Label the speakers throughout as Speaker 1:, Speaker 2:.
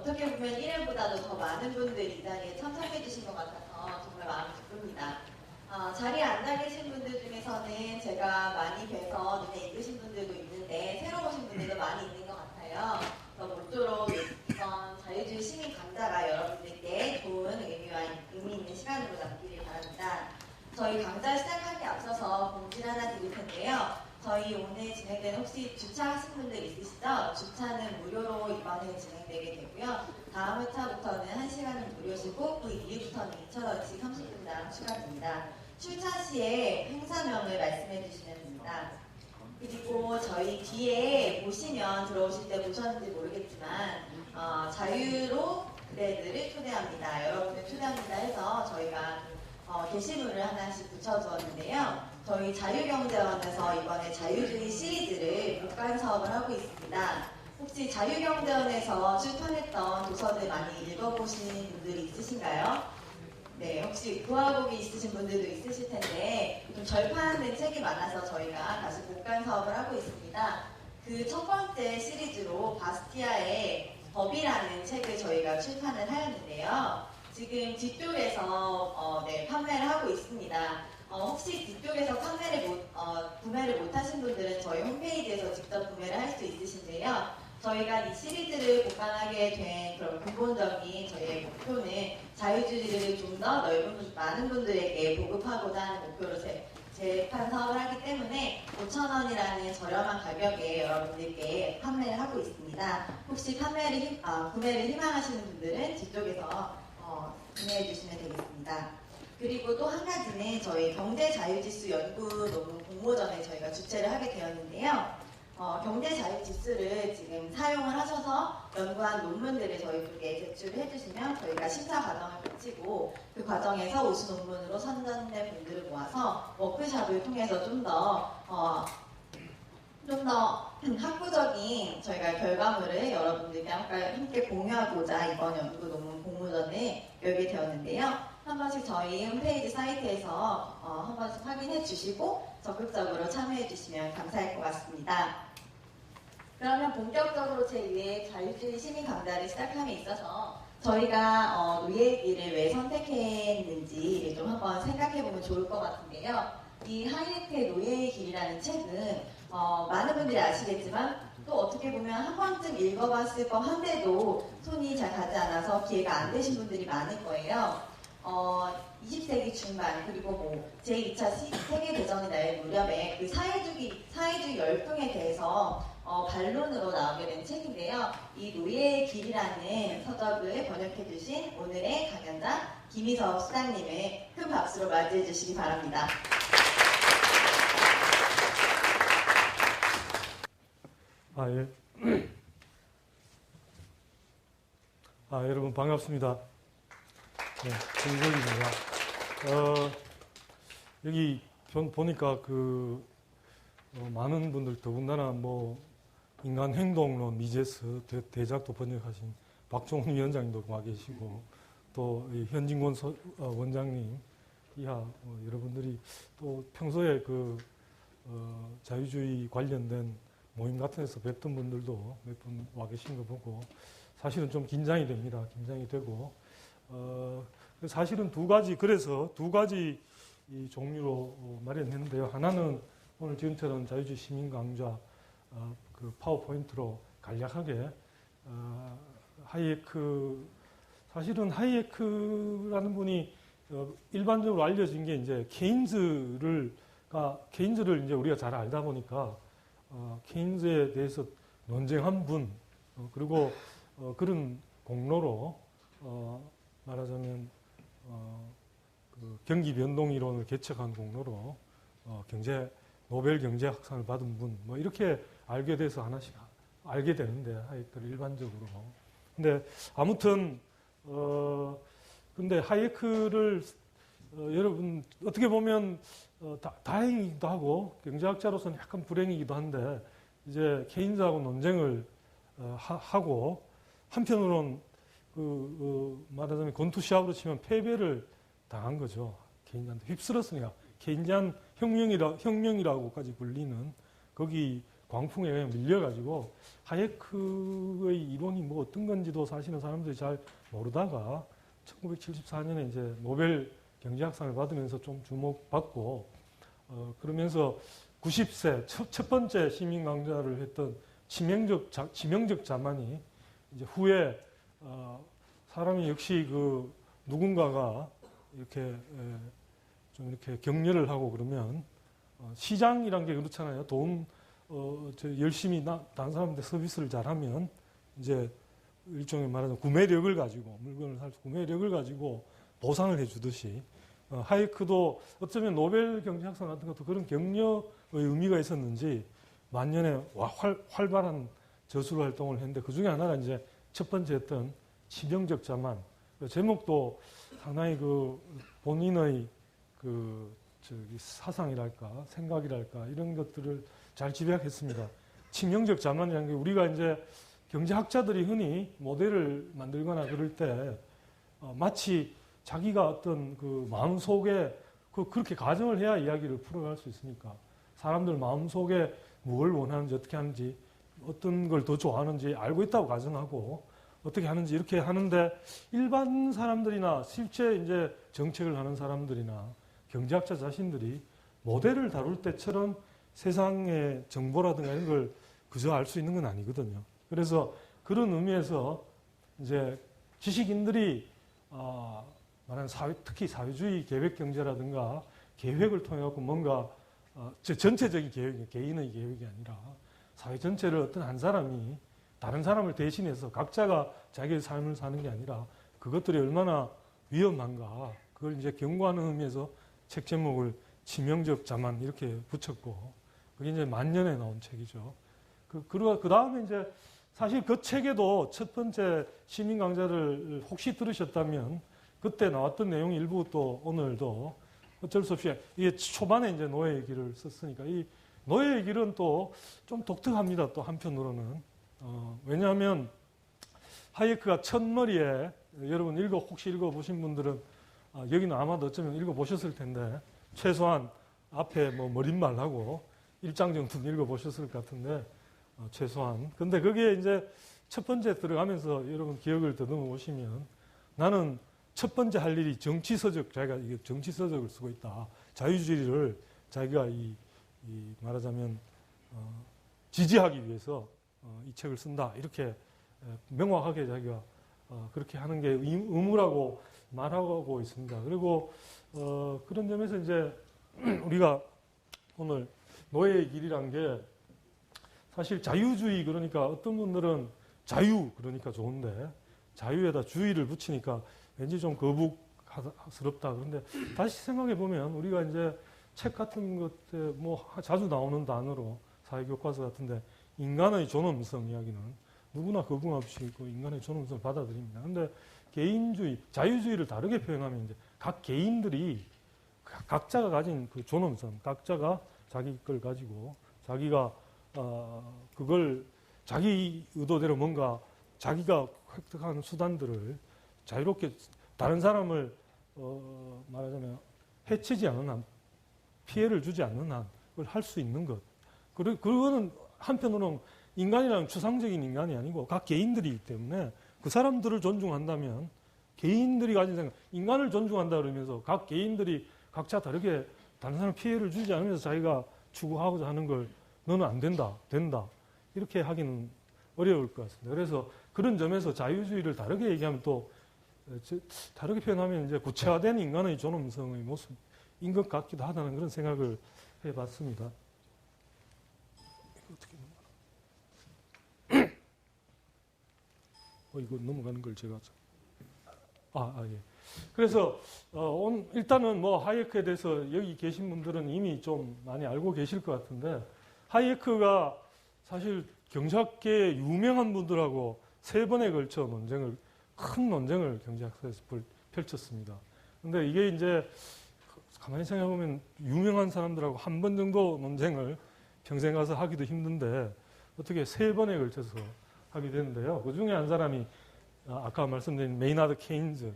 Speaker 1: 어떻게 보면 1회보다도 더 많은 분들이 이 자리에 참석해 주신 것 같아서 정말 마음이 기쁩니다. 자리에 앉아 계신 분들 중에서는 제가 많이 뵈서 눈에 익으신 분들도 있는데 새로 오신 분들도 많이 있는 것 같아요. 그래서 모쪼록 이번 자유주의 시민 강좌가 여러분들께 좋은 의미 있는 시간으로 남기를 바랍니다. 저희 강좌 시작하기 앞서서 공지를 하나 드릴 텐데요. 저희 오늘 진행되는 혹시 주차하신 분들 있으시죠? 주차는 무료로 이번에 진행되게 되고요. 다음 회차부터는 1시간은 무료시고 그 이후부터는 2,000원씩 30분당 추가됩니다. 출차 시에 행사명을 말씀해 주시면 됩니다. 그리고 저희 뒤에 보시면 들어오실 때 보셨는지 모르겠지만 자유로 그대들을 초대합니다. 여러분을 초대합니다 해서 저희가 게시물을 하나씩 붙여주었는데요. 저희 자유경제원에서 이번에 자유주의 시리즈를 목간 사업을 하고 있습니다. 혹시 자유경제원에서 출판했던 도서들 많이 읽어보신 분들이 있으신가요? 네, 혹시 구하고기 있으신 분들도 있으실 텐데 좀 절판된 책이 많아서 저희가 다시 목간 사업을 하고 있습니다. 그 첫 번째 시리즈로 바스티아의 법이라는 책을 저희가 출판을 하였는데요. 지금 뒤쪽에서 판매를 하고 있습니다. 혹시 뒤쪽에서 구매를 못하신 분들은 저희 홈페이지에서 직접 구매를 할 수 있으신데요. 저희가 이 시리즈를 복강하게 된 그런 근본적인 저희의 목표는 자유주의를 좀 더 많은 분들에게 보급하고자 하는 목표로 재판 사업을 하기 때문에 5,000원이라는 저렴한 가격에 여러분들께 판매를 하고 있습니다. 혹시 구매를 희망하시는 분들은 뒤쪽에서 구매해 주시면 되겠습니다. 그리고 또 한 가지는 저희 경제자유지수 연구 논문 공모전에 저희가 주최를 하게 되었는데요. 경제자유지수를 지금 사용을 하셔서 연구한 논문들을 저희 쪽에 제출을 해주시면 저희가 심사 과정을 거치고 그 과정에서 우수 논문으로 선정된 분들을 모아서 워크숍을 통해서 좀 더 학구적인 저희가 결과물을 여러분들께 함께 공유하고자 이번 연구 논문 공모전에 열게 되었는데요. 한 번씩 저희 홈페이지 사이트에서 한 번씩 확인해 주시고 적극적으로 참여해 주시면 감사할 것 같습니다. 그러면 본격적으로 제2회 자유주의 시민 강좌를 시작함에 있어서 저희가 노예의 길을 왜 선택했는지를 좀 한번 생각해보면 좋을 것 같은데요. 이 하이네크의 노예의 길이라는 책은 많은 분들이 아시겠지만 또 어떻게 보면 한 번쯤 읽어봤을 법한데도 손이 잘 가지 않아서 기회가 안 되신 분들이 많을 거예요. 20세기 중반 그리고 제2차 세계대전이 날 무렵에 그 사회주의 열풍에 대해서 반론으로 나오게 된 책인데요. 이 노예의 길이라는 서적을 번역해 주신 오늘의 강연자 김희석 수장님을 큰 박수로 맞이해 주시기 바랍니다.
Speaker 2: 예. 여러분 반갑습니다. 네, 김석입니다. 여기 보니까 많은 분들 더군다나 인간행동론 미제스 대작도 번역하신 박종훈 위원장님도 와 계시고 또 현진권 원장님 이하 여러분들이 또 평소에 자유주의 관련된 모임 같은 데서 뵀던 분들도 몇 분 와 계신 거 보고 사실은 좀 긴장이 됩니다. 긴장이 되고 사실은 그래서 두 가지 이 종류로 마련했는데요. 하나는 오늘 지금처럼 자유주의 시민 강좌 그 파워포인트로 간략하게 사실은 하이에크라는 분이 일반적으로 알려진 게 이제 케인즈를 이제 우리가 잘 알다 보니까 케인즈에 대해서 논쟁한 분 그리고 그런 공로로 말하자면 경기 변동 이론을 개척한 공로로 노벨 경제학상을 받은 분 이렇게 알게 돼서 하나씩 알게 되는데 하이에크를 일반적으로. 근데 아무튼 근데 하이에크를 여러분 어떻게 보면 다행이기도 하고 경제학자로서는 약간 불행이기도 한데 이제 케인즈하고 논쟁을 하고 한편으로는 말하자면 권투시합으로 치면 패배를 당한 거죠. 케인즈한테 휩쓸었으니까 케인지안 혁명이라고까지 불리는 거기 광풍에 그냥 밀려가지고 하예크의 이론이 뭐 어떤 건지도 사실은 사람들이 잘 모르다가 1974년에 이제 노벨 경제학상을 받으면서 좀 주목받고 그러면서 90세 첫 번째 시민 강자를 했던 치명적 자만이 이제 후에 사람이 역시 그 누군가가 이렇게 좀 이렇게 격려를 하고 그러면 시장이란 게 그렇잖아요. 열심히 다른 사람한테 서비스를 잘하면 이제 일종의 말하자면 구매력을 가지고 물건을 살 수 구매력을 가지고 보상을 해주듯이 하이크도 어쩌면 노벨 경제학상 같은 것도 그런 격려의 의미가 있었는지 만년에 활발한 저술 활동을 했는데 그 중에 하나가 이제 첫 번째 했던 치명적 자만 제목도 상당히 그 본인의 그 사상이랄까 생각이랄까 이런 것들을 잘 집약했습니다. 치명적 자만이라는 게 우리가 이제 경제학자들이 흔히 모델을 만들거나 그럴 때 마치 자기가 어떤 그 마음속에 그렇게 가정을 해야 이야기를 풀어갈 수 있으니까 사람들 마음속에 뭘 원하는지 어떻게 하는지 어떤 걸 더 좋아하는지 알고 있다고 가정하고 어떻게 하는지 이렇게 하는데 일반 사람들이나 실제 이제 정책을 하는 사람들이나 경제학자 자신들이 모델을 다룰 때처럼 세상의 정보라든가 이런 걸 그저 알 수 있는 건 아니거든요. 그래서 그런 의미에서 이제 지식인들이 말하는 특히 사회주의 계획 경제라든가 계획을 통해 갖고 뭔가 전체적인 계획, 개인의 계획이 아니라 사회 전체를 어떤 한 사람이 다른 사람을 대신해서 각자가 자기의 삶을 사는 게 아니라 그것들이 얼마나 위험한가 그걸 이제 경고하는 의미에서 책 제목을 치명적 자만 이렇게 붙였고 그게 이제 만년에 나온 책이죠. 그 다음에 이제 사실 그 책에도 첫 번째 시민 강좌를 혹시 들으셨다면 그때 나왔던 내용 일부 또 오늘도 어쩔 수 없이 이게 초반에 이제 노예의 길을 썼으니까 이 노예의 길은 또 좀 독특합니다. 또 한편으로는 왜냐하면 하이에크가 첫머리에 여러분 혹시 읽어보신 분들은 여기는 아마도 어쩌면 읽어보셨을 텐데 최소한 앞에 뭐 머릿말하고 1장 정도는 읽어보셨을 것 같은데 최소한. 근데 그게 이제 첫 번째 들어가면서 여러분 기억을 더듬어 보시면 나는 첫 번째 할 일이 정치서적, 자기가 이게 정치서적을 쓰고 있다. 자유주의를 자기가 이 말하자면 지지하기 위해서 이 책을 쓴다. 이렇게 명확하게 자기가 그렇게 하는 게 의무라고 말하고 있습니다. 그리고 그런 점에서 이제 우리가 오늘 노예의 길이란 게 사실 자유주의 그러니까 어떤 분들은 자유 그러니까 좋은데 자유에다 주의를 붙이니까 왠지 좀 거북스럽다. 그런데 다시 생각해 보면 우리가 이제 책 같은 것에 뭐 자주 나오는 단어로 사회교과서 같은데 인간의 존엄성 이야기는 누구나 거부감없이 있고 인간의 존엄성을 받아들입니다. 그런데 개인주의, 자유주의를 다르게 표현하면 이제 각 개인들이 각자가 가진 그 존엄성, 각자가 자기 걸 가지고 자기가 그걸 자기 의도대로 뭔가 자기가 획득한 수단들을 자유롭게 다른 사람을 말하자면 해치지 않는 한, 피해를 주지 않는 한 그걸 할 수 있는 것. 그거는 한편으로는 인간이라는 추상적인 인간이 아니고 각 개인들이기 때문에 그 사람들을 존중한다면 개인들이 가진 생각, 인간을 존중한다 그러면서 각 개인들이 각자 다르게 다른 사람 피해를 주지 않으면서 자기가 추구하고자 하는 걸 너는 안 된다, 된다. 이렇게 하기는 어려울 것 같습니다. 그래서 그런 점에서 자유주의를 다르게 얘기하면 또 다르게 표현하면 이제 구체화된 인간의 존엄성의 모습인 것 같기도 하다는 그런 생각을 해봤습니다. 이거 어떻게 이거 넘어가는 걸 제가 예. 그래서 일단은 뭐 하이에크에 대해서 여기 계신 분들은 이미 좀 많이 알고 계실 것 같은데 하이에크가 사실 경제학계의 유명한 분들하고 3번에 걸쳐 큰 논쟁을 경제학사에서 펼쳤습니다. 근데 이게 이제 가만히 생각해보면 유명한 사람들하고 한 번 정도 논쟁을 평생 가서 하기도 힘든데 어떻게 3번에 걸쳐서 하게 되는데요. 그 중에 한 사람이 아까 말씀드린 메이나드 케인즈고요.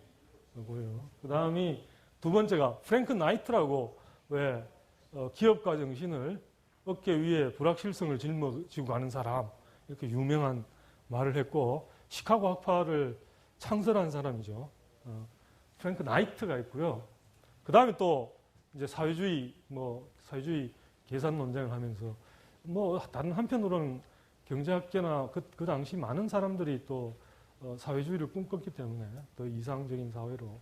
Speaker 2: 그 다음이 두 번째가 프랭크 나이트라고 왜 기업가 정신을 어깨 위에 불확실성을 짊어지고 가는 사람, 이렇게 유명한 말을 했고, 시카고 학파를 창설한 사람이죠. 프랭크 나이트가 있고요. 그 다음에 또 이제 사회주의 계산 논쟁을 하면서 다른 한편으로는 경제학계나 그 당시 많은 사람들이 또 사회주의를 꿈꿨기 때문에 더 이상적인 사회로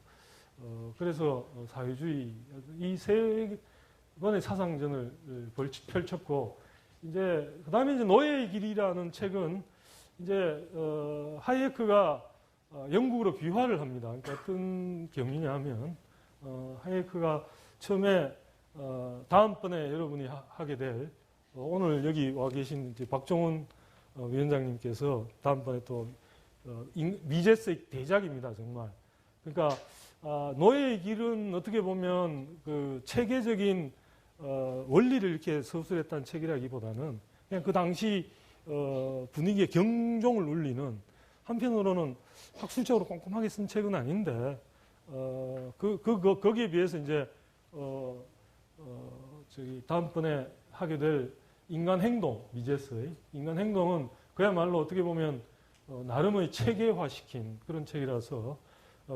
Speaker 2: 그래서 사회주의 이 세 번의 사상전을 펼쳤고 이제 그다음에 이제 노예의 길이라는 책은 이제 하이에크가 영국으로 귀화를 합니다. 그러니까 어떤 경위냐면 하이에크가 처음에 다음번에 여러분이 하게 될 오늘 여기 와 계신 이제 박종훈 위원장님께서 다음번에 또 미제스의 대작입니다, 정말. 그러니까 노예의 길은 어떻게 보면 그 체계적인 원리를 이렇게 서술했다는 책이라기보다는 그냥 그 당시 분위기에 경종을 울리는 한편으로는 학술적으로 꼼꼼하게 쓴 책은 아닌데 거기에 비해서 이제 다음번에 하게 될 인간 행동, 미제스의 인간 행동은 그야말로 어떻게 보면 나름의 체계화시킨 그런 책이라서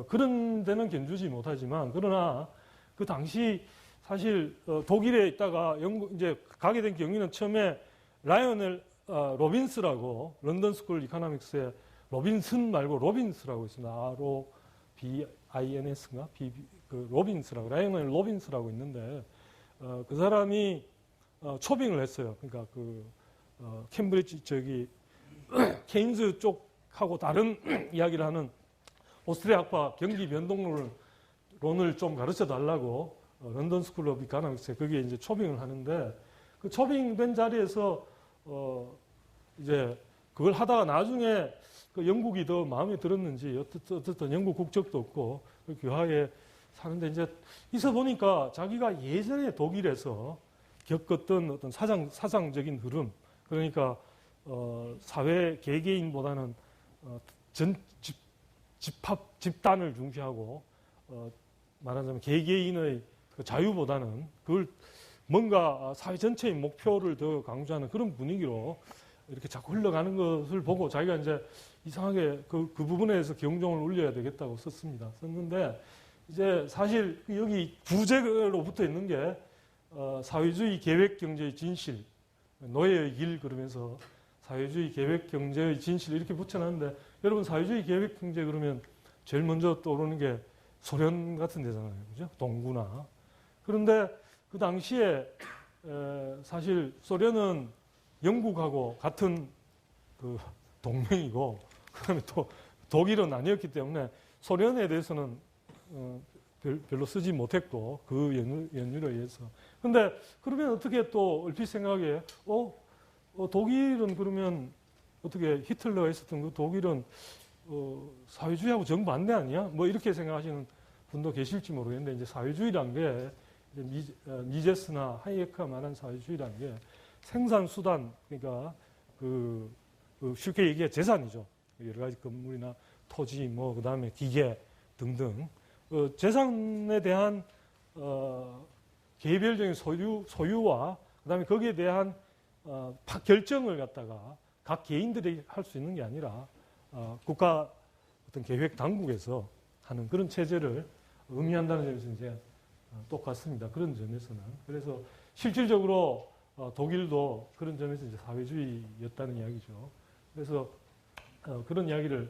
Speaker 2: 그런 데는 견주지 못하지만 그러나 그 당시 사실 독일에 있다가 영국 이제 가게 된 경위는 처음에 라이오넬 로빈스라고 런던 스쿨 이코노믹스에 로빈슨 말고 로빈스라고 있습니다. ROBINS인가? 로빈스라고 라이오넬 로빈스라고 있는데 그 사람이 초빙을 했어요. 그러니까 캠브리지 케인즈 쪽하고 다른 이야기를 하는 오스트리아 학파 경기 변동론을 좀 가르쳐 달라고 런던 스쿨 오브 이코노믹스에 거기에 이제 초빙을 하는데 그 초빙된 자리에서 이제 그걸 하다가 나중에 그 영국이 더 마음에 들었는지 어쨌든 영국 국적도 없고 그 교화에 사는데 이제 있어 보니까 자기가 예전에 독일에서 겪었던 어떤 사상적인 흐름 그러니까 사회 개개인보다는 집단을 중시하고 말하자면 개개인의 그 자유보다는 그걸 뭔가 사회 전체의 목표를 더 강조하는 그런 분위기로 이렇게 자꾸 흘러가는 것을 보고 자기가 이제 이상하게 그 부분에서 경종을 울려야 되겠다고 썼는데 이제 사실 여기 부제로 붙어 있는 게 사회주의 계획경제의 진실, 노예의 길 그러면서 사회주의 계획경제의 진실 이렇게 붙여놨는데 여러분 사회주의 계획경제 그러면 제일 먼저 떠오르는 게 소련 같은 데잖아요. 그죠? 동구나. 그런데 그 당시에 사실 소련은 영국하고 같은 그 동맹이고 그다음에 또 독일은 아니었기 때문에 소련에 대해서는 별로 쓰지 못했고 그 연유로 의해서. 근데 그러면 어떻게 또 얼핏 생각에 독일은 그러면 어떻게 히틀러가 있었던 그 독일은 사회주의하고 정반대 아니야? 뭐 이렇게 생각하시는 분도 계실지 모르겠는데 이제 사회주의란 게 미제스나 하이에크가 말한 사회주의란 게 생산 수단 그러니까 쉽게 얘기해 재산이죠. 여러 가지 건물이나 토지 뭐 그다음에 기계 등등 재산에 대한 개별적인 소유와 그다음에 거기에 대한 결정을 갖다가 각 개인들이 할 수 있는 게 아니라 국가 어떤 계획 당국에서 하는 그런 체제를 의미한다는 점에서 이제 똑같습니다. 그런 점에서는. 그래서 실질적으로 독일도 그런 점에서 이제 사회주의였다는 이야기죠. 그래서 그런 이야기를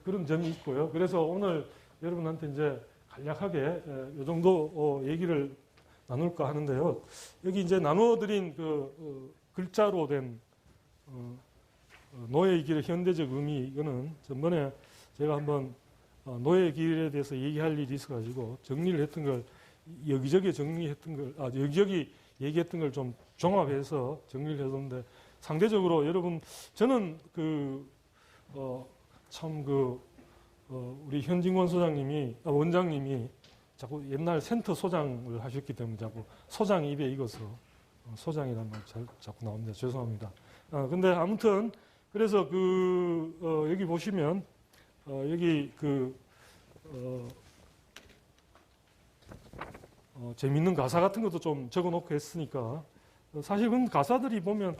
Speaker 2: 그런 점이 있고요. 그래서 오늘 여러분한테 이제 간략하게 이 정도 얘기를 나눌까 하는데요. 여기 이제 나누어드린 글자로 된 노예의 길의 현대적 의미 이거는 전번에 제가 한번 노예의 길에 대해서 얘기할 일이 있어가지고 정리를 했던 걸 여기저기 여기저기 얘기했던 걸 좀 종합해서 정리를 해뒀는데 상대적으로 여러분 저는 우리 현진권 원장님이 자꾸 옛날 센터 소장을 하셨기 때문에 자꾸 소장 입에 익어서 소장이라는 말 자꾸 나옵니다. 죄송합니다. 근데 아무튼 그래서 여기 보시면 여기 재밌는 가사 같은 것도 좀 적어놓고 했으니까 사실 그 가사들이 보면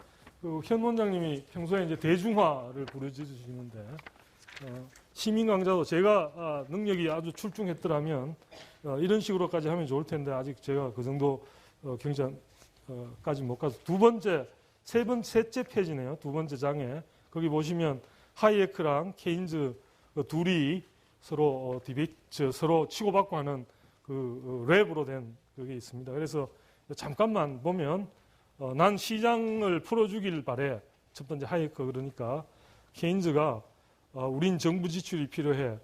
Speaker 2: 현 원장님이 평소에 이제 대중화를 부르짖으시는데 시민 강자도 제가 능력이 아주 출중했더라면 이런 식으로까지 하면 좋을 텐데 아직 제가 그 정도 경지까지 못 가서 셋째 페이지네요. 두 번째 장에 거기 보시면 하이에크랑 케인즈 둘이 서로 디베이트 서로 치고받고 하는 그 랩으로 된 그게 있습니다. 그래서 잠깐만 보면 난 시장을 풀어주길 바래. 첫 번째 하이에크 그러니까 케인즈가 우린 정부 지출이 필요해.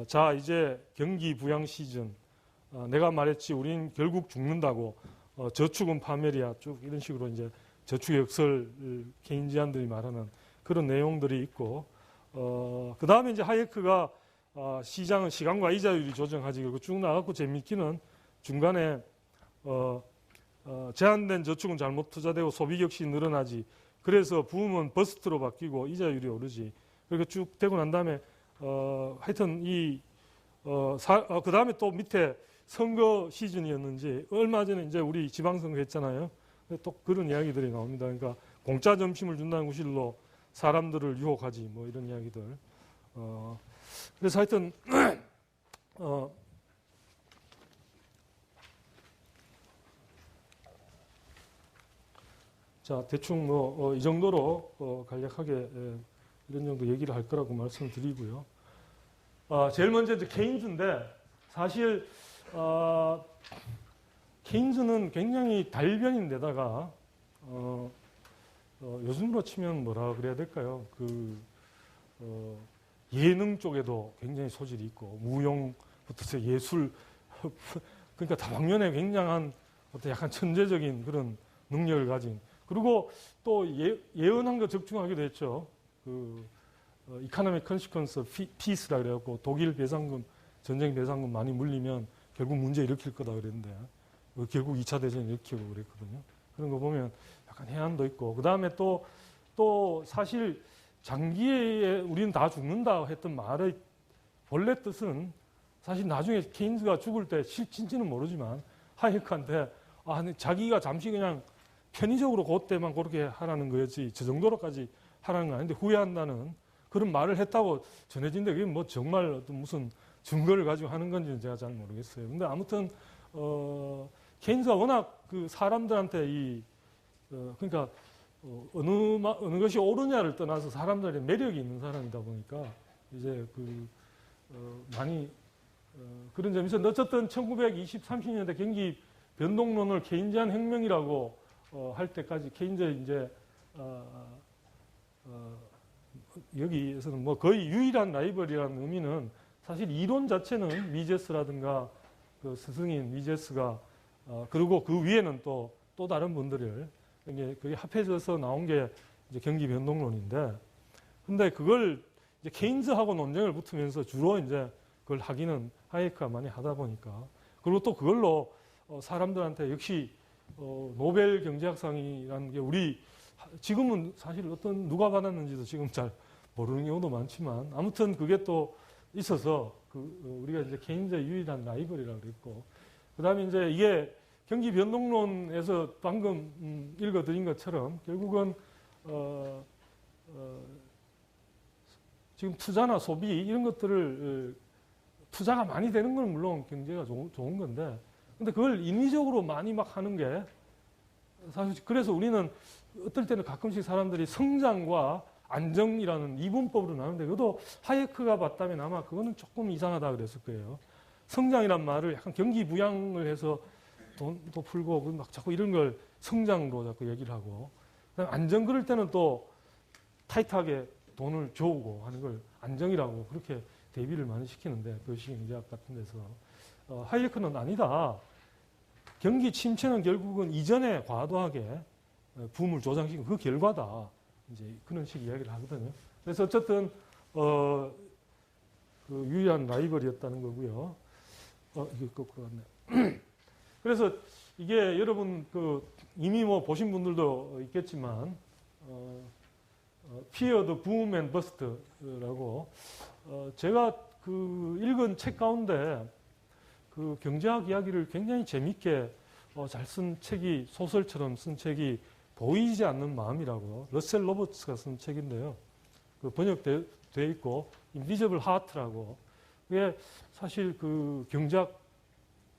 Speaker 2: 자 이제 경기 부양 시즌. 내가 말했지 우린 결국 죽는다고. 저축은 파멸이야. 쭉 이런 식으로 이제 저축의 역설 케인지안들이 말하는 그런 내용들이 있고 그 다음에 이제 하이에크가 시장은 시간과 이자율이 조정하지. 그리고 쭉 나갔고 재미있기는 중간에 제한된 저축은 잘못 투자되고 소비 역시 늘어나지. 그래서 부음은 버스트로 바뀌고 이자율이 오르지. 그렇게 쭉 되고 난 다음에 하여튼 그 다음에 또 밑에 선거 시즌이었는지 얼마 전에 이제 우리 지방선거 했잖아요. 또 그런 이야기들이 나옵니다. 그러니까 공짜 점심을 준다는 구실로 사람들을 유혹하지 뭐 이런 이야기들. 그래서 하여튼 자 대충 뭐 이 정도로 간략하게 이런 정도 얘기를 할 거라고 말씀드리고요. 제일 먼저 이제 케인즈인데 사실 케인즈는 굉장히 달변인데다가 요즘으로 치면 뭐라 그래야 될까요? 예능 쪽에도 굉장히 소질이 있고 무용부터 예술 그러니까 다방면에 굉장한 어떤 약간 천재적인 그런 능력을 가진 그리고 또 예언한 거 적중하기도 했죠. 이카노믹 컨시퀀스 피스라 그래갖고 독일 배상금 전쟁 배상금 많이 물리면 결국 문제 일으킬 거다 그랬는데 결국 2차 대전 일으키고 그랬거든요. 그런 거 보면 약간 해안도 있고 그 다음에 또 사실 장기에 우리는 다 죽는다 했던 말의 본래 뜻은 사실 나중에 케인즈가 죽을 때 실진지는 모르지만 하이에크한테 자기가 잠시 그냥 편의적으로 그때만 그렇게 하라는 거였지 저 정도로까지 하라는 건 아닌데 후회한다는 그런 말을 했다고 전해진데 그게 뭐 정말 어떤 무슨 증거를 가지고 하는 건지는 제가 잘 모르겠어요. 근데 아무튼 케인즈가 워낙 그 사람들한테 그러니까 어느 것이 옳으냐를 떠나서 사람들의 매력이 있는 사람이다 보니까 이제 많이 그런 점이 있었는데 어쨌든 1920, 30년대 경기 변동론을 케인지안 혁명이라고 할 때까지 케인즈의 이제 여기에서는 뭐 거의 유일한 라이벌이라는 의미는 사실 이론 자체는 미제스라든가 그 스승인 미제스가 그리고 그 위에는 또 다른 분들을 이게 그게 합해져서 나온 게 이제 경기 변동론인데 근데 그걸 이제 케인즈하고 논쟁을 붙으면서 주로 이제 그걸 하기는 하이에크가 많이 하다 보니까 그리고 또 그걸로 사람들한테 역시 노벨 경제학상이라는 게 우리 지금은 사실 누가 받았는지도 지금 잘 모르는 경우도 많지만 아무튼 그게 또 있어서 우리가 이제 케인즈의 유일한 라이벌이라고 그랬고 그다음에 이제 이게 경기 변동론에서 방금 읽어드린 것처럼 결국은 지금 투자나 소비 이런 것들을 투자가 많이 되는 건 물론 경제가 좋은 건데 근데 그걸 인위적으로 많이 막 하는 게 사실 그래서 우리는 어떨 때는 가끔씩 사람들이 성장과 안정이라는 이분법으로 나누는데 그것도 하이에크가 봤다면 아마 그거는 조금 이상하다 그랬을 거예요. 성장이란 말을 약간 경기 부양을 해서 돈도 풀고 막 자꾸 이런 걸 성장으로 자꾸 얘기를 하고 안정 그럴 때는 또 타이트하게 돈을 줘오고 하는 걸 안정이라고 그렇게 대비를 많이 시키는데 도시경제학 같은 데서 하이에크는 아니다. 경기 침체는 결국은 이전에 과도하게 붐을 조장시킨 그 결과다. 이제 그런 식의 이야기를 하거든요. 그래서 어쨌든 그 유일한 라이벌이었다는 거고요. 이게 거꾸로 왔네. 그래서 이게 여러분 이미 뭐 보신 분들도 있겠지만 Fear the Boom and Bust라고 제가 읽은 책 가운데 그 경제학 이야기를 굉장히 재밌게 잘 쓴 책이 소설처럼 쓴 책이 보이지 않는 마음이라고 러셀 로버츠가 쓴 책인데요. 그 번역되어 있고 인비저블 하트라고 그게 사실 그 경제학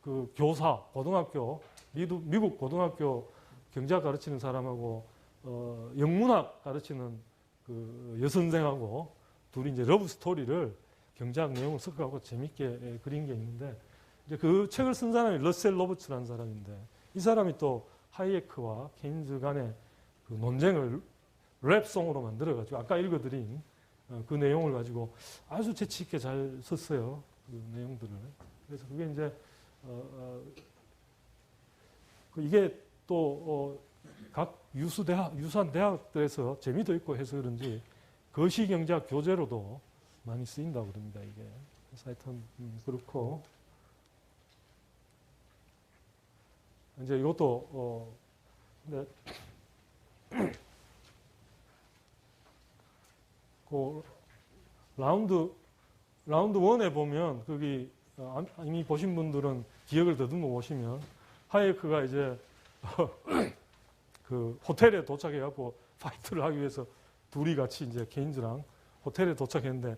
Speaker 2: 그 교사 고등학교 미국 고등학교 경제학 가르치는 사람하고 영문학 가르치는 그 여선생하고 둘이 이제 러브 스토리를 경제학 내용을 섞어갖고 재밌게 그린 게 있는데 이제 그 책을 쓴 사람이 러셀 로버츠라는 사람인데 이 사람이 또 하이에크와 케인즈 간의 그 논쟁을 랩송으로 만들어가지고 아까 읽어드린 그 내용을 가지고 아주 재치 있게 잘 썼어요. 그 내용들을. 그래서 그게 이제 이게 또 각 유수한 대학들에서 재미도 있고 해서 그런지 거시경제학 교재로도 많이 쓰인다고 그럽니다. 이게. 그래서 하여튼 그렇고 이제 이것도 근데 그 라운드 1에 보면 거기 이미 보신 분들은 기억을 더듬어 보시면 하이에크가 이제 그 호텔에 도착해갖고 파이트를 하기 위해서 둘이 같이 이제 케인즈랑 호텔에 도착했는데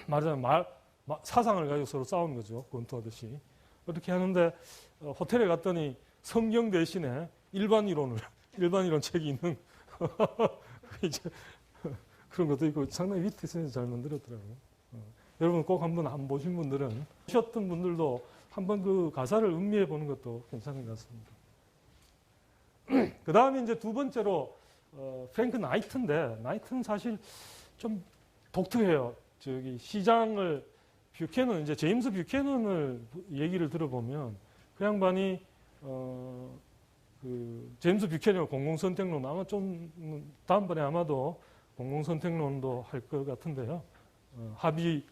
Speaker 2: 말하자면 사상을 가지고 서로 싸우는 거죠. 권투하듯이. 그렇게 하는데 호텔에 갔더니 성경 대신에 일반 이론 책이 있는 이제 그런 것도 있고 상당히 위트 있으면서 잘 만들었더라고요. 여러분 꼭 한번 안 보신 분들은 보셨던 분들도 한번 그 가사를 음미해 보는 것도 괜찮은 것 같습니다. 그 다음에 이제 두 번째로 프랭크 나이트인데 나이트는 사실 좀 독특해요. 저기 시장을 뷰캐넌 이제 제임스 뷰캐넌을 얘기를 들어보면 그 양반이 그 제임스 뷰캐넌 공공선택론 아마 좀 다음번에 아마도 공공선택론도 할 것 같은데요. 합의의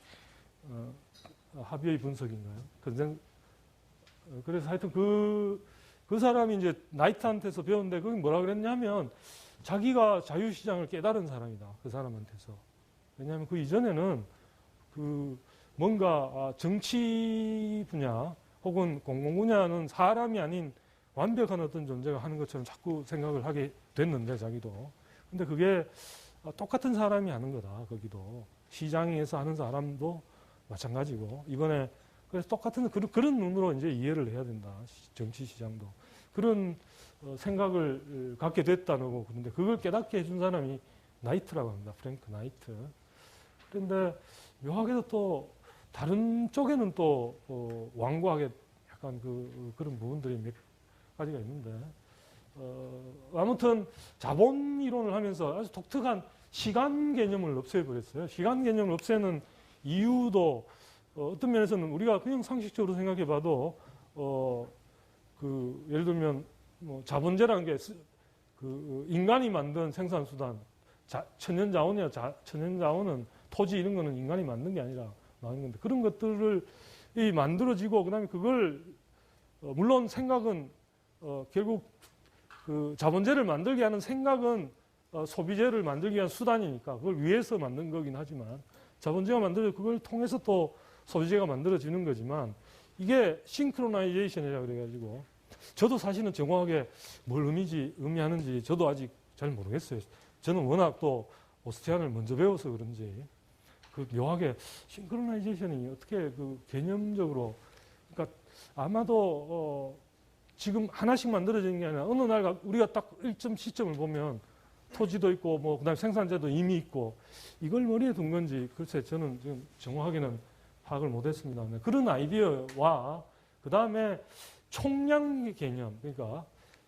Speaker 2: 분석인가요? 그래서 하여튼 그 사람이 이제 나이트한테서 배웠는데 그게 뭐라 그랬냐면 자기가 자유시장을 깨달은 사람이다. 그 사람한테서. 왜냐하면 그 이전에는 그 뭔가 정치 분야 혹은 공공 분야는 사람이 아닌 완벽한 어떤 존재가 하는 것처럼 자꾸 생각을 하게 됐는데 자기도. 근데 그게 똑같은 사람이 하는 거다. 거기도. 시장에서 하는 사람도 마찬가지고 이번에 그래서 똑같은 그런 눈으로 이제 이해를 해야 된다. 정치 시장도 그런 생각을 갖게 됐다는 거고 그런데 그걸 깨닫게 해준 사람이 나이트라고 합니다. 프랭크 나이트. 그런데 묘하게도 또 다른 쪽에는 또 완고하게 약간 그런 부분들이 몇 가지가 있는데 아무튼 자본 이론을 하면서 아주 독특한 시간 개념을 없애버렸어요. 시간 개념을 없애는 이유도 어떤 면에서는 우리가 그냥 상식적으로 생각해봐도 예를 들면 뭐 자본재라는 게 인간이 만든 생산수단, 천연자원이야. 천연자원은 토지 이런 거는 인간이 만든 게 아니라 나온 건데 그런 것들을 만들어지고 그다음에 그걸 물론 생각은 결국 그 자본재를 만들게 하는 생각은 소비재를 만들기 위한 수단이니까 그걸 위해서 만든 거긴 하지만 자본재가 만들어져 그걸 통해서 또 소비재가 만들어지는 거지만 이게 싱크로나이제이션이라고 그래가지고 저도 사실은 정확하게 뭘 의미하는지 저도 아직 잘 모르겠어요. 저는 워낙 또 오스트리안을 먼저 배워서 그런지 그 묘하게 싱크로나이제이션이 어떻게 그 개념적으로 그러니까 아마도 지금 하나씩 만들어지는 게 아니라 어느 날 우리가 딱 일점 시점을 보면 토지도 있고 뭐 그다음에 생산재도 이미 있고 이걸 머리에 둔 건지 글쎄 저는 지금 정확하게는 파악을 못했습니다. 그런 아이디어와 그 다음에 총량 개념 그러니까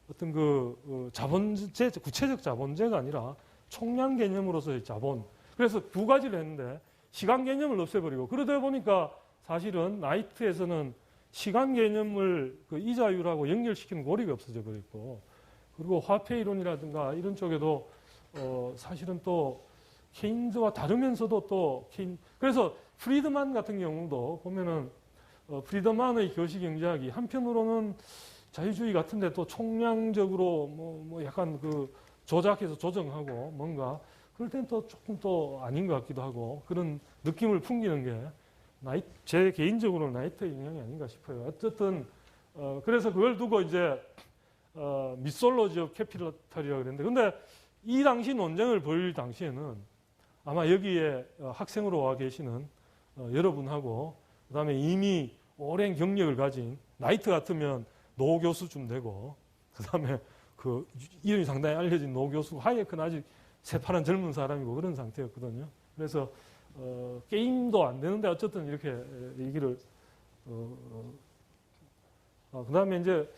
Speaker 2: 어떤 자본재 구체적 자본재가 아니라 총량 개념으로서의 자본 그래서 두 가지를 했는데 시간 개념을 없애버리고 그러다 보니까 사실은 나이트에서는 시간 개념을 이자율하고 연결시키는 고리가 없어져 버렸고 그리고 화폐 이론이라든가 이런 쪽에도 사실은 또 케인즈와 다르면서도 또 그래서 프리드만 같은 경우도 보면은 프리드만의 거시경제학이 한편으로는 자유주의 같은데 또 총량적으로 뭐 약간 조작해서 조정하고 뭔가 그럴 땐 또 조금 또 아닌 것 같기도 하고 그런 느낌을 풍기는 게 제 개인적으로는 나이트의 영향이 아닌가 싶어요. 어쨌든 그래서 그걸 두고 이제 미솔로지 오브 캐피탈이라고 그랬는데, 근데 이 당시 논쟁을 벌일 당시에는 아마 여기에 학생으로 와 계시는 여러분하고, 그다음에 이미 오랜 경력을 가진, 나이트 같으면 노 교수쯤 되고, 그다음에 그 이름이 상당히 알려진 노 교수, 하이에크는 아직 새파란 젊은 사람이고 그런 상태였거든요. 그래서 게임도 안 되는데 어쨌든 이렇게 얘기를 그다음에 이제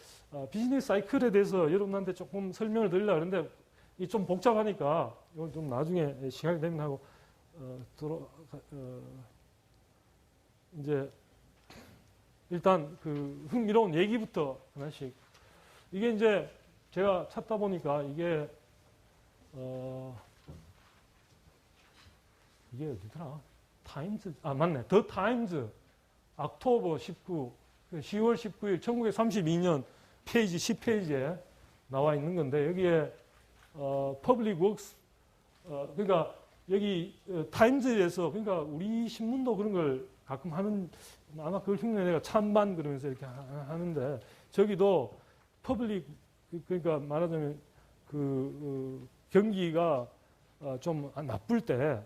Speaker 2: 비즈니스 사이클에 대해서 여러분한테 조금 설명을 드리려고 하는데 이 좀 복잡하니까 이건 좀 나중에 시간이 되면 하고 이제 일단 그 흥미로운 얘기부터 하나씩. 이게 이제 제가 찾다 보니까 이게 이게 어디더라? 타임즈, 맞네. 더 타임즈, 옥토버 19, 10월 19일 1932년 페이지 10페이지에 나와 있는 건데, 여기에 퍼블릭 웍스, 그러니까 여기 타임즈에서, 그러니까 우리 신문도 그런 걸 가끔 하는, 아마 그걸 흉내내가 찬반 그러면서 이렇게 하는데, 저기도 퍼블릭, 그러니까 말하자면 경기가 좀 나쁠 때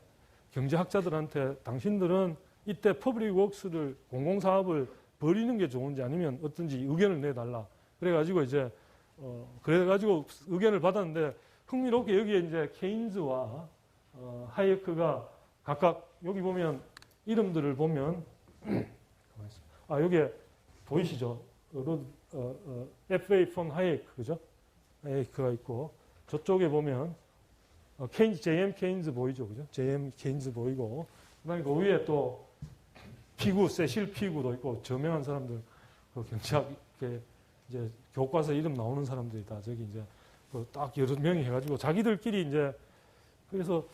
Speaker 2: 경제학자들한테 당신들은 이때 퍼블릭 웍스를, 공공사업을 버리는 게 좋은지 아니면 어떤지 의견을 내달라. 그래가지고 이제 그래가지고 의견을 받았는데, 흥미롭게 여기에 이제 케인즈와 하이에크가 각각, 여기 보면 이름들을 보면 여기에 보이시죠? F.A. 폰 하이에크, 그죠? 하이에크가 있고, 저쪽에 보면 케인즈, J.M. 케인즈 보이죠, 그죠? J.M. 케인즈 보이고, 그다음에 그 위에 또 피구, 세실 피구도 있고, 저명한 사람들, 그 경제학 이제 교과서 이름 나오는 사람들이 다 저기 이제 딱 여러 명이 해가지고 자기들끼리 이제, 그래서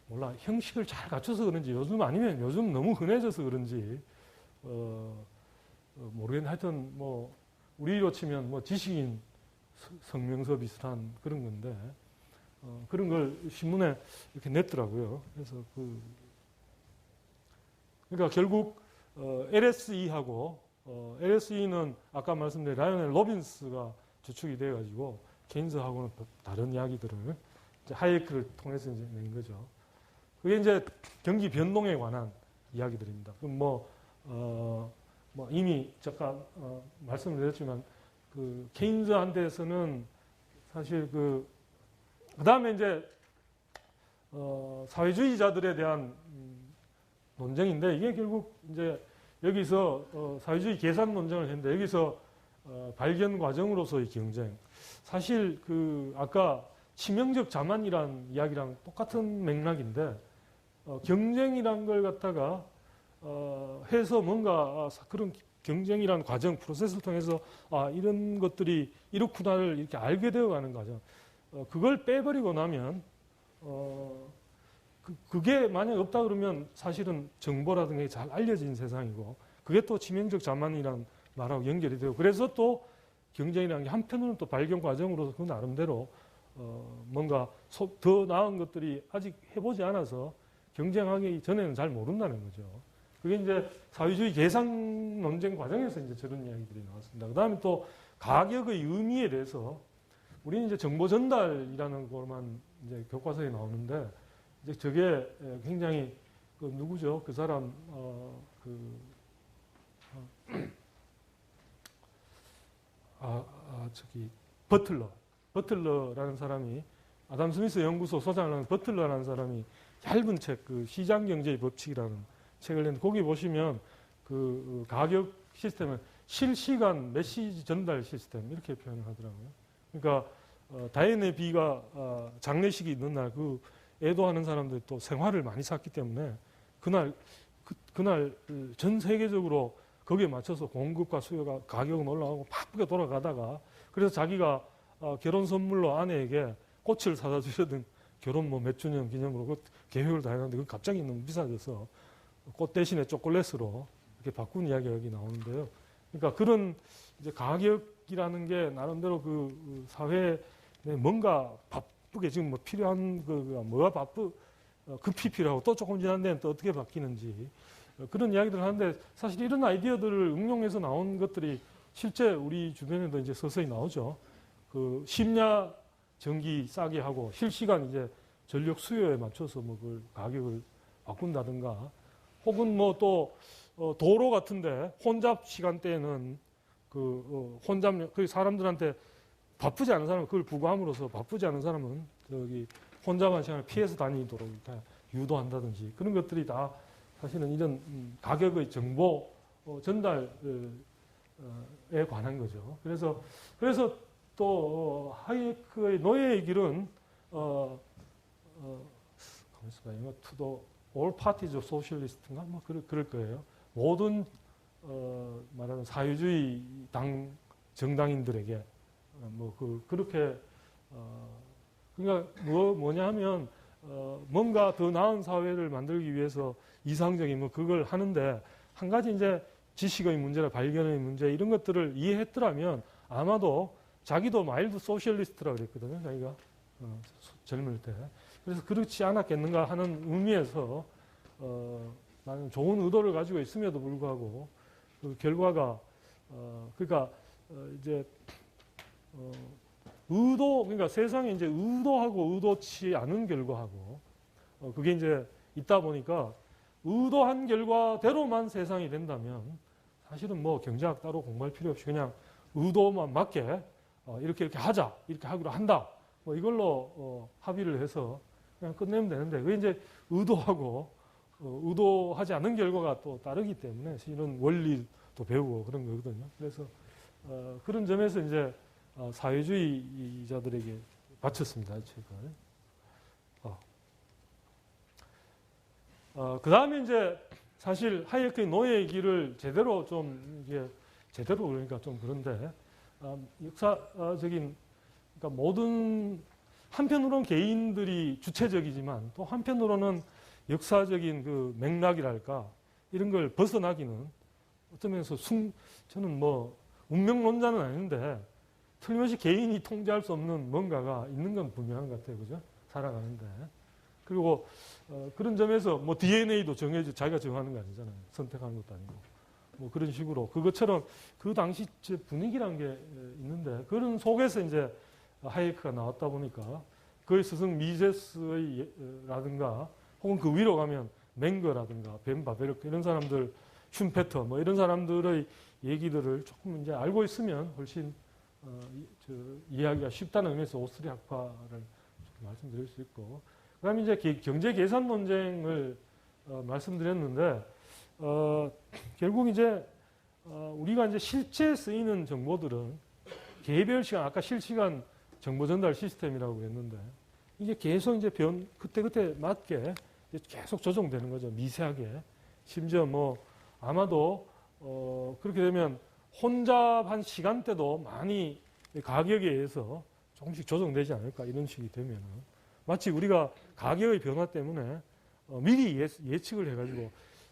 Speaker 2: 몰라, 형식을 잘 갖춰서 그런지 요즘, 아니면 요즘 너무 흔해져서 그런지 모르겠는데, 하여튼 뭐 우리로 치면 뭐 지식인 성명서 비슷한 그런 건데, 그런 걸 신문에 이렇게 냈더라고요. 그래서 그러니까 결국 LSE하고 LSE는 아까 말씀드린 라이오넬 로빈스가 주축이 돼가지고 케인즈하고는 다른 이야기들을 이제 하이에크를 통해서 이제 낸 거죠. 그게 이제 경기 변동에 관한 이야기들입니다. 그럼 뭐 이미 잠깐 말씀을 드렸지만 그 케인즈한테서는 사실 그 다음에 이제 사회주의자들에 대한 논쟁인데, 이게 결국 이제 여기서 사회주의 계산 논쟁을 했는데, 여기서 발견 과정으로서의 경쟁. 사실 그 아까 치명적 자만이란 이야기랑 똑같은 맥락인데, 경쟁이란 걸 갖다가 해서 뭔가 그런 경쟁이란 과정, 프로세스를 통해서 이런 것들이 이렇구나를 이렇게 알게 되어가는 과정. 그걸 빼버리고 나면 그게 만약 없다 그러면 사실은 정보라든가 잘 알려진 세상이고, 그게 또 치명적 자만이란 말하고 연결이 되고, 그래서 또 경쟁이라는 게 한편으로는 또 발견 과정으로서 그 나름대로 뭔가 더 나은 것들이 아직 해보지 않아서 경쟁하기 전에는 잘 모른다는 거죠. 그게 이제 사회주의 계산 논쟁 과정에서 이제 저런 이야기들이 나왔습니다. 그 다음에 또 가격의 의미에 대해서, 우리는 이제 정보 전달이라는 것만 이제 교과서에 나오는데, 이제 저게 굉장히 누구죠? 그 사람 저기 버틀러라는 사람이, 아담 스미스 연구소 소장을 하는 버틀러라는 사람이 얇은 책, 그 시장 경제의 법칙이라는 책을 냈는데, 거기 보시면 그 가격 시스템을 실시간 메시지 전달 시스템 이렇게 표현을 하더라고요. 그러니까 다이앤의 비가 장례식이 있는 날 그 애도하는 사람들이 또 생활을 많이 샀기 때문에 그날 전 세계적으로 거기에 맞춰서 공급과 수요가, 가격은 올라가고 바쁘게 돌아가다가, 그래서 자기가 결혼 선물로 아내에게 꽃을 사다 주려던, 결혼 뭐 몇 주년 기념으로 그 계획을 다 해놨는데 그 갑자기 너무 비싸져서 꽃 대신에 초콜릿으로 이렇게 바꾼 이야기가 여기 나오는데요. 그러니까 그런 이제 가격이라는 게 나름대로 그 사회에 뭔가 바쁘게 지금 뭐 필요한 뭐가 급히 필요하고 또 조금 지난 데는 또 어떻게 바뀌는지 그런 이야기들을 하는데, 사실 이런 아이디어들을 응용해서 나온 것들이 실제 우리 주변에도 이제 서서히 나오죠. 그 심야 전기 싸게 하고 실시간 이제 전력 수요에 맞춰서 뭐 그 가격을 바꾼다든가, 혹은 뭐 또 도로 같은데 혼잡 시간대에는 혼잡 그 사람들한테 바쁘지 않은 사람은 그걸 부과함으로써 바쁘지 않은 사람은 저기 혼잡한 시간을 피해서 다니도록 이렇게 유도한다든지, 그런 것들이 다 사실은 이런 가격의 정보 전달에 관한 거죠. 그래서 또 하이에크의 노예의 길은 가만있어봐요. 투도 all parties of socialist인가 뭐 그럴 거예요. 모든 말하는 사회주의 정당인들에게 그렇게 그러니까 뭐냐 하면 뭔가 더 나은 사회를 만들기 위해서 이상적인 뭐 그걸 하는데, 한 가지 이제 지식의 문제나 발견의 문제 이런 것들을 이해했더라면 아마도 자기도 마일드 소셜리스트라고 그랬거든요. 자기가 젊을 때. 그래서 그렇지 않았겠는가 하는 의미에서 나는 좋은 의도를 가지고 있음에도 불구하고 그 결과가 그러니까 이제 그러니까 세상에 이제 의도하고 의도치 않은 결과하고 그게 이제 있다 보니까 의도한 결과대로만 세상이 된다면 사실은 뭐 경제학 따로 공부할 필요 없이 그냥 의도만 맞게 이렇게 하자, 이렇게 하기로 한다, 뭐 이걸로 합의를 해서 그냥 끝내면 되는데, 그게 이제 의도하고 의도하지 않은 결과가 또 따르기 때문에 이런 원리도 배우고 그런 거거든요. 그래서 그런 점에서 이제 사회주의자들에게 바쳤습니다, 이 책을. 그 다음에 이제 사실 하이에크의 노예의 길을 제대로 그러니까 좀 그런데, 역사적인, 그러니까 모든, 한편으로는 개인들이 주체적이지만 또 한편으로는 역사적인 그 맥락이랄까, 이런 걸 벗어나기는 어떤 면에서 저는 뭐 운명론자는 아닌데 틀림없이 개인이 통제할 수 없는 뭔가가 있는 건 분명한 것 같아요. 그죠? 살아가는데. 그리고 그런 점에서 뭐 DNA도 자기가 정하는 거 아니잖아요. 선택하는 것도 아니고. 뭐 그런 식으로 그것처럼 그 당시 분위기란 게 있는데, 그런 속에서 이제 하이에크가 나왔다 보니까 그의 스승 미제스라든가 혹은 그 위로 가면 맹거라든가 벤 바베르크 이런 사람들, 슌페터 뭐 이런 사람들의 얘기들을 조금 이제 알고 있으면 훨씬 이해하기가 쉽다는 의미에서 오스트리 학파를 말씀드릴 수 있고, 그다음에 이제 경제 계산 논쟁을 말씀드렸는데, 결국 이제 우리가 이제 실제 쓰이는 정보들은 개별 시간, 아까 실시간 정보 전달 시스템이라고 그랬는데, 이게 계속 이제 그때 맞게 계속 조정되는 거죠. 미세하게. 심지어 뭐 아마도 그렇게 되면 혼잡한 시간대도 많이 가격에 의해서 조금씩 조정되지 않을까, 이런 식이 되면은. 마치 우리가 가격의 변화 때문에 미리 예측을 해가지고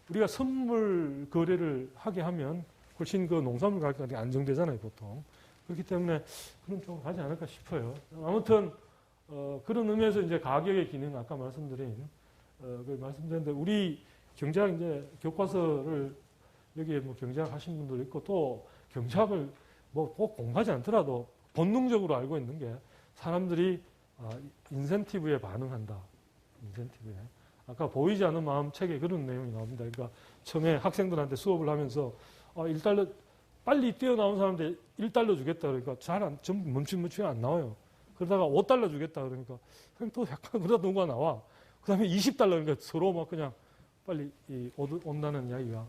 Speaker 2: 우리가 선물 거래를 하게 하면 훨씬 그 농산물 가격이 안정되잖아요, 보통. 그렇기 때문에 그런 쪽으로 가지 않을까 싶어요. 아무튼 그런 의미에서 이제 가격의 기능, 아까 말씀드린 그 말씀드렸는데, 우리 경제학 이제 교과서를 여기에 뭐 경제학 하신 분도 있고, 또 경제학을 뭐 꼭 공부하지 않더라도 본능적으로 알고 있는 게, 사람들이 인센티브에 반응한다. 인센티브에. 아까 보이지 않는 마음 책에 그런 내용이 나옵니다. 그러니까 처음에 학생들한테 수업을 하면서 1달러 빨리 뛰어나온 사람한테 1달러 주겠다 그러니까 전부 멈춤 안 나와요. 그러다가 5달러 주겠다 그러니까 또 약간 그러다 누가 나와. 그 다음에 20달러 그러니까 서로 막 그냥 빨리 온다는 이야기가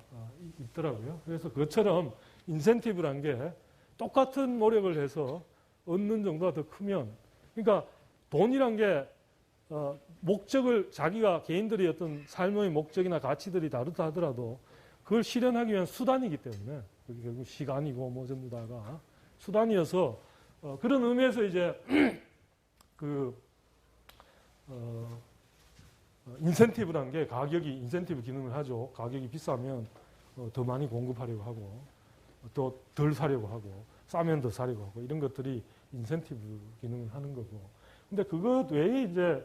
Speaker 2: 있더라고요. 그래서 그것처럼 인센티브란 게 똑같은 노력을 해서 얻는 정도가 더 크면, 그러니까 돈이란 게 목적을, 자기가 개인들이 어떤 삶의 목적이나 가치들이 다르다 하더라도 그걸 실현하기 위한 수단이기 때문에, 그게 결국 시간이고 뭐 전부 다가 수단이어서 그런 의미에서 이제 인센티브란 게, 가격이 인센티브 기능을 하죠. 가격이 비싸면 더 많이 공급하려고 하고, 또 덜 사려고 하고, 싸면 더 사려고 하고, 이런 것들이 인센티브 기능을 하는 거고. 근데 그것 외에 이제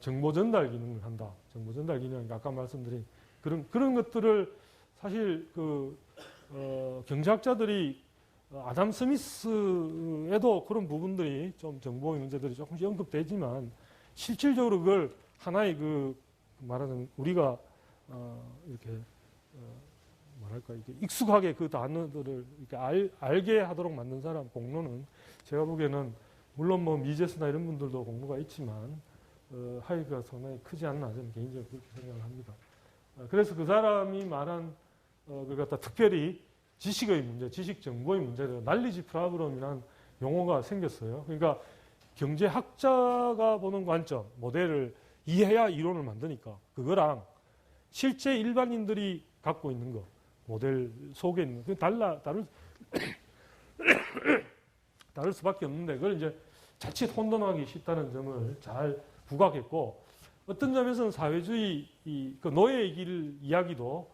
Speaker 2: 정보 전달 기능을 한다. 정보 전달 기능, 아까 말씀드린 그런 것들을 사실 경제학자들이 아담 스미스에도 그런 부분들이 좀 정보의 문제들이 조금씩 언급되지만 실질적으로 그걸 하나의 그 말하는 우리가 이렇게 뭐랄까 이게 익숙하게 그 단어들을 이렇게 알게 하도록 만든 사람 공로는 제가 보기에는 물론 뭐 미제스나 이런 분들도 공로가 있지만 하이가 상당히 크지 않나 저는 개인적으로 그렇게 생각을 합니다. 그래서 그 사람이 말한 그걸 갖다 특별히 지식의 문제, 지식 정보의 문제를 날리지 프라브럼이라는 용어가 생겼어요. 그러니까 경제학자가 보는 관점, 모델을 이해해야 이론을 만드니까 그거랑 실제 일반인들이 갖고 있는 거, 모델 속에 있는 거, 다를 수밖에 없는데 그걸 이제 자칫 혼돈하기 쉽다는 점을 잘 부각했고 어떤 점에서는 사회주의 그 노예의 길 이야기도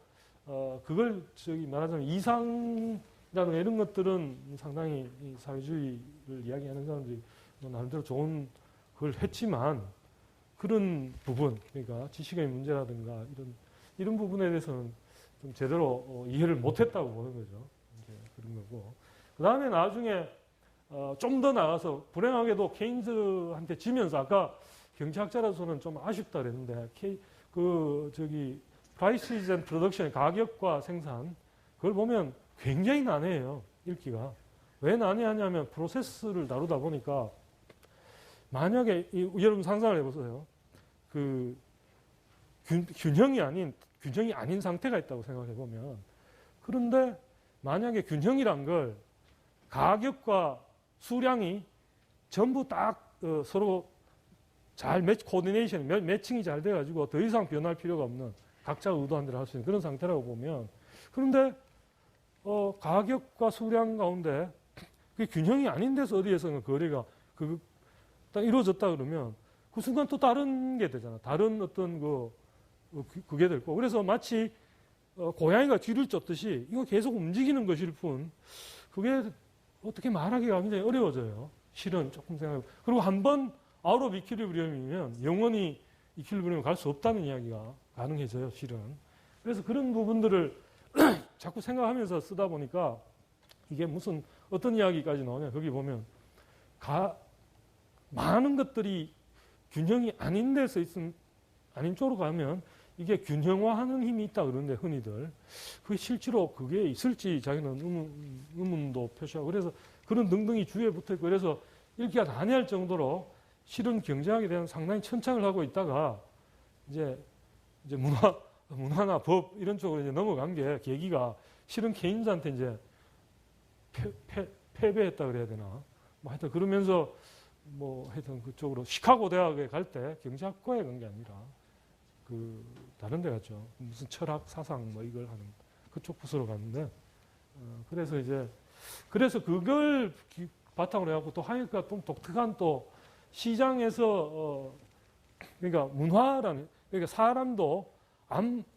Speaker 2: 그걸 말하자면 이상이라는 이런 것들은 상당히 사회주의를 이야기하는 사람들이 나름대로 좋은 걸 했지만 그런 부분 그러니까 지식의 문제라든가 이런 부분에 대해서는 좀 제대로 이해를 못했다고 보는 거죠. 이제 그런 거고 그 다음에 나중에 좀 더 나가서 불행하게도 케인즈한테 지면서 아까 경제학자라서는 좀 아쉽다 그랬는데 Prices and Production 가격과 생산 그걸 보면 굉장히 난해해요. 읽기가. 왜 난해하냐면 프로세스를 다루다 보니까 만약에 여러분 상상을 해보세요. 그 균형이 아닌 상태가 있다고 생각해 보면 그런데 만약에 균형이란 걸 가격과 수량이 전부 딱 서로 잘 코디네이션, 매칭이 잘 돼가지고 더 이상 변할 필요가 없는 각자가 의도한 대로 할 수 있는 그런 상태라고 보면 그런데 가격과 수량 가운데 그 균형이 아닌 데서 어디에서는 거래가 딱 이루어졌다 그러면 그 순간 또 다른 게 되잖아. 다른 어떤 그게 될 거고. 그래서 마치 고양이가 뒤를 쫓듯이 이거 계속 움직이는 것일 뿐 그게 어떻게 말하기가 굉장히 어려워져요. 실은 조금 생각해요. 그리고 한번 아웃 오브 이퀄리브리엄이면 영원히 이퀄리브리엄 갈 수 없다는 이야기가 가능해져요. 실은. 그래서 그런 부분들을 자꾸 생각하면서 쓰다 보니까 이게 무슨 어떤 이야기까지 나오냐. 거기 보면 많은 것들이 균형이 아닌 데서 아닌 쪽으로 가면 이게 균형화하는 힘이 있다 그러는데 흔히들 그게 실제로 그게 있을지 자기는 의문도 표시하고 그래서 그런 등등이 주위에 붙어 있고 그래서 읽기가 난해할 정도로 실은 경제학에 대한 상당히 천착을 하고 있다가 이제 문화나 법 이런 쪽으로 이제 넘어간 게 계기가 실은 케인즈한테 이제 패배했다 그래야 되나 뭐 하여튼 그러면서 뭐 하여튼 그쪽으로 시카고 대학에 갈 때 경제학과에 간 게 아니라 다른 데 갔죠. 무슨 철학, 사상 뭐 이걸 하는 그쪽 부서로 갔는데 그래서 그걸 바탕으로 해갖고 또 하니까 좀 독특한 또 시장에서 그러니까 문화라는 그러니까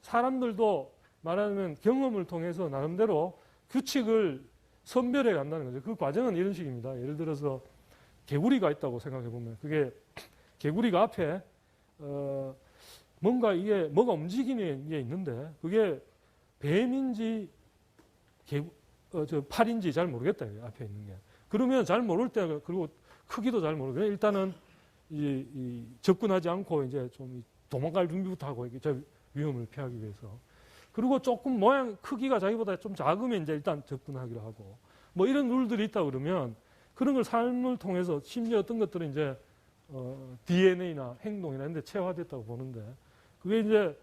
Speaker 2: 사람들도 말하자면 경험을 통해서 나름대로 규칙을 선별해 간다는 거죠. 그 과정은 이런 식입니다. 예를 들어서 개구리가 있다고 생각해 보면 그게 개구리가 앞에 뭐가 움직이는 게 있는데 그게 뱀인지 팔인지 잘 모르겠다. 앞에 있는 게. 그러면 잘 모를 때 그리고 크기도 잘 모르고 일단은 접근하지 않고 이제 좀 도망갈 준비부터 하고 이게 위험을 피하기 위해서. 그리고 조금 모양 크기가 자기보다 좀 작으면 이제 일단 접근하기로 하고 뭐 이런 룰들이 있다 그러면 그런 걸 삶을 통해서 심지어 어떤 것들은 이제 DNA나 행동이나 이런 데 체화됐다고 보는데 그게 이제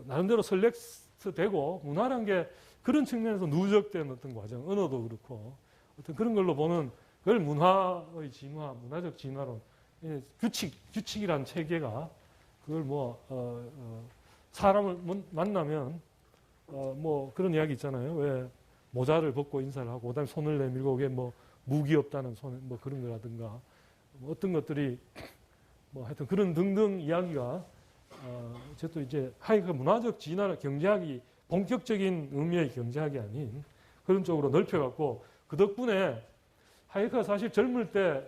Speaker 2: 나름대로 설렉트되고 문화란 게 그런 측면에서 누적된 어떤 과정, 언어도 그렇고 어떤 그런 걸로 보는 그걸 문화의 진화, 문화적 진화론, 규칙이란 체계가 그걸 사람을 만나면 뭐 그런 이야기 있잖아요. 왜 모자를 벗고 인사를 하고 그다음에 손을 내밀고 그게 뭐 무기 없다는 뭐 그런 거라든가 뭐 어떤 것들이 뭐 하여튼 그런 등등 이야기가 어쨌든 이제 하이가 문화적 진화를 경제학이 본격적인 의미의 경제학이 아닌 그런 쪽으로 넓혀갖고 그 덕분에 하이가 사실 젊을 때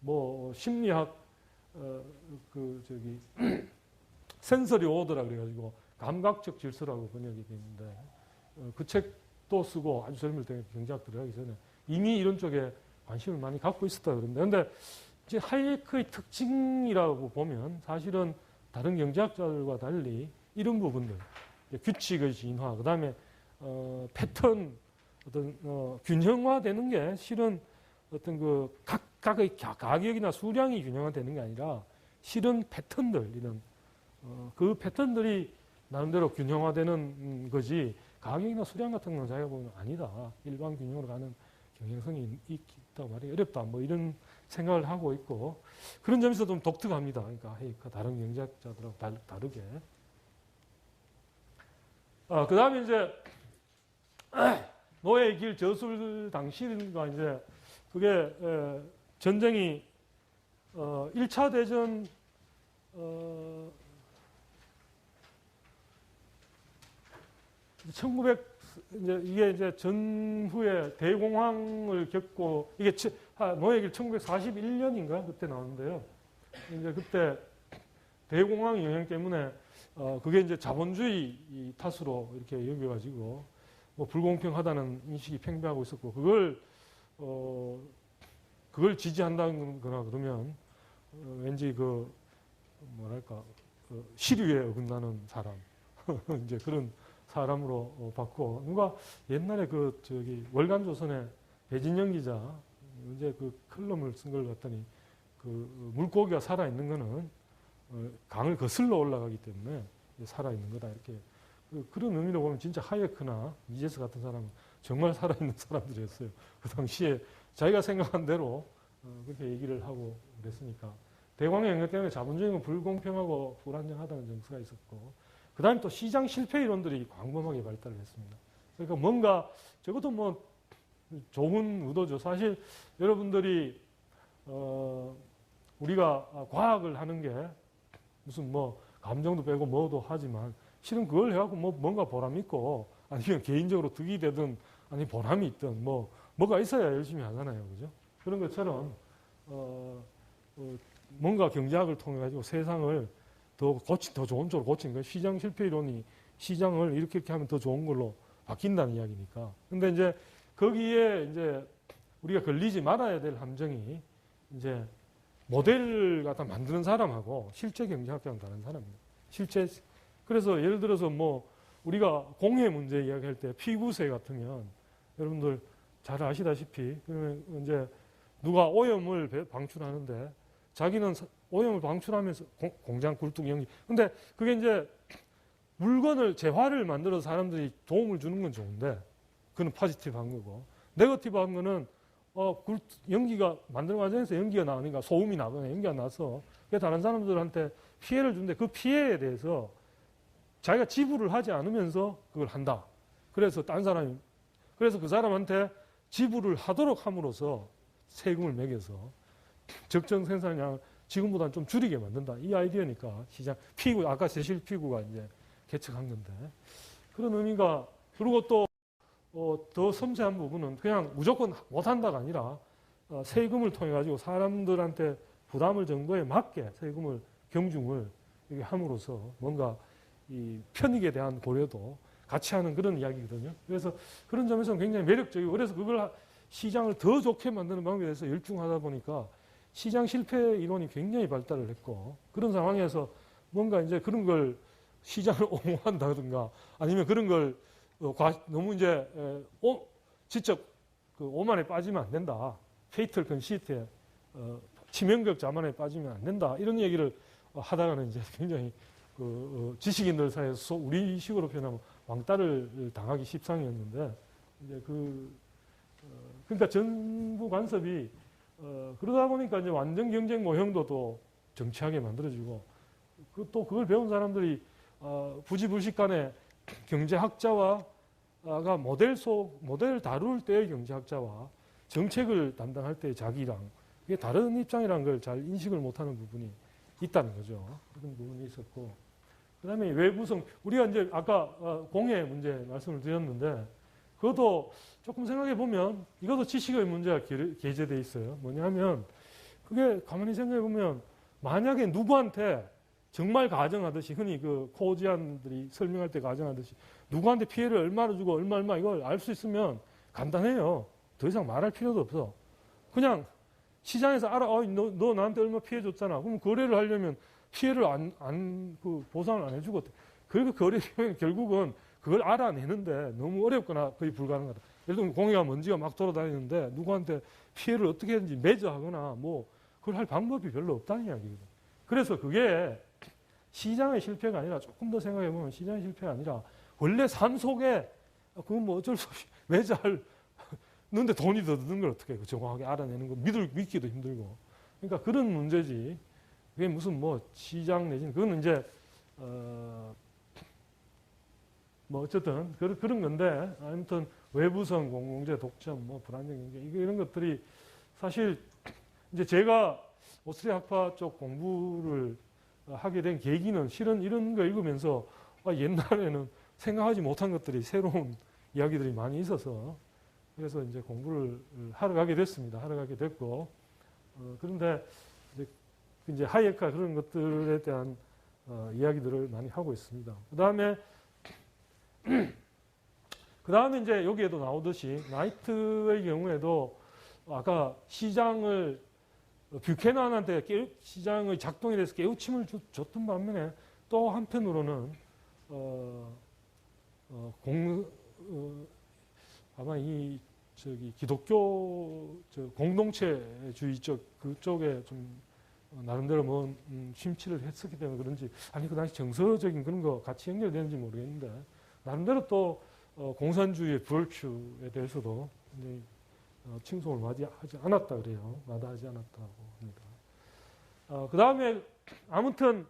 Speaker 2: 뭐 심리학 센서리 오더라 그래가지고 감각적 질서라고 번역이 되는데 그 책 또 쓰고 아주 젊을 때 경제학 들어가기 전에 이미 이런 쪽에 관심을 많이 갖고 있었다 그런데 근데 이제 하이에크의 특징이라고 보면 사실은 다른 경제학자들과 달리 이런 부분들 규칙의 진화 그다음에 패턴 어떤 균형화되는 게 실은 어떤 그 각각의 가격이나 수량이 균형화되는 게 아니라 실은 패턴들 이런 그 패턴들이 나름대로 균형화되는 거지 가격이나 수량 같은 건 자기가 보면 아니다. 일반 균형으로 가는 경향성이 있다고 말이 어렵다. 뭐 이런 생각을 하고 있고 그런 점에서 좀 독특합니다. 그러니까 다른 경제학자들하고 다르게. 그 다음에 이제 노예의 길 저술 당시가 이제 그게 전쟁이 1차 대전 이게 이제 전후에 대공황을 겪고 이게 노예의 길 1941년인가 그때 나오는데요. 이제 그때 대공황 영향 때문에 그게 이제 자본주의 탓으로 이렇게 여겨가지고 뭐 불공평하다는 인식이 팽배하고 있었고 그걸 지지한다거나 그러면 왠지 그 뭐랄까 시류에 어긋나는 사람 이제 그런 사람으로 봤고 누가 옛날에 그 저기 월간조선의 배진영 기자 이제 그 칼럼을 쓴 걸 봤더니 그 물고기가 살아 있는 거는 강을 거슬러 올라가기 때문에 살아 있는 거다 이렇게 그런 의미로 보면 진짜 하이에크나 미제스 같은 사람은 정말 살아 있는 사람들이었어요. 그 당시에 자기가 생각한 대로 그렇게 얘기를 하고 그랬으니까 대공황 영향 때문에 자본주의는 불공평하고 불안정하다는 점수가 있었고 그 다음에 또 시장 실패 이론들이 광범하게 발달을 했습니다. 그러니까 뭔가 저것도 뭐 좋은 의도죠. 사실 여러분들이 우리가 과학을 하는 게 무슨 뭐 감정도 빼고 뭐도 하지만 실은 그걸 해갖고 뭐 뭔가 보람 있고 아니면 개인적으로 득이 되든 아니 보람이 있든 뭐가 있어야 열심히 하잖아요. 그죠? 그런 것처럼 뭔가 경제학을 통해 가지고 세상을 더 좋은 쪽으로 고치는 거예요. 시장 실패 이론이 시장을 이렇게 하면 더 좋은 걸로 바뀐다는 이야기니까. 근데 이제 거기에 이제 우리가 걸리지 말아야 될 함정이 이제 모델을 갖다 만드는 사람하고 실제 경제학자는 다른 사람입니다. 그래서 예를 들어서 뭐 우리가 공해 문제 이야기할 때 피구세 같으면 여러분들 잘 아시다시피 그러면 이제 누가 오염을 방출하는데 자기는 오염을 방출하면서 공장 굴뚝 연기. 근데 그게 이제 물건을 재화를 만들어서 사람들이 도움을 주는 건 좋은데 그건 포지티브한 거고 네거티브한 거는 연기가 만드는 과정에서 연기가 나오니까 소음이 나거나 연기가 나서 그게 다른 사람들한테 피해를 주는데 그 피해에 대해서 자기가 지불을 하지 않으면서 그걸 한다. 그래서 그래서 그 사람한테 지불을 하도록 함으로써 세금을 매겨서 적정 생산량을 지금보다는 좀 줄이게 만든다. 이 아이디어니까 시장 피구 아까 세실 피구가 이제 개척한 건데 그런 의미가 그리고 또 더 섬세한 부분은 그냥 무조건 못한다가 아니라 세금을 통해 가지고 사람들한테 부담을 정도에 맞게 세금을 경중을 이렇게 함으로써 뭔가 이 편익에 대한 고려도 같이 하는 그런 이야기거든요. 그래서 그런 점에서는 굉장히 매력적이고 그래서 그걸 시장을 더 좋게 만드는 방법에 대해서 열중하다 보니까 시장 실패 이론이 굉장히 발달을 했고 그런 상황에서 뭔가 이제 그런 걸 시장을 옹호한다든가 아니면 그런 걸 너무 이제 지적 그 오만에 빠지면 안 된다. 페이털 컨시트에 치명적 자만에 빠지면 안 된다. 이런 얘기를 하다가는 이제 굉장히 지식인들 사이에서 우리식으로 표현하면 왕따를 당하기 십상이었는데 이제 그러니까 정부 간섭이 그러다 보니까 이제 완전 경쟁 모형도 또 정치하게 만들어지고 또 그걸 배운 사람들이 부지불식간에 경제학자가 모델을 다룰 때의 경제학자와 정책을 담당할 때의 자기랑 이게 다른 입장이라는 걸 잘 인식을 못하는 부분이 있다는 거죠. 그런 부분이 있었고 그다음에 외부성 우리가 이제 아까 공해 문제 말씀을 드렸는데 그것도 조금 생각해 보면 이것도 지식의 문제가 게재되어 있어요. 뭐냐면 그게 가만히 생각해 보면 만약에 누구한테 정말 가정하듯이 흔히 그 코지안들이 설명할 때 가정하듯이 누구한테 피해를 얼마나 주고 얼마 이걸 알 수 있으면 간단해요. 더 이상 말할 필요도 없어. 그냥 시장에서 알아. 너 나한테 얼마 피해 줬잖아. 그럼 거래를 하려면 피해를 그 보상을 안 해주고 그리고 거래하면 결국은 그걸 알아내는데 너무 어렵거나 거의 불가능하다. 예를 들면 공해가 먼지가 막 돌아다니는데 누구한테 피해를 어떻게 했는지 매저하거나 뭐 그걸 할 방법이 별로 없다는 이야기거든. 그래서 그게 시장의 실패가 아니라 조금 더 생각해 보면 시장의 실패가 아니라 원래 삶 속에 그건 뭐 어쩔 수 없이 매저할 는데 돈이 더 드는 걸 어떻게 해? 정확하게 알아내는 거 믿기도 힘들고. 그러니까 그런 문제지. 그게 무슨 뭐 시장 내지는 그건 이제 뭐 어쨌든 그런 건데 아무튼 외부성 공공재 독점 뭐 불안정 경제 이런 것들이 사실 이제 제가 오스트리아 학파 쪽 공부를 하게 된 계기는 실은 이런 거 읽으면서 옛날에는 생각하지 못한 것들이 새로운 이야기들이 많이 있어서 그래서 이제 공부를 하러 가게 됐습니다. 하러 가게 됐고 그런데 이제 하이에크가 그런 것들에 대한 이야기들을 많이 하고 있습니다. 그다음에 이제 여기에도 나오듯이 나이트의 경우에도 아까 시장을 뷰캐넌한테 시장의 작동에 대해서 깨우침을 줬던 반면에 또 한편으로는 아마 이 기독교 공동체주의 그쪽에 좀 나름대로 뭐 심취를 했었기 때문에 그런지 아니 그 당시 정서적인 그런 거 같이 연결되는지 모르겠는데 나름대로 또 공산주의의 버추에 대해서도 굉장히 칭송을 마다하지 않았다 그래요. 마다하지 않았다고 합니다. 그 다음에 아무튼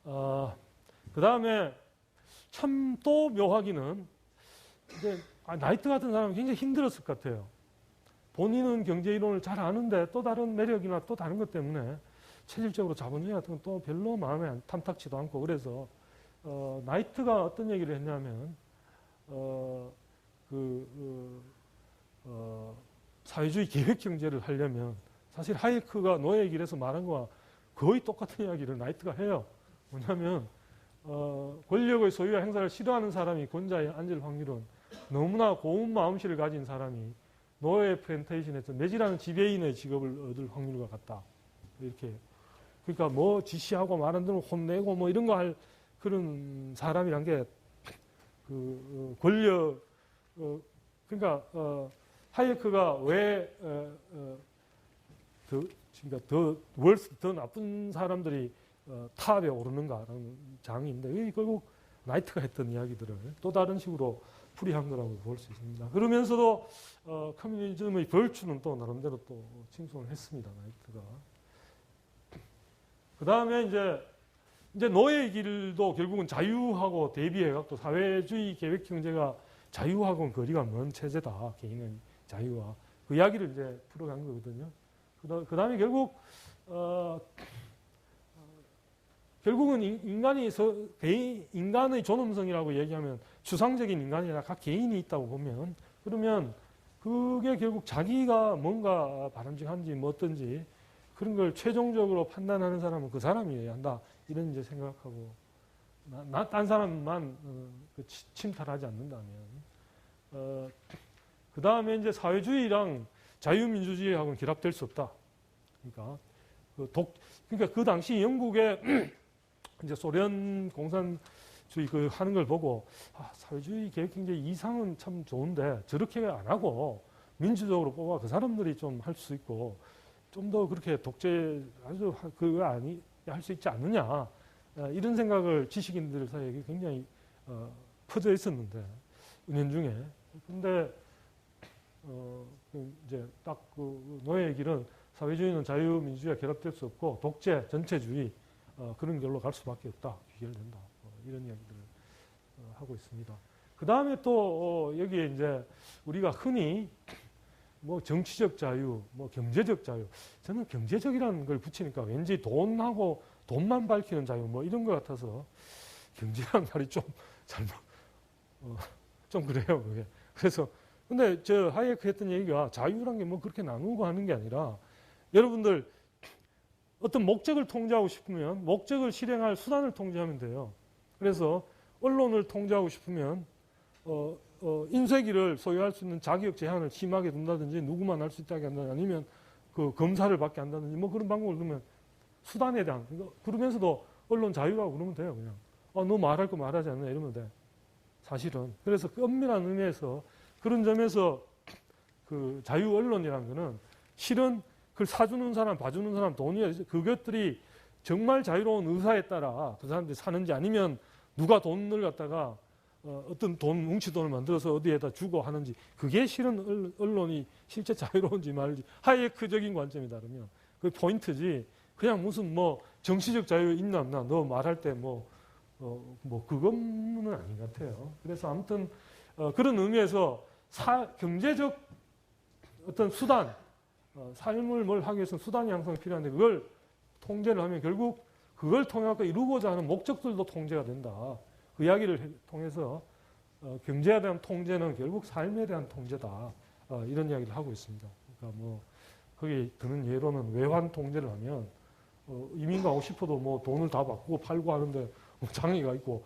Speaker 2: 그 다음에 참 또 묘하기는 이제 나이트 같은 사람은 굉장히 힘들었을 것 같아요. 본인은 경제 이론을 잘 아는데 또 다른 매력이나 또 다른 것 때문에 체질적으로 자본주의 같은 건 또 별로 마음에 탐탁치도 않고 그래서 나이트가 어떤 얘기를 했냐면 사회주의 계획 경제를 하려면 사실 하이에크가 노예 길에서 말한 거와 거의 똑같은 이야기를 나이트가 해요. 뭐냐면 권력의 소유와 행사를 싫어하는 사람이 권좌에 앉을 확률은 너무나 고운 마음씨를 가진 사람이 노예 플랜테이션에서 매질하는 지배인의 직업을 얻을 확률과 같다. 이렇게. 그러니까 뭐 지시하고 말 안 들으면 혼내고 뭐 이런 거 할 그런 사람이란 게 권력 그러니까 하이에크가 왜 더 나쁜 사람들이 탑에 오르는가라는 장인데 결국 나이트가 했던 이야기들을 또 다른 식으로 풀이한 거라고 볼 수 있습니다. 그러면서도 커뮤니즘의 벌추는 또 나름대로 또 칭송을 했습니다. 나이트가. 그 다음에 이제 노예의 길도 결국은 자유하고 대비해갖고 사회주의 계획 경제가 자유하고는 거리가 먼 체제다. 개인의 자유와 그 이야기를 이제 풀어간 거거든요. 그 다음에 결국은 인간의 존엄성이라고 얘기하면 추상적인 인간이 아니라 각 개인이 있다고 보면 그러면 그게 결국 자기가 뭔가 바람직한지 뭐 어떤지 그런 걸 최종적으로 판단하는 사람은 그 사람이어야 한다. 이런 이제 생각하고 딴 사람만 침탈하지 않는다면 그 다음에 이제 사회주의랑 자유민주주의하고는 결합될 수 없다. 그러니까 그 당시 영국의 이제 소련 공산주의 그 하는 걸 보고 사회주의 계획경제 이상은 참 좋은데 저렇게 안 하고 민주적으로 뽑아 그 사람들이 좀 할 수 있고 좀 더 그렇게 독재 아주 그거 아니 할 수 있지 않느냐 이런 생각을 지식인들 사이에 굉장히 퍼져 있었는데 은연중에 근데 이제 딱 그 노예의 길은 사회주의는 자유민주주의와 결합될 수 없고 독재 전체주의 그런 길로 갈 수밖에 없다. 귀결된다. 이런 이야기들을 하고 있습니다. 그 다음에 또 여기에 이제 우리가 흔히 뭐 정치적 자유, 뭐 경제적 자유. 저는 경제적이라는 걸 붙이니까 왠지 돈하고 돈만 밝히는 자유 뭐 이런 것 같아서 경제란 말이 좀 잘못 좀 그래요. 그게. 그래서 근데 저 하이에크 했던 얘기가 자유란 게 뭐 그렇게 나누고 하는 게 아니라 여러분들 어떤 목적을 통제하고 싶으면 목적을 실행할 수단을 통제하면 돼요. 그래서 언론을 통제하고 싶으면 인쇄기를 소유할 수 있는 자격 제한을 심하게 둔다든지 누구만 할 수 있다게 한다든지 아니면 그 검사를 받게 한다든지 뭐 그런 방법을 두면 수단에 대한 그러면서도 언론 자유라고 그러면 돼요. 그냥 너 말할 거 말하지 않나 이러면 돼. 사실은 그래서 그 엄밀한 의미에서 그런 점에서 그 자유 언론이라는 거는 실은 그걸 사주는 사람, 봐주는 사람, 돈이 그것들이 정말 자유로운 의사에 따라 그 사람들이 사는지 아니면 누가 돈을 갖다가 어떤 뭉치 돈을 만들어서 어디에다 주고 하는지 그게 실은 언론이 실제 자유로운지 말지 하이에크적인 관점이 다르면 그 포인트지 그냥 무슨 뭐 정치적 자유 있나 없나 너 말할 때 뭐 그거는 아닌 것 같아요. 그래서 아무튼 그런 의미에서 경제적 어떤 수단 삶을 뭘 하기 위해서는 수단 양성이 필요한데 그걸 통제를 하면 결국 그걸 통해 갖고 이루고자 하는 목적들도 통제가 된다. 그 이야기를 통해서 경제에 대한 통제는 결국 삶에 대한 통제다. 이런 이야기를 하고 있습니다. 그러니까 뭐 거기 드는 예로는 외환 통제를 하면 이민 가고 싶어도 뭐 돈을 다 받고 팔고 하는데 뭐 장애가 있고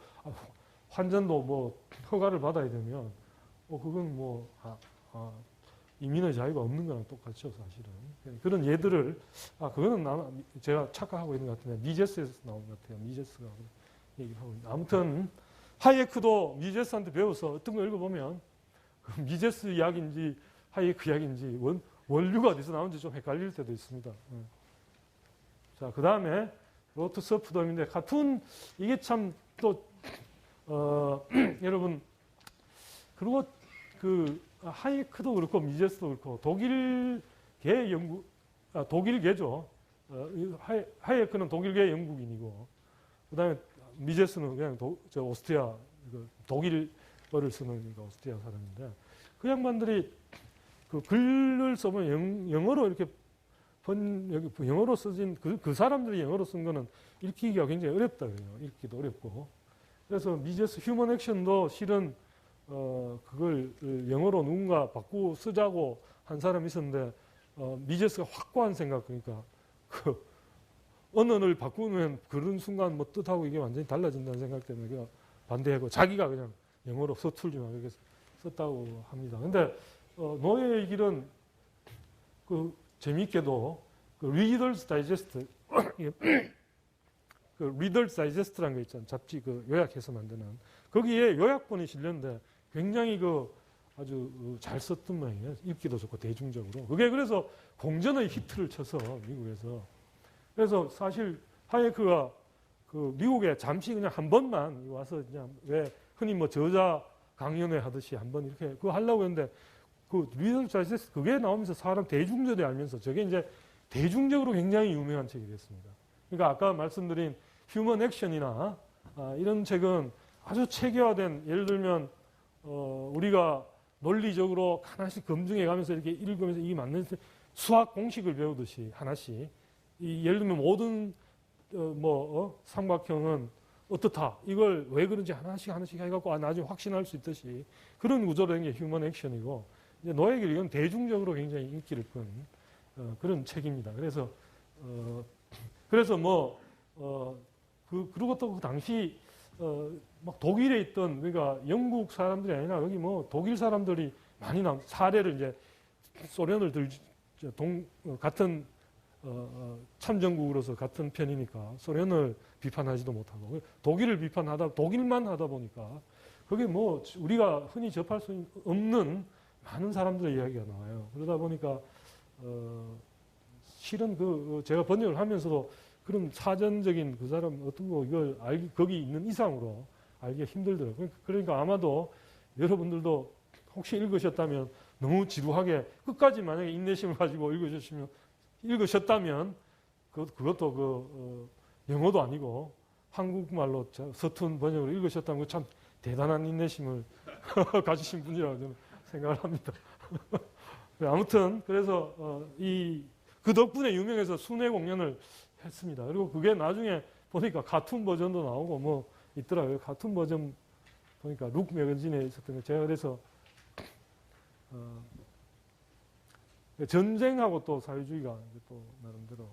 Speaker 2: 환전도 뭐 허가를 받아야 되면 그건 뭐 이민의 자유가 없는 거랑 똑같죠, 사실은. 그런 예들을 그거는 제가 착각하고 있는 것 같은데 미제스에서 나온 것 같아요. 미제스가 얘기를 하고 있는데 아무튼 하이에크도 미제스한테 배워서 어떤 거 읽어보면 그 미제스 이야기인지 하이에크 이야기인지 원류가 어디서 나오는지 좀 헷갈릴 때도 있습니다. 자, 그 다음에 로트 서프덤인데 카툰 이게 참 또 여러분 그리고 그 하이에크도 그렇고 미제스도 그렇고 독일계 독일계죠. 하이에크는 독일계 영국인이고 그다음에 미제스는 그냥 오스트리아 독일어를 쓰는 그러니까 오스트리아 사람인데 그 양반들이 그 글을 써보면 영어로 이렇게 영어로 써진 그 사람들이 영어로 쓴 거는 읽기가 굉장히 어렵다 그래요. 읽기도 어렵고 그래서 미제스 휴먼 액션도 실은 그걸 영어로 누군가 바꾸고 쓰자고 한 사람이 있었는데 미제스가 확고한 생각 그러니까 그 언어를 바꾸면 그런 순간 뭐 뜻하고 이게 완전히 달라진다는 생각 때문에 그가 반대하고 자기가 그냥 영어로 서툴지만 그렇게 썼다고 합니다. 근데 노예의 길은 그 재미있게도 그 리더스 다이제스트 그 리더스 다이제스트라는 거 있잖아요. 잡지 그 요약해서 만드는 거기에 요약본이 실렸는데 굉장히 그 아주 잘 썼던 모양이에요. 읽기도 좋고 대중적으로. 그게 그래서 공전의 히트를 쳐서 미국에서. 그래서 사실 하이에크가 그 미국에 잠시 그냥 한 번만 와서 그냥 왜 흔히 뭐 저자 강연회 하듯이 한 번 이렇게 그거 하려고 했는데 그 리더스 다이제스트 그게 나오면서 사람 대중적으로 알면서 저게 이제 대중적으로 굉장히 유명한 책이 됐습니다. 그러니까 아까 말씀드린 휴먼 액션이나 이런 책은 아주 체계화된 예를 들면 우리가 논리적으로 하나씩 검증해 가면서 이렇게 읽으면서 이게 맞는 수학 공식을 배우듯이 하나씩 예를 들면 모든 삼각형은 어떻다 이걸 왜 그런지 하나씩 해갖고 나중에 확신할 수 있듯이 그런 구조로 된 게 휴먼 액션이고 이제 노예길 이건 대중적으로 굉장히 인기를 끈 그런 책입니다. 그래서 그리고 또 그 당시 막 독일에 있던 그러니까 영국 사람들이 아니라 여기 뭐 독일 사람들이 많이 나온 사례를 이제 소련을 같은 참전국으로서 같은 편이니까 소련을 비판하지도 못하고 독일을 비판하다 독일만 하다 보니까 그게 뭐 우리가 흔히 접할 수 없는 많은 사람들의 이야기가 나와요. 그러다 보니까 실은 제가 번역을 하면서도 그런 사전적인 그 사람 어떤 거 이걸 거기 있는 이상으로 알기가 힘들더라고요. 그러니까 아마도 여러분들도 혹시 읽으셨다면 너무 지루하게 끝까지 만약에 인내심을 가지고 읽으셨다면 그것도 영어도 아니고 한국말로 서툰 번역으로 읽으셨다면 참 대단한 인내심을 가지신 분이라고 저는 생각을 합니다. 아무튼 그래서 그 덕분에 유명해서 순회 공연을 했습니다. 그리고 그게 나중에 보니까 카툰 버전도 나오고 뭐 있더라고요. 카툰 버전 보니까 룩 매거진에 있었던 거 제가 그래서 전쟁하고 또 사회주의가 또 나름대로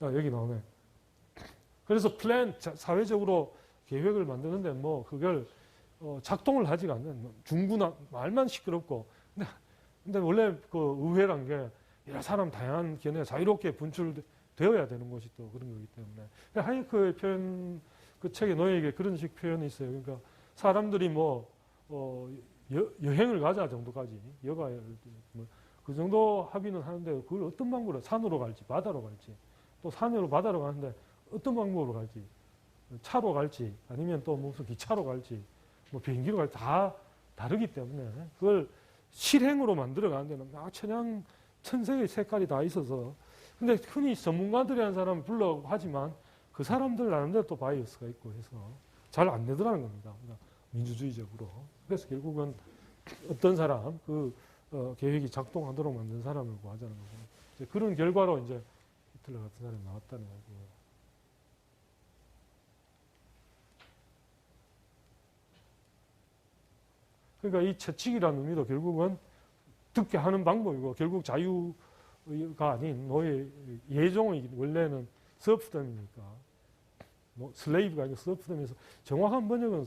Speaker 2: 여기 나오네. 그래서 사회적으로 계획을 만드는데 뭐 그걸 작동을 하지가 않는 중구나 말만 시끄럽고 근데 원래 그 의회란 게 여러 사람 다양한 견해가 자유롭게 분출되어야 되는 것이 또 그런 거기 때문에 하이크의 표현 그 책에 노예에게 그런 식 표현이 있어요. 그러니까 사람들이 뭐 여행을 가자 정도까지 여가 그 정도 합의는 하는데 그걸 어떤 방법으로 산으로 갈지 바다로 갈지 또 산으로 바다로 가는데 어떤 방법으로 갈지 차로 갈지 아니면 또 무슨 기차로 갈지 뭐 비행기로 갈지 다 다르기 때문에 그걸 실행으로 만들어 가는 데는 천색의 색깔이 다 있어서 근데 흔히 전문가들이라는 사람을 불러 하지만 그 사람들 나름대로 또 바이어스가 있고 해서 잘 안 되더라는 겁니다. 그러니까 민주주의적으로. 그래서 결국은 어떤 사람 계획이 작동하도록 만든 사람을 구하자는 거고 이제 그런 결과로 이제 히틀러 같은 사람이 나왔다는 거고. 그러니까 이 채찍이라는 의미도 결국은 듣게 하는 방법이고 결국 자유가 아닌 노예 예종의 원래는 서프덤이니까 뭐 슬레이브가 아니고 서프덤에서 정확한 번역은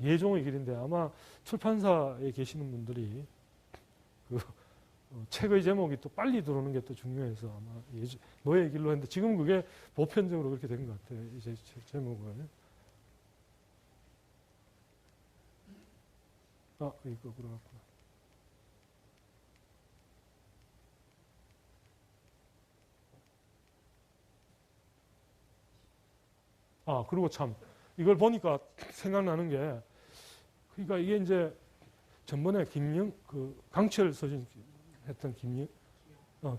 Speaker 2: 예종의 길인데 아마 출판사에 계시는 분들이 그 책의 제목이 또 빨리 들어오는 게 또 중요해서 아마 노예의 길로 했는데 지금 그게 보편적으로 그렇게 된 것 같아요. 이제 제목을. 이거 그러갔구나. 그리고 참, 이걸 보니까 생각나는 게, 그러니까 이게 이제 전번에 강철 서신 했던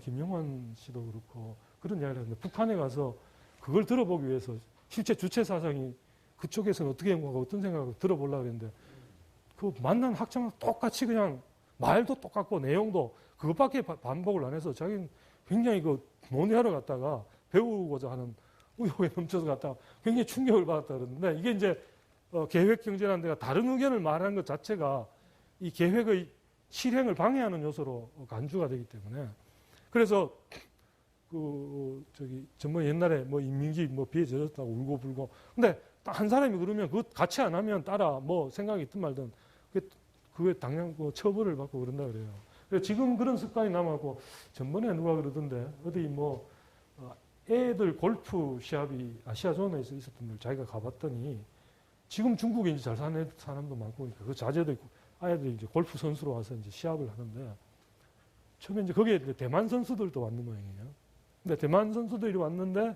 Speaker 2: 김영환 씨도 그렇고 그런 이야기를 했는데 북한에 가서 그걸 들어보기 위해서 실제 주체 사상이 그쪽에서는 어떻게 행동하고 어떤 생각을 들어보려고 했는데 그 만난 학자랑 똑같이 그냥 말도 똑같고 내용도 그것밖에 반복을 안 해서 자기는 굉장히 그 논의하러 갔다가 배우고자 하는 의욕에 넘쳐서 갔다가 굉장히 충격을 받았다 그러는데 이게 이제 계획경제라는 데가 다른 의견을 말하는 것 자체가 이 계획의 실행을 방해하는 요소로 간주가 되기 때문에 그래서 전번 옛날에 뭐 인민기 뭐 비에 젖었다고 울고 불고 근데 한 사람이 그러면 그것 같이 안 하면 따라 뭐 생각이 있든 말든 그게 당장 뭐 처벌을 받고 그런다 그래요. 그래서 지금 그런 습관이 남았고 전번에 누가 그러던데 어디 뭐 애들 골프 시합이 아시아존에서 있었던 걸 자기가 가봤더니 지금 중국에 이제 잘 사는 사람도 많고 그러니까 그 자제도 있고 아이들이 이제 골프 선수로 와서 이제 시합을 하는데 처음에 이제 거기에 대만 선수들도 왔는 모양이에요. 근데 대만 선수들이 왔는데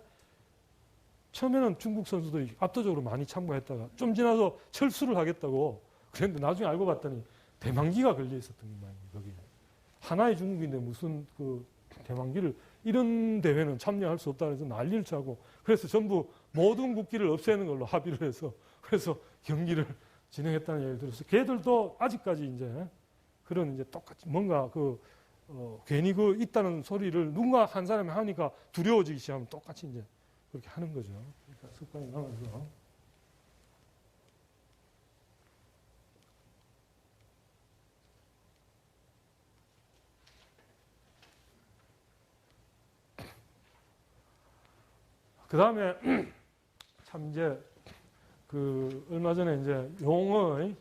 Speaker 2: 처음에는 중국 선수들이 압도적으로 많이 참가했다가 좀 지나서 철수를 하겠다고 그랬는데 나중에 알고 봤더니 대만기가 걸려 있었던 모양이에요. 거기에. 하나의 중국인데 무슨 그 대만기를 이런 대회는 참여할 수 없다 그래서 난리를 차고 그래서 전부 모든 국기를 없애는 걸로 합의를 해서 그래서 경기를 진행했다는 얘기를 들었어요. 걔들도 아직까지 이제 그런 이제 똑같이 뭔가 괜히 있다는 소리를 누군가 한 사람이 하니까 두려워지기 시작하면 똑같이 이제 그렇게 하는 거죠. 그러니까 습관이 남아서. 그 다음에 참 이제 얼마 전에 이제 용어의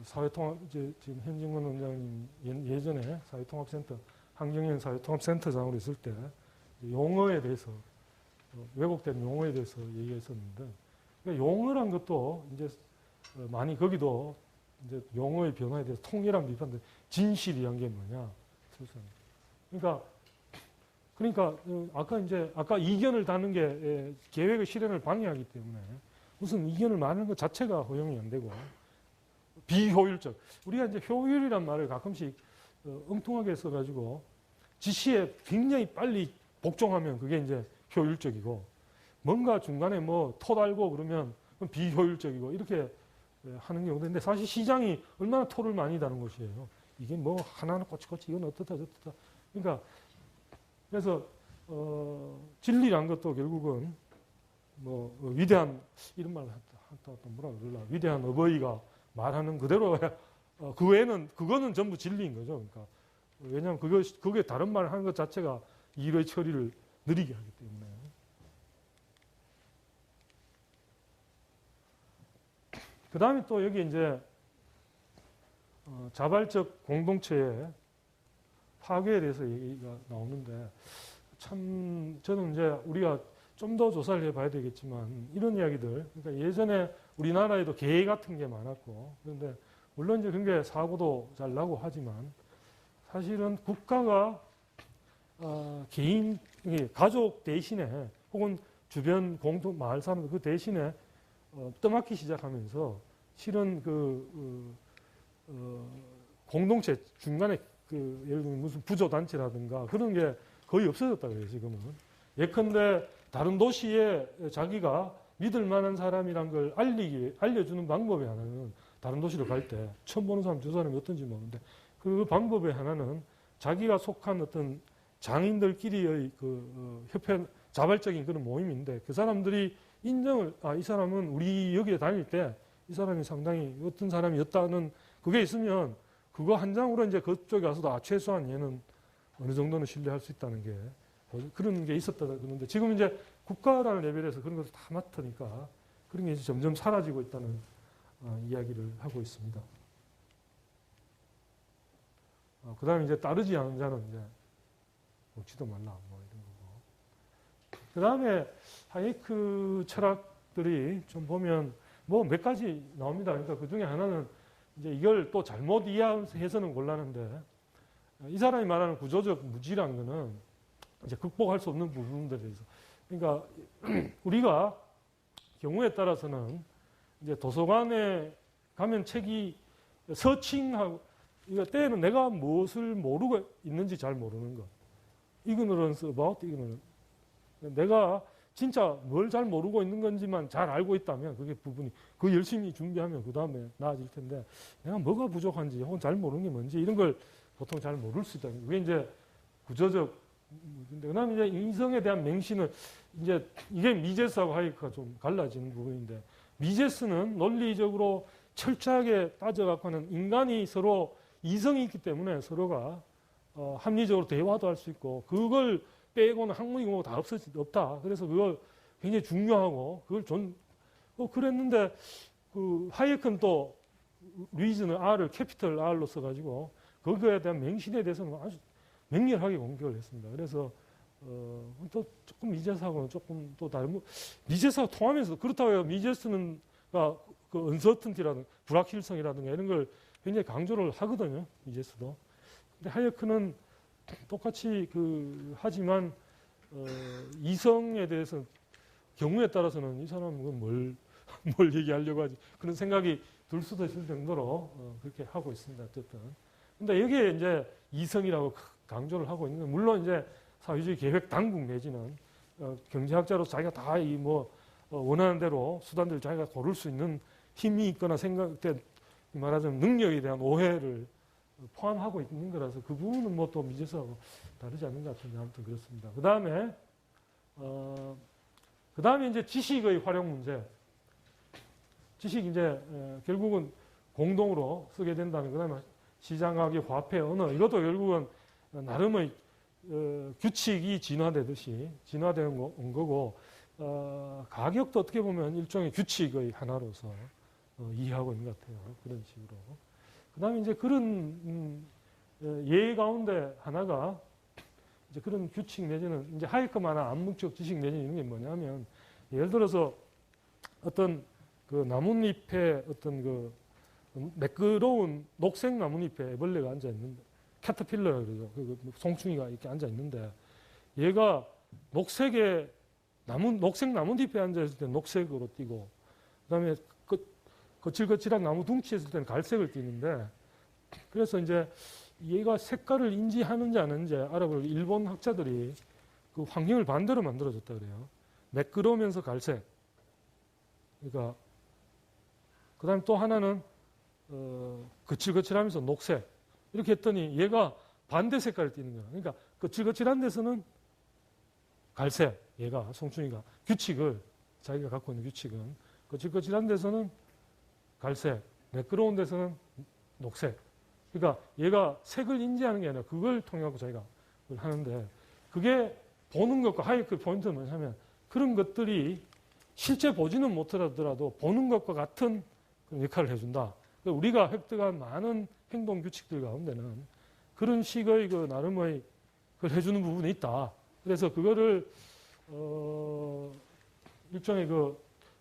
Speaker 2: 사회통합 지금 현진건 원장님 예전에 사회통합센터 한경영 사회통합센터장으로 있을 때 용어에 대해서 왜곡된 용어에 대해서 얘기했었는데 그러니까 용어란 것도 이제 많이 거기도 이제 용어의 변화에 대해서 통일한 비판들 진실이란 게 뭐냐 그러니까 아까 이견을 다는 게 계획의 실현을 방해하기 때문에 무슨 이견을 말하는 것 자체가 허용이 안 되고 비효율적. 우리가 이제 효율이란 말을 가끔씩 엉뚱하게 써가지고 지시에 굉장히 빨리 복종하면 그게 이제 효율적이고 뭔가 중간에 뭐 토 달고 그러면 비효율적이고 이렇게 하는 경우도 있는데 사실 시장이 얼마나 토를 많이 다는 것이에요. 이게 뭐 하나하나 꼬치꼬치 이건 어떻다 저떻다. 그러니까 그래서 진리란 것도 결국은 뭐 위대한 이런 말을 한다 뭐라 그러나 위대한 어버이가 말하는 그대로 그 외에는 그거는 전부 진리인 거죠. 그러니까 왜냐하면 그게 다른 말을 하는 것 자체가 일의 처리를 느리게 하기 때문에. 그 다음에 또 여기 이제 자발적 공동체의 파괴에 대해서 얘기가 나오는데 참 저는 이제 우리가 좀 더 조사를 해봐야 되겠지만 이런 이야기들, 그러니까 예전에 우리나라에도 계획 같은 게 많았고, 그런데 물론 이제 굉장히 사고도 잘 나고 하지만 사실은 국가가 개인, 가족 대신에 혹은 주변 공동 마을 사람들 그 대신에 떠맡기 시작하면서 실은 공동체 중간에 예를 들면 무슨 부조 단체라든가 그런 게 거의 없어졌다 그래요 지금은. 예컨대 다른 도시에 자기가 믿을 만한 사람이란 걸 알려주는 방법의 하나는 다른 도시로 갈 때 처음 보는 사람 두 사람이 어떤지 모르는데 그 방법의 하나는 자기가 속한 어떤 장인들끼리의 협회 자발적인 그런 모임인데 그 사람들이 인정을 이 사람은 우리 여기에 다닐 때 이 사람이 상당히 어떤 사람이었다는 그게 있으면 그거 한 장으로 이제 그쪽에 가서도 최소한 얘는 어느 정도는 신뢰할 수 있다는 게 그런 게 있었다 그러는데 지금 이제 국가라는 레벨에서 그런 것을 다 맡으니까 그런 게 이제 점점 사라지고 있다는 이야기를 하고 있습니다. 그 다음에 이제 따르지 않은 자는 이제 먹지도 말라 뭐 이런 거고. 그 다음에 하이크 철학들이 좀 보면 뭐 몇 가지 나옵니다. 그러니까 그 중에 하나는 이제 이걸 또 잘못 이해해서는 곤란한데 이 사람이 말하는 구조적 무지라는 거는 이제 극복할 수 없는 부분들에 대해서. 그러니까 우리가 경우에 따라서는 이제 도서관에 가면 책이 서칭하고 이거 때에는 내가 무엇을 모르고 있는지 잘 모르는 것. ignorance about ignorance. 내가 진짜 뭘 잘 모르고 있는 건지만 잘 알고 있다면 그게 부분이 그 열심히 준비하면 그 다음에 나아질 텐데 내가 뭐가 부족한지 혹은 잘 모르는 게 뭔지 이런 걸 보통 잘 모를 수 있다. 그게 이제 구조적. 그다음에 이제 인성에 대한 맹신은 이제 이게 미제스하고 하이크가 좀 갈라지는 부분인데 미제스는 논리적으로 철저하게 따져갖고 하는 인간이 서로 이성이 있기 때문에 서로가 합리적으로 대화도 할 수 있고 그걸 빼고는 학문이 뭐 다 없다. 그래서 그걸 굉장히 중요하고 그걸 그랬는데 그 하이크는 또 리즈는 R을 캐피털 R로 써가지고 거기에 대한 맹신에 대해서는 아주 맹렬하게 공격을 했습니다. 그래서 또 조금 미제스하고는 조금 또 다른 미제스하고 통하면서 그렇다고 해요. 미제스는 그 언서튼티라든가 불확실성이라든가 이런 걸 굉장히 강조를 하거든요. 미제스도. 근데 하이크는 똑같이 하지만 이성에 대해서 경우에 따라서는 이 사람은 뭘 얘기하려고 하지 그런 생각이 들 수도 있을 정도로 그렇게 하고 있습니다. 어쨌든. 근데 여기에 이제 이성이라고 강조를 하고 있는 건 물론 이제 사회주의 계획 당국 내지는 경제학자로 자기가 다 원하는 대로 수단들을 자기가 고를 수 있는 힘이 있거나 말하자면 능력에 대한 오해를 포함하고 있는 거라서 그 부분은 뭐 또 미제스하고 다르지 않는 것 같은데 아무튼 그렇습니다. 그 다음에 이제 지식의 활용 문제. 지식 이제 결국은 공동으로 쓰게 된다는 그다음에 시장학이 화폐 언어 이것도 결국은 나름의 규칙이 진화되듯이 진화되는 온 거고 가격도 어떻게 보면 일종의 규칙의 하나로서 이해하고 있는 것 같아요. 그런 식으로. 그 다음에 이제 그런 예 가운데 하나가 이제 그런 규칙 내지는 이제 하이크만한 암묵적 지식 내지는 이런 게 뭐냐면 예를 들어서 어떤 그 나뭇잎에 어떤 매끄러운 녹색 나뭇잎에 애벌레가 앉아 있는데 캐터필러라 그러죠. 송충이가 이렇게 앉아 있는데 얘가 녹색 나뭇잎에 앉아 있을 때 녹색으로 띄고 그다음에 거칠거칠한 나무 둥치에 있을 때는 갈색을 띠는데 그래서 이제 얘가 색깔을 인지하는지 아는지 알아볼 일본 학자들이 그 환경을 반대로 만들어줬다 그래요. 매끄러우면서 갈색. 그러니까 그다음 또 하나는 거칠거칠하면서 녹색. 이렇게 했더니 얘가 반대 색깔을 띠는 거야. 그러니까 거칠거칠한 데서는 갈색. 얘가 송충이가 규칙을 자기가 갖고 있는 규칙은 거칠거칠한 데서는 갈색, 매끄러운 데서는 녹색. 그러니까 얘가 색을 인지하는 게 아니라 그걸 통해 갖고 자기가 하는데 그게 보는 것과 하이에크의 포인트는 뭐냐면 그런 것들이 실제 보지는 못하더라도 보는 것과 같은 그런 역할을 해준다. 그러니까 우리가 획득한 많은 행동 규칙들 가운데는 그런 식의 그 나름의 그걸 해주는 부분이 있다. 그래서 그거를 일종의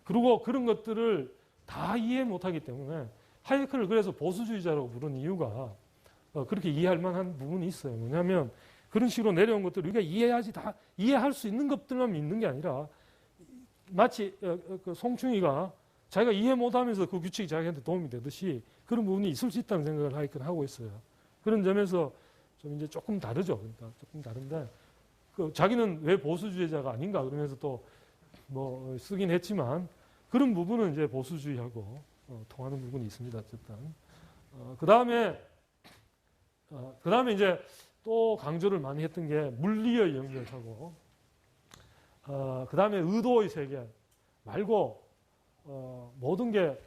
Speaker 2: 그리고 그런 것들을 다 이해 못하기 때문에 하이에크를 그래서 보수주의자라고 부른 이유가 그렇게 이해할 만한 부분이 있어요. 뭐냐면 그런 식으로 내려온 것들을 우리가 이해하지 다 이해할 수 있는 것들만 믿는 게 아니라 마치 그 송충이가 자기가 이해 못하면서 그 규칙이 자기한테 도움이 되듯이 그런 부분이 있을 수 있다는 생각을 하이에크는 하고 있어요. 그런 점에서 좀 이제 조금 다르죠. 그러니까 조금 다른데 자기는 왜 보수주의자가 아닌가 그러면서 또 뭐 쓰긴 했지만 그런 부분은 이제 보수주의하고 통하는 부분이 있습니다. 어쨌든 그 다음에 이제 또 강조를 많이 했던 게 물리의 영역하고 그 다음에 의도의 세계 말고 모든 게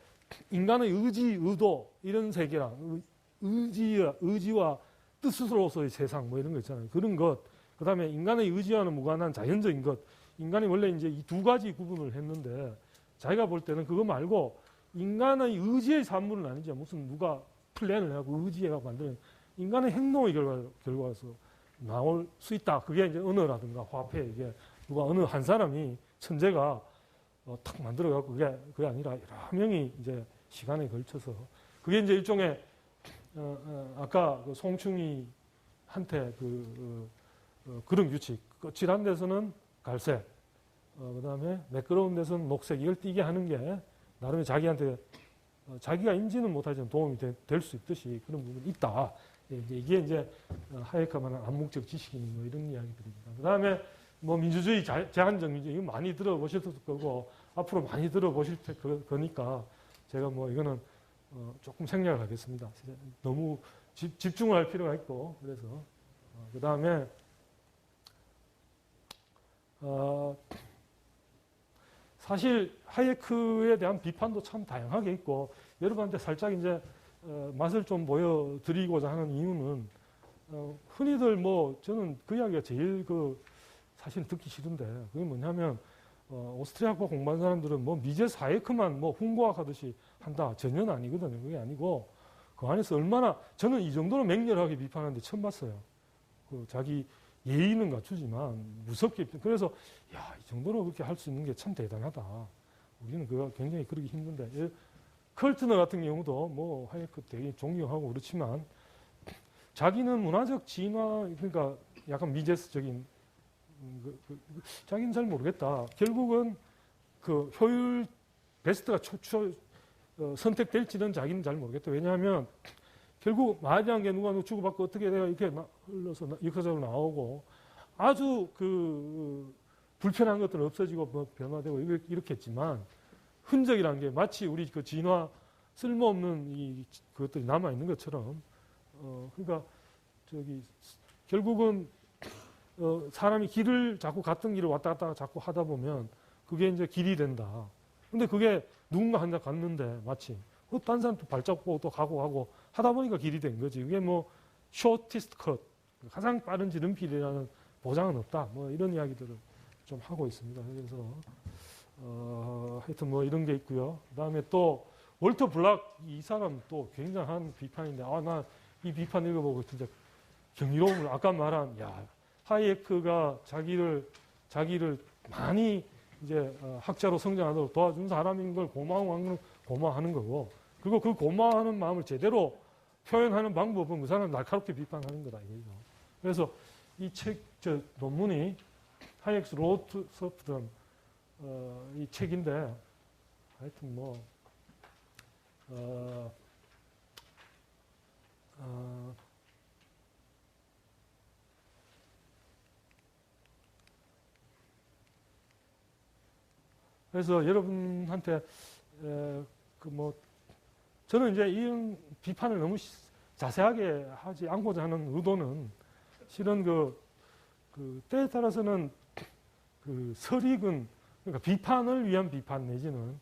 Speaker 2: 인간의 의지, 의도 이런 세계랑 의지와 뜻으로서의 세상 뭐 이런 거 있잖아요. 그런 것. 그 다음에 인간의 의지와는 무관한 자연적인 것. 인간이 원래 이제 이 두 가지 구분을 했는데 자기가 볼 때는 그거 말고 인간의 의지의 산물은 아니죠. 무슨 누가 플랜을 하고 의지해가 만드는 인간의 행동의 결과로서 나올 수 있다. 그게 이제 언어라든가 화폐 이게 누가 어느 한 사람이 천재가 탁 만들어갖고 그게 아니라 여러 명이 이제 시간에 걸쳐서 그게 이제 일종의 아까 그 송충이한테 그런 규칙 거칠한 데서는 갈색 그다음에 매끄러운 데서는 녹색 이걸 띄게 하는 게 나름의 자기한테 자기가 인지는 못하지만 도움이 될 수 있듯이 그런 부분이 있다. 이게 이제 하이에크가 말하는 암묵적 지식인 뭐 이런 이야기들입니다. 그다음에 뭐 민주주의 제한적 민주주의 이거 많이 들어보실 거고 앞으로 많이 들어보실 거니까 제가 뭐 이거는 조금 생략을 하겠습니다. 너무 집중을 할 필요가 있고 그래서 그다음에 사실 하이에크에 대한 비판도 참 다양하게 있고 여러분한테 살짝 이제 맛을 좀 보여드리고자 하는 이유는 흔히들 뭐 저는 그 이야기가 제일 사실 듣기 싫은데 그게 뭐냐면 오스트리아과 공부한 사람들은 뭐 미제스 하이에크만 뭐 훈고학하듯이 한다 전혀 아니거든요. 그게 아니고 그 안에서 얼마나 저는 이 정도로 맹렬하게 비판하는데 처음 봤어요. 자기 예의는 갖추지만 무섭게 그래서 이 정도로 그렇게 할 수 있는 게 참 대단하다. 우리는 그거 굉장히 그러기 힘든데 컬트너 같은 경우도 뭐 하이에크 되게 존경하고 그렇지만 자기는 문화적 진화 그러니까 약간 미제스적인 자기는 잘 모르겠다. 결국은 그 효율 베스트가 선택될지는 자기는 잘 모르겠다. 왜냐하면 결국 마디한 게 누가 주고받고 어떻게 내가 이렇게 흘러서 역사적으로 나오고 아주 불편한 것들은 없어지고 뭐 변화되고 이렇게 했지만 흔적이라는 게 마치 우리 그 진화 쓸모없는 그것들이 남아 있는 것처럼 그러니까 결국은 사람이 길을 자꾸 같은 길을 왔다 갔다 자꾸 하다 보면 그게 이제 길이 된다. 근데 그게 누군가 한자 갔는데 마치 딴 사람 또 발자국 보고 또 가고 하다 보니까 길이 된 거지. 그게 뭐 shortest cut 가장 빠른 지름길이라는 보장은 없다. 뭐 이런 이야기들을 좀 하고 있습니다. 그래서 하여튼 뭐 이런 게 있고요. 그다음에 또 월터 블락 이 사람 또 굉장한 비판인데 나 이 비판 읽어보고 진짜 경이로움을 아까 말한 하이에크가 자기를 많이 이제 학자로 성장하도록 도와준 사람인 걸 고마워하는 거고 그리고 그 고마워하는 마음을 제대로 표현하는 방법은 그 사람 날카롭게 비판하는 거다 이거죠. 그래서 이 논문이 하이엑스 로드 서프던 이 책인데 하여튼 뭐 그래서 여러분한테 저는 이제 이런 비판을 너무 자세하게 하지 않고자 하는 의도는 실은 때에 따라서는 설익은 그러니까 비판을 위한 비판 내지는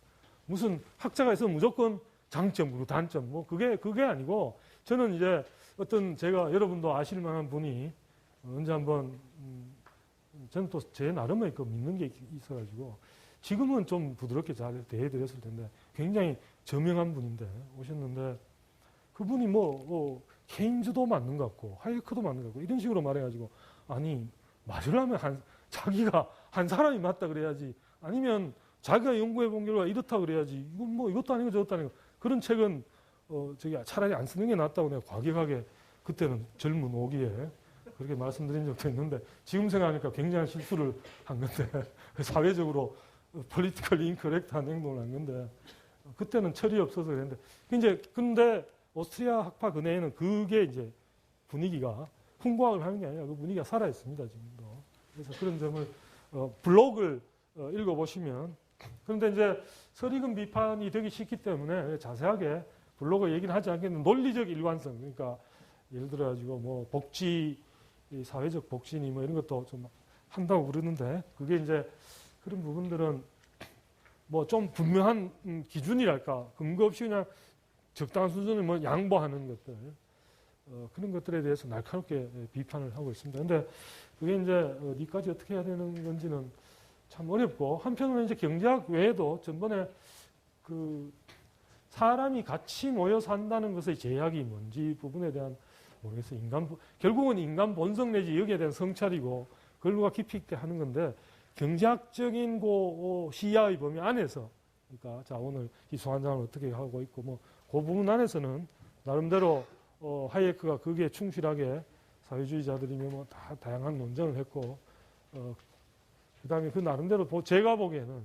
Speaker 2: 무슨 학자가 있으면 무조건 장점 그리고 단점 뭐 그게 아니고 저는 이제 어떤 제가 여러분도 아실 만한 분이 언제 한번 저는 또 제 나름의 그 믿는 게 있어가지고 지금은 좀 부드럽게 잘 대해드렸을 텐데 굉장히 저명한 분인데 오셨는데 그분이 케인즈도 맞는 것 같고 하이에크도 맞는 것 같고 이런 식으로 말해가지고 아니 맞으려면 자기가 한 사람이 맞다 그래야지 아니면 자기가 연구해 본 결과 이렇다 그래야지 이건 이것도 아니고 저것도 아니고 그런 책은 저기 차라리 안 쓰는 게 낫다고 내가 과격하게 그때는 젊은 오기에 그렇게 말씀드린 적도 있는데 지금 생각하니까 굉장한 실수를 한 건데 사회적으로 politically incorrect한 행동을 한 건데 그때는 철이 없어서 그랬는데 근데 오스트리아 학파 근해에는 그게 이제 분위기가 풍부학을 하는 게 아니라 그 분위기가 살아 있습니다 지금도. 그래서 그런 점을 블로그를 읽어보시면 그런데 이제 설익은 비판이 되기 쉽기 때문에 자세하게 블로그 얘기는 하지 않겠는데 논리적 일관성 그러니까 예를 들어 가지고 복지 사회적 복지니 이런 것도 좀 한다고 그러는데 그게 이제 그런 부분들은 좀 분명한 기준이랄까 근거 없이 그냥 적당한 수준을 양보하는 것들 그런 것들에 대해서 날카롭게 비판을 하고 있습니다. 근데 그게 이제 어디까지 어떻게 해야 되는 건지는 참 어렵고 한편으로는 이제 경제학 외에도 전번에 그 사람이 같이 모여 산다는 것의 제약이 뭔지 부분에 대한 모르겠어요. 결국은 인간 본성 내지 여기에 대한 성찰이고 그걸 누가 깊이 있게 하는 건데 경제학적인 시야의 범위 안에서 그러니까 자 오늘 이 소환장을 어떻게 하고 있고 그 부분 안에서는 나름대로 하이에크가 거기에 충실하게 사회주의자들이면 다 다양한 논쟁을 했고 그다음에 그 나름대로 제가 보기에는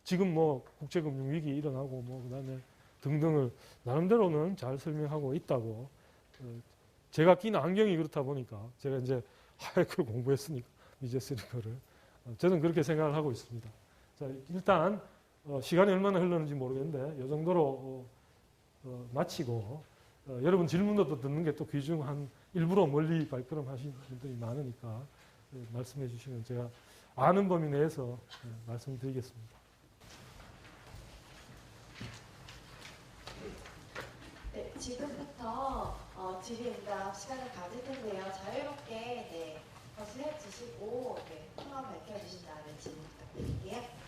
Speaker 2: 지금 국제금융위기 일어나고 그다음에 등등을 나름대로는 잘 설명하고 있다고 제가 낀 안경이 그렇다 보니까 제가 이제 하이에크를 공부했으니까 미제스리거를 저는 그렇게 생각을 하고 있습니다. 자, 일단 시간이 얼마나 흘렀는지 모르겠는데 이 정도로 마치고 여러분 질문도 또 듣는 게 또 귀중한 일부러 멀리 발걸음 하신 분들이 많으니까 말씀해 주시면 제가 아는 범위 내에서 말씀드리겠습니다.
Speaker 1: 네, 지금부터 질의응답 시간을 가질 텐데요. 자유롭게 거실해 주시고 성함 밝혀주신 다음에 질문 부탁드릴게요.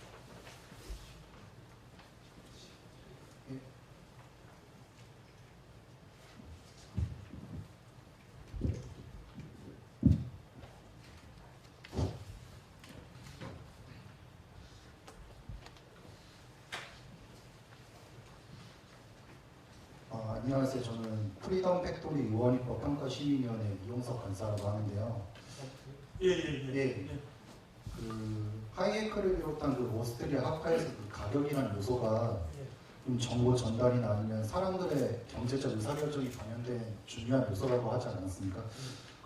Speaker 3: 안녕하세요. 저는 프리덤 팩토리 의원입법 평가시민위원회 이용석 간사라고 하는데요. 예. 그 하이에크를 비롯한 그 오스트리아 학파에서 그 가격이라는 요소가 좀 정보 전달이나 아니면 사람들의 경제적 의사결정이 반영된 중요한 요소라고 하지 않았습니까?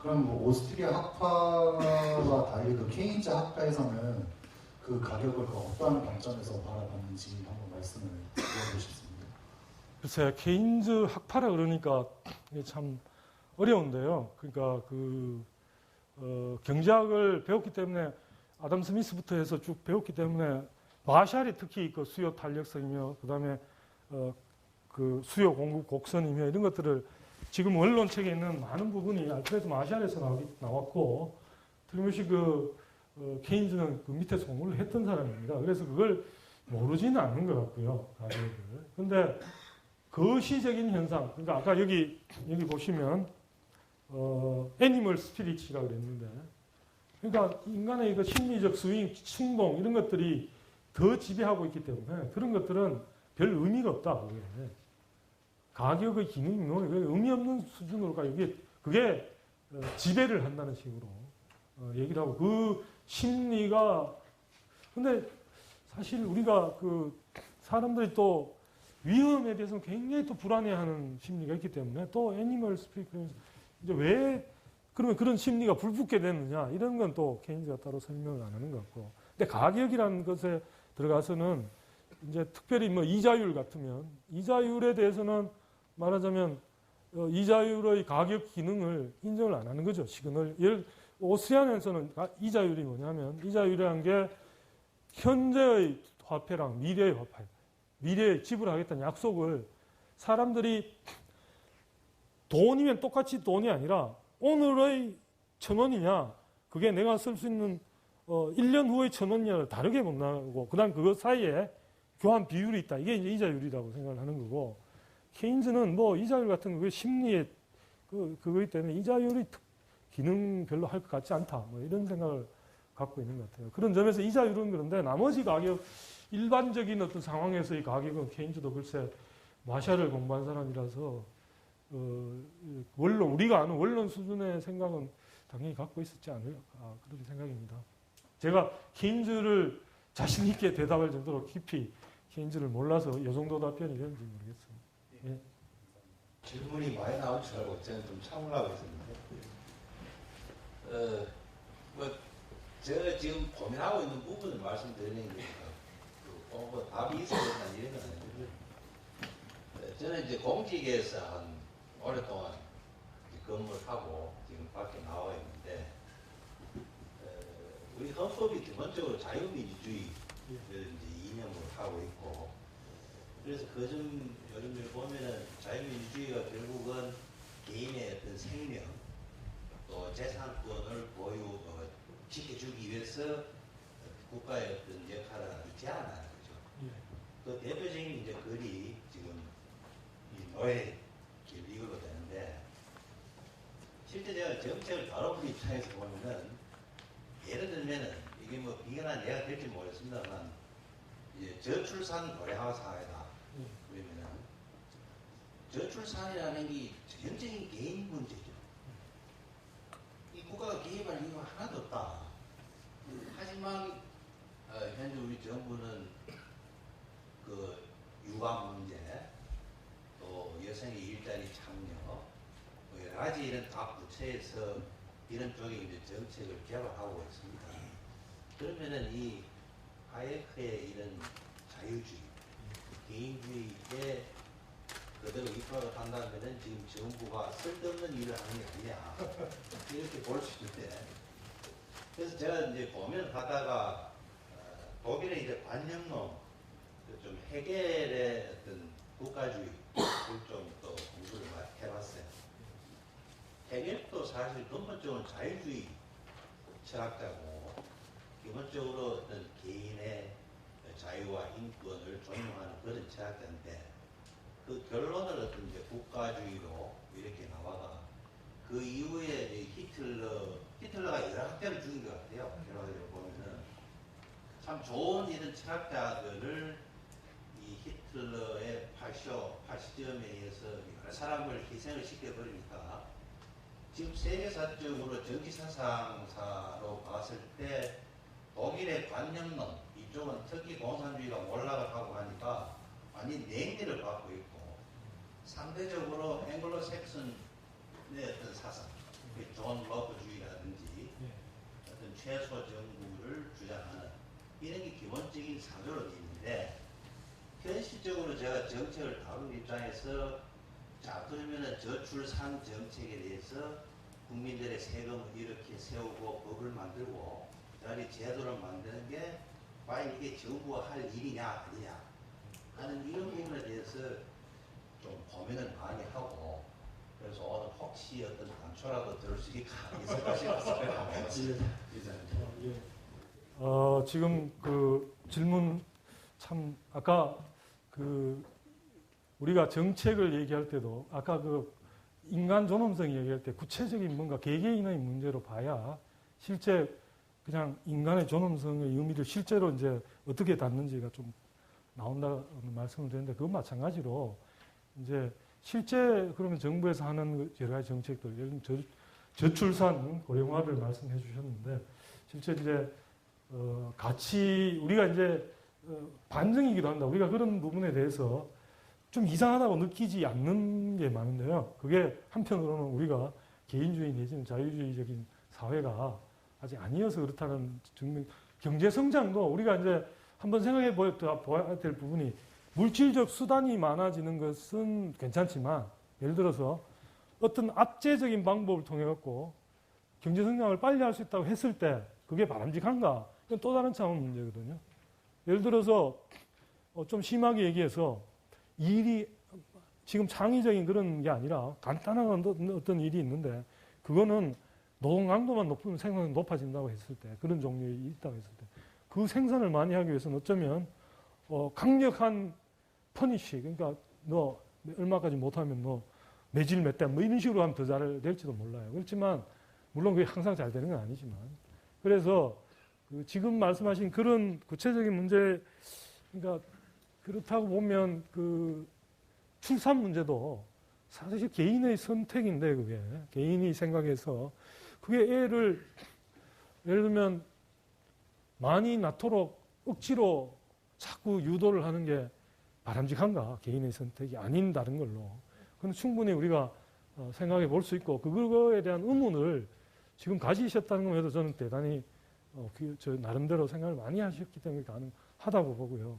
Speaker 3: 그럼 오스트리아 학파와 달리 그 케인즈 학파에서는 그 가격을 어떠한 관점에서 바라봤는지 한번 말씀을 드려보겠습니다.
Speaker 2: 글쎄요, 케인즈 학파라 그러니까 참 어려운데요. 그러니까 경제학을 배웠기 때문에 아담 스미스부터 해서 쭉 배웠기 때문에 마샬이 특히 그 수요 탄력성이며 그다음에 그 수요 공급 곡선이며 이런 것들을 지금 원론책에 있는 많은 부분이 알프레드 마샬에서 나왔고 틀림없이 케인즈는 그 밑에서 공부를 했던 사람입니다. 그래서 그걸 모르지는 않는 것 같고요, 가격을. 근데 거시적인 현상, 그러니까 아까 여기 보시면 애니멀 스피릿이라고 그랬는데, 그러니까 인간의 이거 심리적 스윙, 충동 이런 것들이 더 지배하고 있기 때문에 그런 것들은 별 의미가 없다. 그게. 가격의 기능이 의미 없는 수준으로 가요. 그게 지배를 한다는 식으로 얘기를 하고 그 심리가 근데 사실 우리가 사람들이 또 위험에 대해서는 굉장히 또 불안해하는 심리가 있기 때문에 또 애니멀 스피릿 이제 왜 그러면 그런 심리가 불붙게 됐느냐 이런 건 또 케인즈가 따로 설명을 안 하는 것 같고 근데 가격이라는 것에 들어가서는 이제 특별히 이자율 같으면 이자율에 대해서는 말하자면 이자율의 가격 기능을 인정을 안 하는 거죠. 시그널 오스트리아에서는 이자율이 뭐냐면 이자율이라는 게 현재의 화폐랑 미래의 화폐 미래에 지불하겠다는 약속을 사람들이 돈이면 똑같이 돈이 아니라 오늘의 1,000원이냐 그게 내가 쓸 수 있는 1년 후의 1,000원이랑 다르게 못 나가고 그다음 그것 사이에 교환 비율이 있다. 이게 이제 이자율이라고 생각을 하는 거고 케인즈는 뭐 이자율 같은 거 심리의 그거기 때문에 이자율이 기능별로 할 것 같지 않다. 뭐 이런 생각을 갖고 있는 것 같아요. 그런 점에서 이자율은 그런데 나머지 가격 일반적인 어떤 상황에서의 가격은 케인즈도 글쎄 마샬을 공부한 사람이라서 원론 우리가 아는 원론 수준의 생각은 당연히 갖고 있었지 않을까 그런 생각입니다. 제가 케인즈를 자신 있게 대답할 정도로 깊이 케인즈를 몰라서 이 정도 답변이 되는지 모르겠어요. 예.
Speaker 4: 질문이 많이 나올 줄 알고 저는 좀 참으려고 했었는데 제가 지금 고민하고 있는 부분을 말씀드리는 게 뭐 답이 있어야 된다 이런 건 아니고요. 저는 이제 공직에서 한 오랫동안 근무를 하고 지금 밖에 나와 있는데 우리 헌법이 기본적으로 자유민주주의를 이제 이념으로 하고 있고 그래서 요즘 보면은 자유민주주의가 결국은 개인의 어떤 생명 또 재산권을 지켜주기 위해서 국가의 어떤 역할을 아주 제한하는 거죠. 그 대표적인 이제 글이 지금 이 노예 이걸로 되는데 실제 제가 정책을 다뤄본 입장에서 보면은 예를 들면은 이게 뭐 비견한 예가 될지 모르겠습니다만 이제 저출산 고령화 사회다. 그러면은 저출산이라는 게 전적인 개인 문제죠. 이 국가가 개입할 이유가 하나도 없다. 하지만 현재 우리 정부는 그 육아 문제, 또 여성의 일자리 참여, 뭐 여러 가지 이런 각 부처에서 이런 쪽에 이제 정책을 개발하고 있습니다. 그러면은 이 하이에크의 이런 자유주의, 개인주의에 그대로 입학을 한다면은 지금 정부가 쓸데없는 일을 하는 게 아니냐 이렇게 볼 수 있는데 그래서 제가 이제 고민을 하다가 독일의 이제 반영론 좀 헤겔의 어떤 국가주의를 좀 또 공부를 해봤어요. 헤겔도 사실 근본적으로 자유주의 철학자고 기본적으로 어떤 개인의 자유와 인권을 존중하는 그런 철학자인데 그 결론을 어떤 이제 국가주의로 이렇게 나와가 그 이후에 히틀러가 여러 학자를 죽인 것 같아요. 결과적으로 보면은 참 좋은 이런 철학자들을 이 히틀러의 파시즘에 의해서 여러 사람을 희생을 시켜버리니까 지금 세계사적으로 정치사상사로 봤을 때 독일의 관념론 이쪽은 특히 공산주의가 몰락을 하고 하니까 많이 냉기를 받고 있고 상대적으로 앵글로색슨의 어떤 사상 존 러브주의라든지 어떤 최소 정부를 주장하는 이런 게 기본적인 사조로 되어 있는데 현실적으로 제가 정책을 다루는 입장에서 자 그러면은 저출산 정책에 대해서 국민들의 세금을 이렇게 세우고 법을 만들고 자리 제도를 만드는 게 과연 이게 정부가 할 일이냐 아니냐 하는 이런 부분에 대해서 좀 고민을 많이 하고 그래서 오늘 혹시 어떤 단초라도 들을 수 있을까 싶어서
Speaker 2: 지금 그 질문 참 아까 그 우리가 정책을 얘기할 때도 아까 그 인간 존엄성 얘기할 때 구체적인 뭔가 개개인의 문제로 봐야 실제 그냥 인간의 존엄성의 의미를 실제로 이제 어떻게 닿는지가 좀 나온다는 말씀을 드렸는데 그건 마찬가지로 이제 실제 그러면 정부에서 하는 여러 가지 정책들 예를 들면 저출산 고령화를 말씀해 주셨는데 실제 이제 같이 우리가 이제 반증이기도 한다. 우리가 그런 부분에 대해서 좀 이상하다고 느끼지 않는 게 많은데요. 그게 한편으로는 우리가 개인주의 내지는 자유주의적인 사회가 아직 아니어서 그렇다는 증명. 경제 성장도 우리가 이제 한번 생각해 보아야 될 부분이 물질적 수단이 많아지는 것은 괜찮지만 예를 들어서 어떤 압제적인 방법을 통해 갖고 경제 성장을 빨리 할 수 있다고 했을 때 그게 바람직한가? 이건 또 다른 차원 문제거든요. 예를 들어서 좀 심하게 얘기해서 일이 지금 창의적인 그런 게 아니라 간단한 어떤 일이 있는데 그거는 노동 강도만 높으면 생산이 높아진다고 했을 때, 그런 종류에 있다고 했을 때, 그 생산을 많이 하기 위해서는 어쩌면 강력한 퍼니쉬, 그러니까 너 얼마까지 못하면 뭐 매질 몇 대 뭐 이런 식으로 하면 더 잘 될지도 몰라요. 그렇지만 물론 그게 항상 잘 되는 건 아니지만, 그래서 그 지금 말씀하신 그런 구체적인 문제, 그러니까 그렇다고 보면 그 출산 문제도 사실 개인의 선택인데, 그게 개인이 생각해서 그게 애를 예를 들면 많이 낳도록 억지로 자꾸 유도를 하는 게 바람직한가? 개인의 선택이 아닌 다른 걸로. 그건 충분히 우리가 생각해 볼 수 있고, 그거에 대한 의문을 지금 가지셨다는 것에도 저는 대단히 저 나름대로 생각을 많이 하셨기 때문에 가능하다고 보고요.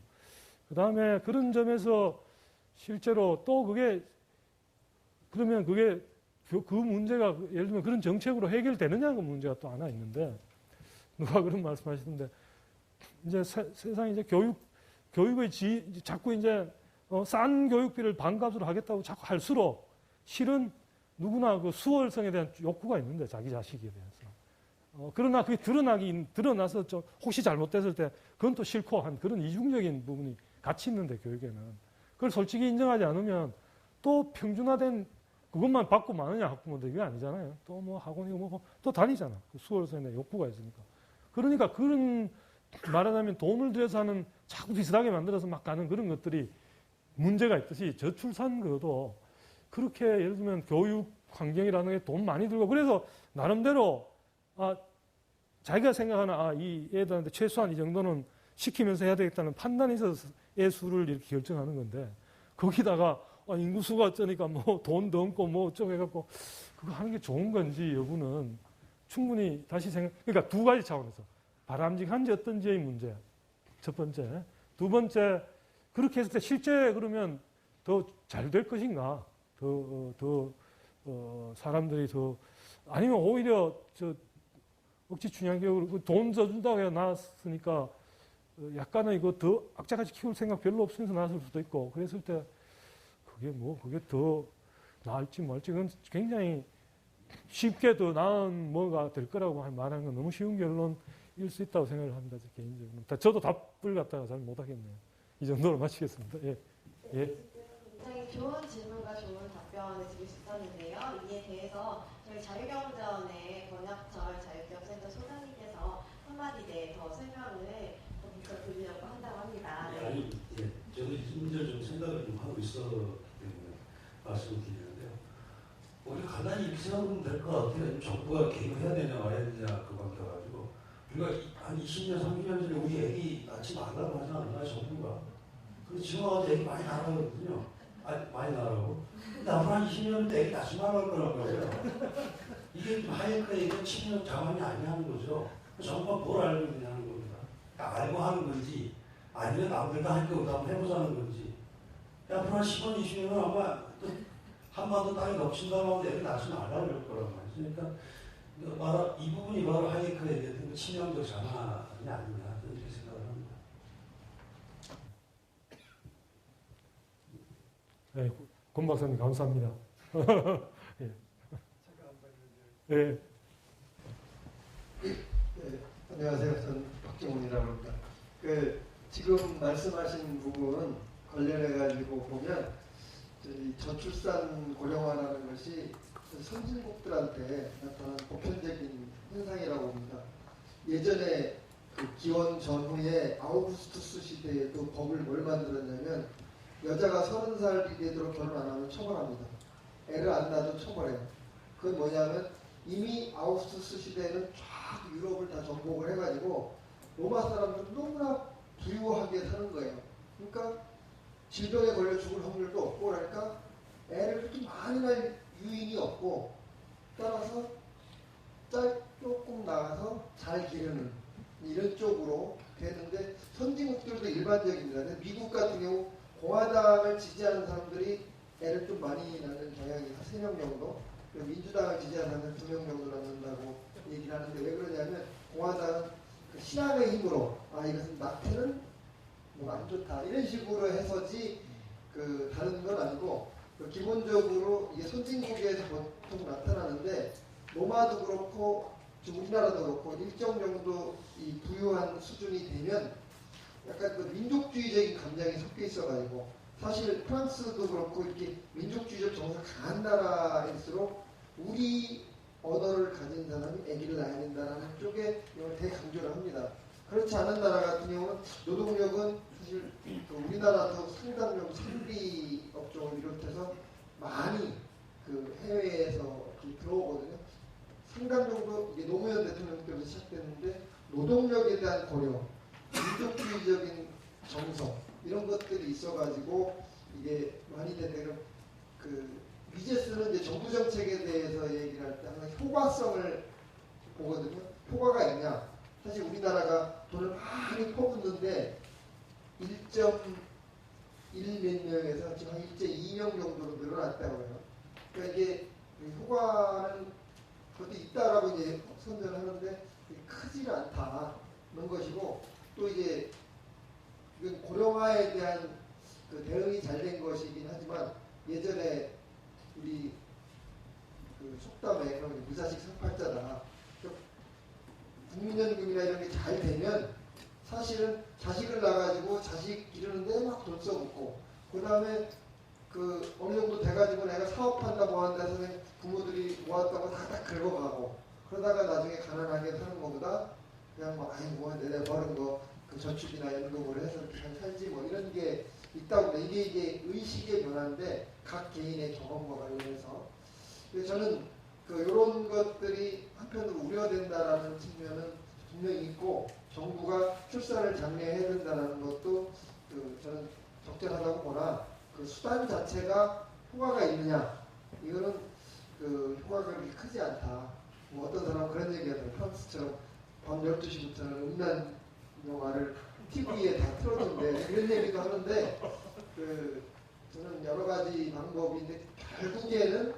Speaker 2: 그 다음에 그런 점에서 실제로 또 그게 그러면 그게 그 문제가 예를 들면 그런 정책으로 해결되느냐 그 문제가 또 하나 있는데, 누가 그런 말씀하시던데 이제 세상에 이제 교육의 자꾸 이제 싼 교육비를 반값으로 하겠다고 자꾸 할수록 실은 누구나 그 수월성에 대한 욕구가 있는데, 자기 자식에 대해서. 그러나 그게 드러나서 좀 혹시 잘못됐을 때 그건 또 싫고 한 그런 이중적인 부분이 같이 있는데, 교육에는. 그걸 솔직히 인정하지 않으면 또 평준화된 그것만 받고 마느냐, 학부모들. 이게 아니잖아요. 또 뭐 학원이고 뭐 또 다니잖아. 그 수월성에 대한 욕구가 있으니까. 그러니까 그런 말하자면 돈을 들여서 하는 자꾸 비슷하게 만들어서 막 가는 그런 것들이 문제가 있듯이 저출산 그것도 그렇게 예를 들면 교육 환경이라는 게 돈 많이 들고, 그래서 나름대로 자기가 생각하는 이 애들한테 최소한 이 정도는 시키면서 해야 되겠다는 판단이 있어서 애 수를 이렇게 결정하는 건데, 거기다가 인구수가 어쩌니까 뭐 돈 더 얹고 뭐 어쩌고 해갖고 그거 하는 게 좋은 건지 여부는 충분히 다시 그러니까 두 가지 차원에서 바람직한지 어떤지의 문제, 첫 번째. 두 번째, 그렇게 했을 때 실제 그러면 더 잘 될 것인가? 사람들이 아니면 오히려 억지 춘향교육으로 돈 줘준다고 해야 나왔으니까 약간은 이거 더 악착같이 키울 생각 별로 없으면서 나왔을 수도 있고, 그랬을 때 그게 더 나을지 뭘지, 그건 굉장히 쉽게 더 나은 뭐가 될 거라고 말하는 건 너무 쉬운 결론일 수 있다고 생각을 합니다. 개인적으로. 저도 답을 갖다가 잘 못하겠네요. 이 정도로 마치겠습니다. 예.
Speaker 1: 굉장히 좋은 질문과 좋은 답변을 드릴 수 있었는데요. 이에 대해서 저희 자유경제원의 권혁철 자유기업센터 소장님께서 한마디 더 설명을 좀 드리려고 한다고 합니다. 네.
Speaker 5: 아니, 저도 이 문제를 좀 생각을 좀 하고 있었기 때문에 말씀을 드리는데요. 우리 간단히 이렇게 생각하면 될 것 같아요. 정부가 개입해야 되냐 말아야 되냐 그 관계가지고, 우리가 한 20년, 30년 전에 우리 애기 낳지 말라고 하지 않았나요, 정부가? 근데 지금 와서 애기 많이 낳았거든요. 많이 낳으라고. 근데 앞으로 한 20년은 애기 낳지 말라고 그러더라고요. 이게 하이에크 얘기가 치명 자만이 아니냐는 거죠. 정부가 뭘 알고 있냐는 겁니다. 그러니까 알고 하는 건지, 아니면 남들도 하니까 우리도 한번 해보자는 건지. 앞으로 한 10년, 20년은 아마 또 한반도 땅에 넘친다고 하면 애를 낳지 말라고 그럴 거란 말이죠. 그러니까 이 부분이 바로 하이에크에 대한 치명적 자만이 아니냐, 이렇게 생각을 합니다.
Speaker 2: 네, 권 박사님 감사합니다. 예. 예.
Speaker 6: 네, 안녕하세요. 저는 박정훈이라고 합니다. 지금 말씀하신 부분 관련해가지고 보면 저출산 고령화라는 것이 선진국들한테 나타난 보편적인 현상이라고 봅니다. 예전에 그 기원 전후에 아우구스투스 시대에도 법을 뭘 만들었냐면 여자가 30살 되도록 결혼 안 하면 처벌합니다. 애를 안 낳아도 처벌해요. 그건 뭐냐면 이미 아우구스투스 시대에는 쫙 유럽을 다 정복을 해가지고 로마 사람들은 너무나 부유하게 사는 거예요. 그러니까 질병에 걸려 죽을 확률도 없고, 그러니까 애를 그렇게 많이 낳을 유인이 없고, 따라서 조금 나가서 잘 기르는 이런 쪽으로 되는데, 선진국들도 일반적입니다. 근데 미국 같은 경우 공화당을 지지하는 사람들이 애를 좀 많이 낳는 경향이 3명 정도, 민주당을 지지하는 사람은 2명 정도 낳는다고 얘기를 하는데, 왜 그러냐면 공화당은 그 신앙의 힘으로 이것은 낙태는 뭐 안 좋다 이런 식으로 해서지 다른 건 아니고, 기본적으로 이게 선진국에서 보통 나타나는데 로마도 그렇고 지금 우리나라도 그렇고 일정 정도 이 부유한 수준이 되면 약간 그 민족주의적인 감정이 섞여 있어가지고 사실 프랑스도 그렇고 이렇게 민족주의적 정서가 강한 나라일수록 우리 언어를 가진 사람이 아기를 낳아야 된다는 쪽에 이걸 되게 강조를 합니다. 그렇지 않은 나라 같은 경우는 노동력은 사실 그 우리나라도 상당量산비 업종을 비롯해서 많이 그 해외에서 이렇게 들어오거든요. 상당 정도 이게 노무현 대통령 때부터 시작됐는데 노동력에 대한 고려, 민족주의적인 정서 이런 것들이 있어가지고 이게 많이 되는 그 미제스는 이제 정부 정책에 대해서 얘기를 할 때 항상 효과성을 보거든요. 효과가 있냐? 사실 우리나라가 돈을 많이 퍼붓는데 1.1 몇 명에서 지금 한 1.2명 정도로 늘어났다고 해요. 그러니까 이게 효과는 그것도 있다라고 이제 선전하는데 크지가 않다는 것이고 또 이제 이건 고령화에 대한 그 대응이 잘 된 것이긴 하지만 예전에 우리 그 속담에 무사식 상팔자다. 국민연금이나 이런 게 잘 되면 사실은 자식을 낳아가지고 자식 기르는데 막 돈 써먹고 그 다음에 그 어느 정도 돼가지고 내가 사업한다 뭐 한다 해서 부모들이 모았다고 다 긁어가고 그러다가 나중에 가난하게 사는 것보다 그냥 뭐 아니 뭐 내가 버는 거 그 저축이나 연금으로 해서 잘 살지 뭐 이런 게 있다고 해요. 이게 의식의 변화인데 각 개인의 경험과 관련해서 그래서 저는 그 이런 것들이 한편으로 우려된다라는 측면은 분명히 있고 정부가 출산을 장려해야 된다는 것도 그 저는 적절하다고 보나 그 수단 자체가 효과가 있느냐 이거는 그 효과가 그렇게 크지 않다. 뭐 어떤 사람은 그런 얘기하더라고요. 프랑스처럼 밤 12시부터는 음란 영화를 TV에 다 틀어준대 이런 얘기도 하는데 그 저는 여러 가지 방법인데 결국에는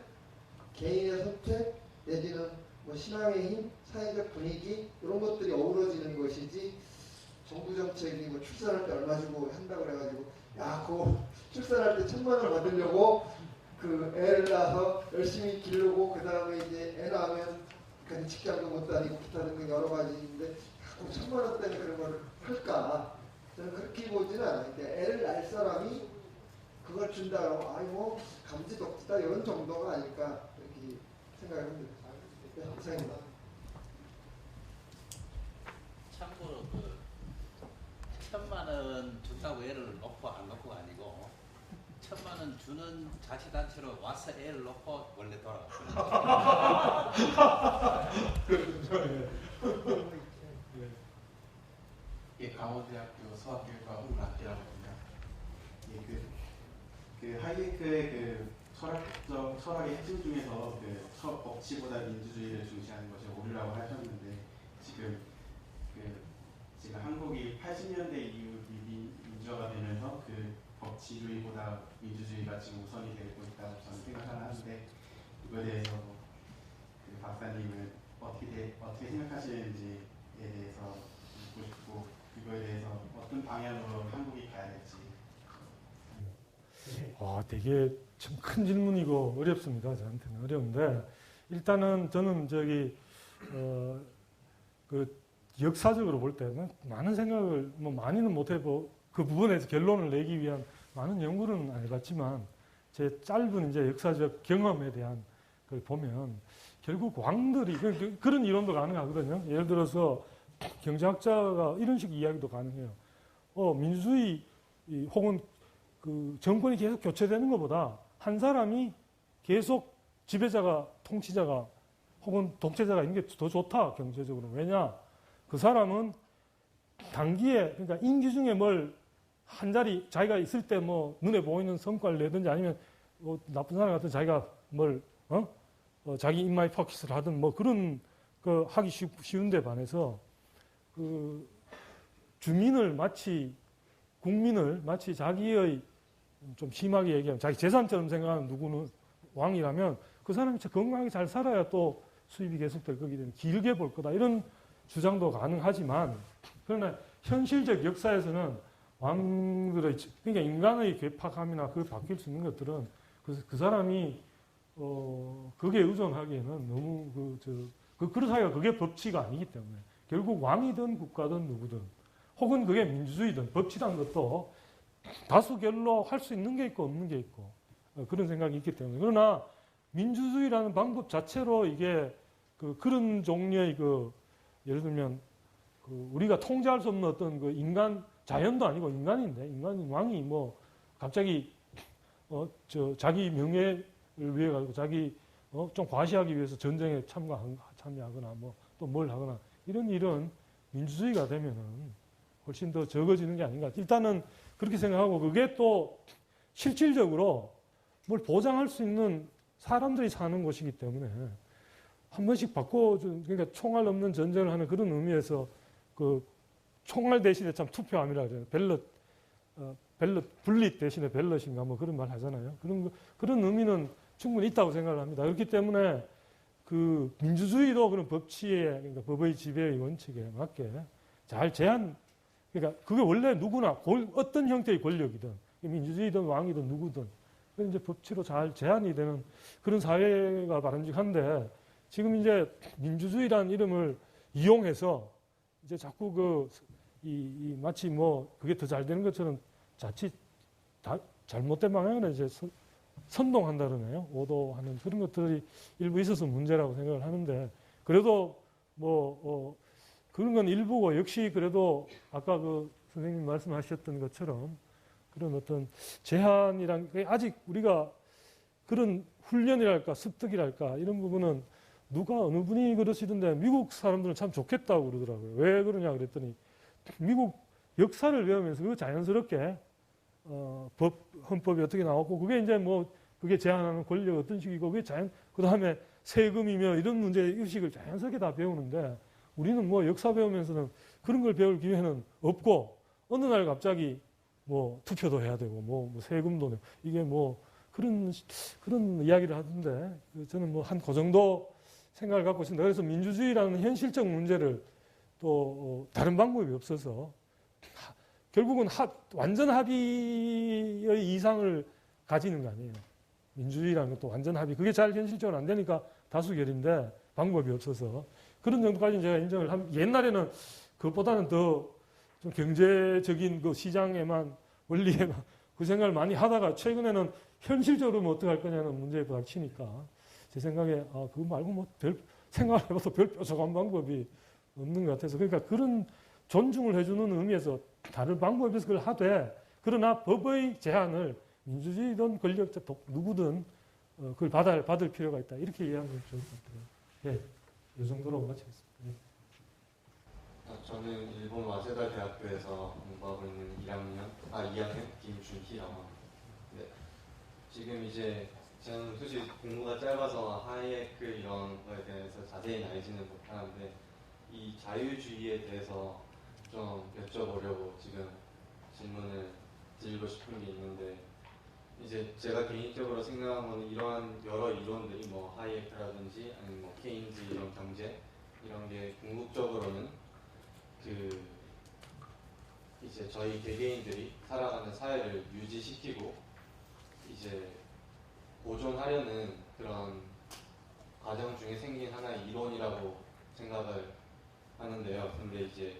Speaker 6: 개인의 선택 내지는 뭐 신앙의 힘, 사회적 분위기 이런 것들이 어우러지는 것이지 정부 정책이 뭐 출산할 때 얼마 주고 한다고 그래가지고 야 그거 출산할 때 1,000만 원 받으려고 그 애를 낳아서 열심히 기르고 그 다음에 이제 애 낳으면 그 직장도 못 다니고 기타 등등 여러 가지인데 1,000만 원 때문에 그런 걸 할까? 저는 그렇게 보지는 않아요. 애를 낳을 사람이 그걸 준다고 아이 뭐 감지덕지다 이런 정도가 아닐까 이렇게 생각합니다. 네, 감사합니다.
Speaker 4: 참고로 그 1,000만 원 준다고 애를 놓고 안 놓고가 아니고 1,000만 원 주는 자치단체로 와서 애를 놓고 원래 돌아갔어요.
Speaker 7: 예, 강원대학교 서학교육과 홍락기라고 합니다. 예, 그 하이에크의 그 철학의 핵심 중에서 그 법치보다 민주주의를 중시하는 것이 오류라고 하셨는데 지금 한국이 80년대 이후 민주화가 되면서 그 법치주의보다 민주주의가 지금 우선이 되고 있다고 저는 생각을 하는데 이거에 대해서 그 박사님은 어떻게 생각하시는지에 대해서 묻고 싶고 그거에 대해서 어떤 방향으로 한국이 가야 될지.
Speaker 2: 되게 참 큰 질문이고 어렵습니다. 저한테는 어려운데 일단은 저는 그 역사적으로 볼 때는 많은 생각을 뭐 많이는 못 해보고 그 부분에서 결론을 내기 위한 많은 연구는 안 해봤지만 제 짧은 이제 역사적 경험에 대한 걸 보면 결국 왕들이 그런 이론도 가능하거든요. 예를 들어서 경제학자가 이런 식 이야기도 가능해요. 민주주의 혹은 그 정권이 계속 교체되는 것보다 한 사람이 계속 지배자가 통치자가 혹은 독재자가 있는 게 더 좋다 경제적으로. 왜냐? 그 사람은 단기에 그러니까 임기 중에 뭘 한 자리 자기가 있을 때 뭐 눈에 보이는 성과를 내든지 아니면 뭐 나쁜 사람 같은 자기가 뭘 자기 인마이 포켓을 하든 뭐 그런 거 하기 쉬운데 반해서 그 국민을 마치 자기의 좀 심하게 얘기하면 자기 재산처럼 생각하는 누구는 왕이라면 그 사람이 건강하게 잘 살아야 또 수입이 계속될 거기 때문에 길게 볼 거다 이런 주장도 가능하지만 그러나 현실적 역사에서는 왕들의 그러니까 인간의 괴팍함이나 그 바뀔 수 있는 것들은 그 사람이 그게 의존하기에는 너무 그렇다기가 그게 법치가 아니기 때문에 결국 왕이든 국가든 누구든 혹은 그게 민주주의든 법치라는 것도 다수결로 할 수 있는 게 있고 없는 게 있고 그런 생각이 있기 때문에 그러나 민주주의라는 방법 자체로 이게 그런 종류의 예를 들면 우리가 통제할 수 없는 어떤 인간 자연도 아니고 인간인데 인간이 왕이 뭐 갑자기 자기 명예를 위해 가지고 자기 좀 과시하기 위해서 전쟁에 참여하거나 뭐 또 뭘 하거나 이런 일은 민주주의가 되면은 훨씬 더 적어지는 게 아닌가. 일단은 그렇게 생각하고 그게 또 실질적으로 뭘 보장할 수 있는 사람들이 사는 곳이기 때문에 한 번씩 그러니까 총알 없는 전쟁을 하는 그런 의미에서 총알 대신에 참 투표함이라 그래요. 벨럿 분립 대신에 벨럿인가 뭐 그런 말 하잖아요. 그런 의미는 충분히 있다고 생각을 합니다. 그렇기 때문에 민주주의도 그런 그러니까 법의 지배의 원칙에 맞게 잘 그러니까 그게 원래 누구나 어떤 형태의 권력이든 민주주의든 왕이든 누구든 이제 법치로 잘 제한이 되는 그런 사회가 바람직한데 지금 이제 민주주의라는 이름을 이용해서 이제 자꾸 마치 뭐 그게 더 잘 되는 것처럼 자칫 잘못된 방향으로 이제 선동한다 그러네요. 오도하는 그런 것들이 일부 있어서 문제라고 생각을 하는데 그래도 그런 건 일부고 역시 그래도 아까 선생님 말씀하셨던 것처럼 그런 어떤 제한이란 아직 우리가 그런 훈련이랄까 습득이랄까 이런 부분은 어느 분이 그러시던데 미국 사람들은 참 좋겠다고 그러더라고요. 왜 그러냐 그랬더니 미국 역사를 배우면서 그거 자연스럽게 헌법이 어떻게 나왔고 그게 이제 그게 제한하는 권력 어떤 식이고 그게 그 다음에 세금이며 이런 문제 의식을 자연스럽게 다 배우는데 우리는 역사 배우면서는 그런 걸 배울 기회는 없고 어느 날 갑자기 투표도 해야 되고 세금도 내고 이게 그런 이야기를 하던데 저는 한 그 정도 생각을 갖고 있습니다. 그래서 민주주의라는 현실적 문제를 또 다른 방법이 없어서 결국은 완전 합의의 이상을 가지는 거 아니에요. 민주주의라는 것도 완전 합의. 그게 잘 현실적으로 안 되니까 다수결인데 방법이 없어서 그런 정도까지는 제가 인정을 합니다. 옛날에는 그것보다는 더 좀 경제적인 시장에만 원리에만 그 생각을 많이 하다가 최근에는 현실적으로 어떻게 할 거냐는 문제에 부닥치니까 제 생각에 그거 말고 별 생각을 해봐도 별 뾰족한 방법이 없는 것 같아서 그러니까 그런 존중을 해주는 의미에서 다른 방법이 없어서 그걸 하되 그러나 법의 제한을 민주주의든 권력자 누구든 그걸 받을 필요가 있다. 이렇게 이해하면 좋을 것 같아요. 예, 이 정도로 마치겠습니다. 예.
Speaker 8: 저는 일본 와세다 대학교에서 공부하고 있는 2학년 김준희라고 합니다. 네. 지금 이제 저는 솔직히 공부가 짧아서 하이에크 이런 거에 대해서 자세히 알지는 못하는데 이 자유주의에 대해서 좀 여쭤보려고 지금 질문을 드리고 싶은 게 있는데 이제 제가 개인적으로 생각한 거는 이러한 여러 이론들이 하이에크라든지 아니면 케인즈 이런 경제 이런 게 궁극적으로는 이제 저희 개개인들이 살아가는 사회를 유지시키고 이제 보존하려는 그런 과정 중에 생긴 하나의 이론이라고 생각을 하는데요. 근데 이제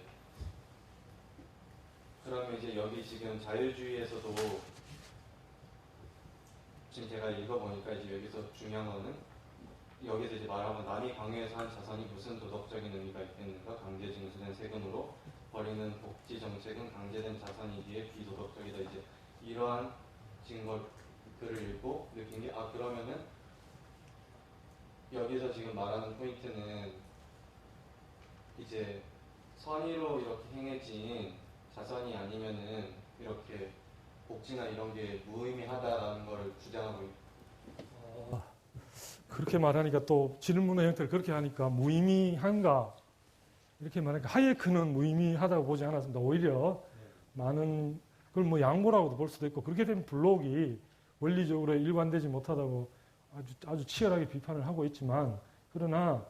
Speaker 8: 그러면 이제 여기 지금 자유주의에서도 지금 제가 읽어보니까 이제 여기서 중요한 거는 여기서 이제 말하면 남이 강요해서 한 자산이 무슨 도덕적인 의미가 있겠는가? 강제 징수된 세금으로 벌이는 복지 정책은 강제된 자산이기에 비도덕적이다. 이제 이러한 글을 읽고 느낀 게 그러면은 여기서 지금 말하는 포인트는 이제 선의로 이렇게 행해진 자산이 아니면은 이렇게 복지나 이런 게 무의미하다라는 거를 주장하고 있고.
Speaker 2: 그렇게 말하니까 또 질문의 형태를 그렇게 하니까 무의미한가 이렇게 말하니까 하이에크는 무의미하다고 보지 않았습니다. 오히려 많은 그걸 양보라고도 볼 수도 있고 그렇게 되면 블록이 원리적으로 일관되지 못하다고 아주 치열하게 비판을 하고 있지만 그러나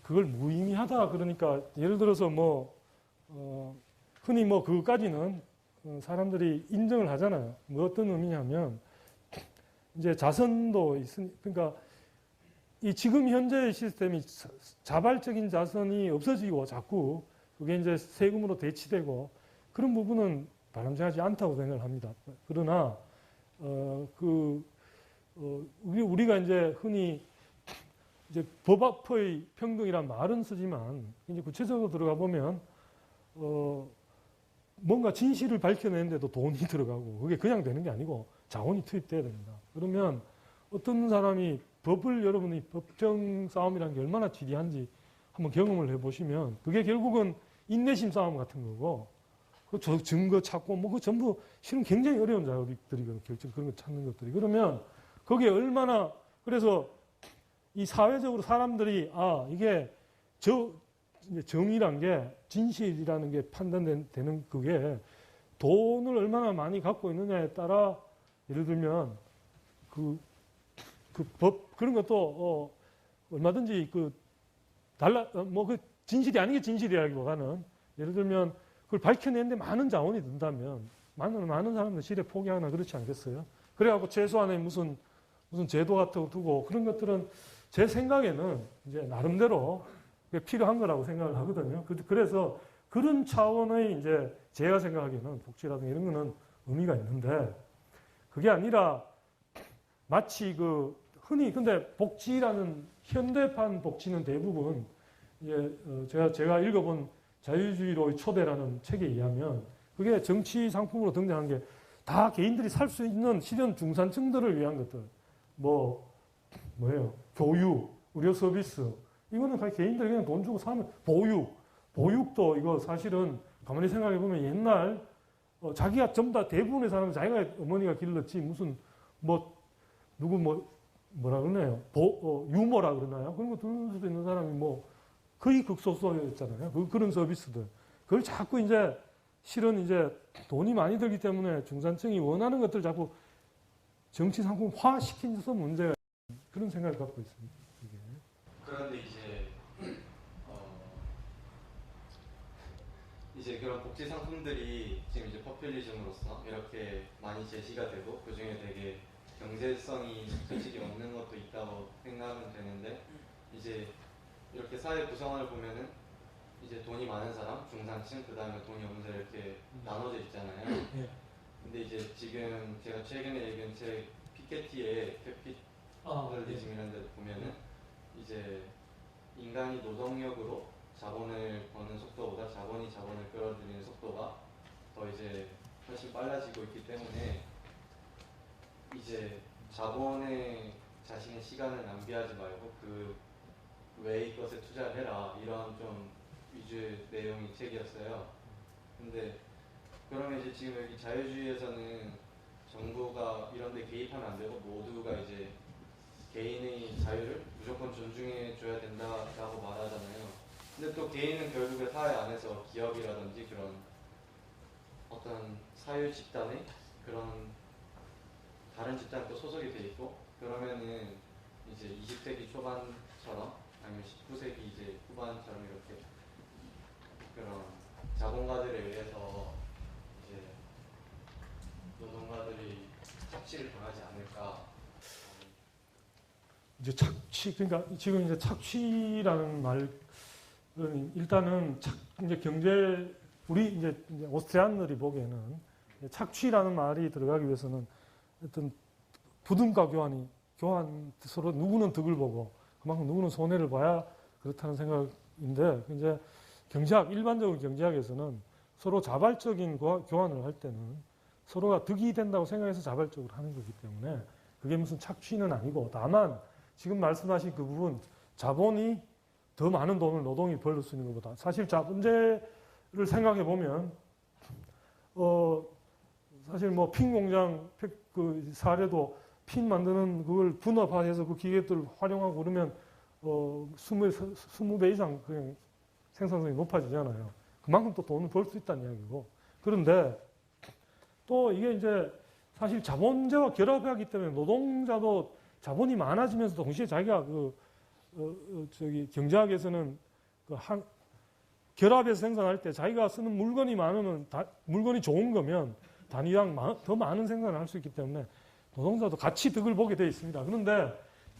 Speaker 2: 그걸 무의미하다 그러니까 예를 들어서 흔히 그것까지는 사람들이 인정을 하잖아요. 어떤 의미냐면 이제 자선도 있으니, 그러니까 이 지금 현재의 시스템이 자발적인 자선이 없어지고 자꾸 그게 이제 세금으로 대치되고 그런 부분은 바람직하지 않다고 생각을 합니다. 그러나 우리가 이제 흔히 이제 법 앞의 평등이란 말은 쓰지만 이제 구체적으로 들어가 보면 뭔가 진실을 밝혀내는데도 돈이 들어가고 그게 그냥 되는 게 아니고 자원이 투입돼야 됩니다. 그러면 어떤 사람이 법을 여러분이 법정 싸움이라는 게 얼마나 지리한지 한번 경험을 해보시면 그게 결국은 인내심 싸움 같은 거고 그 증거 찾고 뭐 그 전부 실은 굉장히 어려운 작업들이거든요. 결정 그런 거 찾는 것들이. 그러면 거기에 얼마나 그래서 이 사회적으로 사람들이 이게 이제 정의란 게 진실이라는 게 판단되는 그게 돈을 얼마나 많이 갖고 있느냐에 따라 예를 들면 그 법 그런 것도 얼마든지 그 진실이 아닌 게 진실이라기보다는 예를 들면 그걸 밝혀내는데 많은 자원이 든다면 많은 사람들 실에 포기하거나 그렇지 않겠어요? 그래갖고 최소한의 무슨 제도 같은 거 두고 그런 것들은 제 생각에는 이제 나름대로 필요한 거라고 생각을 하거든요. 그래서 그런 차원의 이제 제가 생각하기에는 복지라든가 이런 거는 의미가 있는데 그게 아니라 마치 흔히 근데 복지라는 현대판 복지는 대부분 이제 제가 읽어본 자유주의로의 초대라는 책에 의하면 그게 정치 상품으로 등장한 게 다 개인들이 살 수 있는 실현 중산층들을 위한 것들 뭐예요? 교육, 의료 서비스 이거는 그냥 개인들이 그냥 돈 주고 사면 보육도 이거 사실은 가만히 생각해 보면 옛날 자기가 전부 다 대부분의 사람은 자기가 어머니가 길렀지 무슨 뭐라 그러나요? 유모라 그러나요? 그런 거 들을 수도 있는 사람이 거의 극소수였잖아요. 그런 서비스들. 그걸 자꾸 이제 실은 이제 돈이 많이 들기 때문에 중산층이 원하는 것들 자꾸 정치 상품화 시키면서 문제가 그런 생각을 갖고 있습니다. 이게.
Speaker 8: 그런데 이제 그런 복지 상품들이 지금 이제 포퓰리즘으로서 이렇게 많이 제시가 되고 그 중에 되게 경제성이 솔직히 없는 것도 있다고 생각은 되는데 이제 이렇게 사회 구성원을 보면은 이제 돈이 많은 사람, 중산층, 그 다음에 돈이 없는 사람 이렇게 나눠져 있잖아요. 근데 이제 지금 제가 최근에 읽은 책 피케티의 캐피탈리즘이라는 데도 보면은 이제 인간이 노동력으로 자본을 버는 속도보다 자본이 자본을 끌어들이는 속도가 더 이제 훨씬 빨라지고 있기 때문에 이제 자본에 자신의 시간을 낭비하지 말고 그 외의 것에 투자를 해라 이런 좀 위주의 내용의 책이었어요. 근데 그러면 이제 지금 여기 자유주의에서는 정부가 이런 데 개입하면 안 되고 모두가 이제 개인의 자유를 무조건 존중해 줘야 된다라고 말하잖아요. 근데 또 개인은 결국에 사회 안에서 기업이라든지 그런 어떤 사회 집단의 그런 다른 집단에 또 소속이 돼 있고 그러면은 이제 20세기 초반처럼 아니면 19세기 이제 후반처럼 이렇게 그런 자본가들에 의해서 이제 노동가들이 착취를 당하지 않을까.
Speaker 2: 이제 그러니까 지금 이제 착취라는 말은 일단은 이제 우리 이제 오스트리안들이 보기에는 착취라는 말이 들어가기 위해서는 어떤 부등가 교환 서로 누구는 득을 보고 그만큼 누구는 손해를 봐야 그렇다는 생각인데 이제 일반적인 경제학에서는 서로 자발적인 교환을 할 때는 서로가 득이 된다고 생각해서 자발적으로 하는 거기 때문에 그게 무슨 착취는 아니고 다만 지금 말씀하신 그 부분 자본이 더 많은 돈을 노동이 벌릴 수 있는 것보다 사실 문제를 생각해 보면 사실 핀 공장 그 사례도 핀 만드는 그걸 분업화해서 그 기계들을 활용하고 그러면 20배 이상 그냥 생산성이 높아지잖아요. 그만큼 또 돈을 벌 수 있다는 이야기고. 그런데 또 이게 이제 사실 자본제와 결합하기 때문에 노동자도 자본이 많아지면서 동시에 자기가 경제학에서는 결합해서 생산할 때 자기가 쓰는 물건이 많으면 물건이 좋은 거면 단위당 더 많은 생산을 할 수 있기 때문에 노동자도 같이 득을 보게 돼 있습니다. 그런데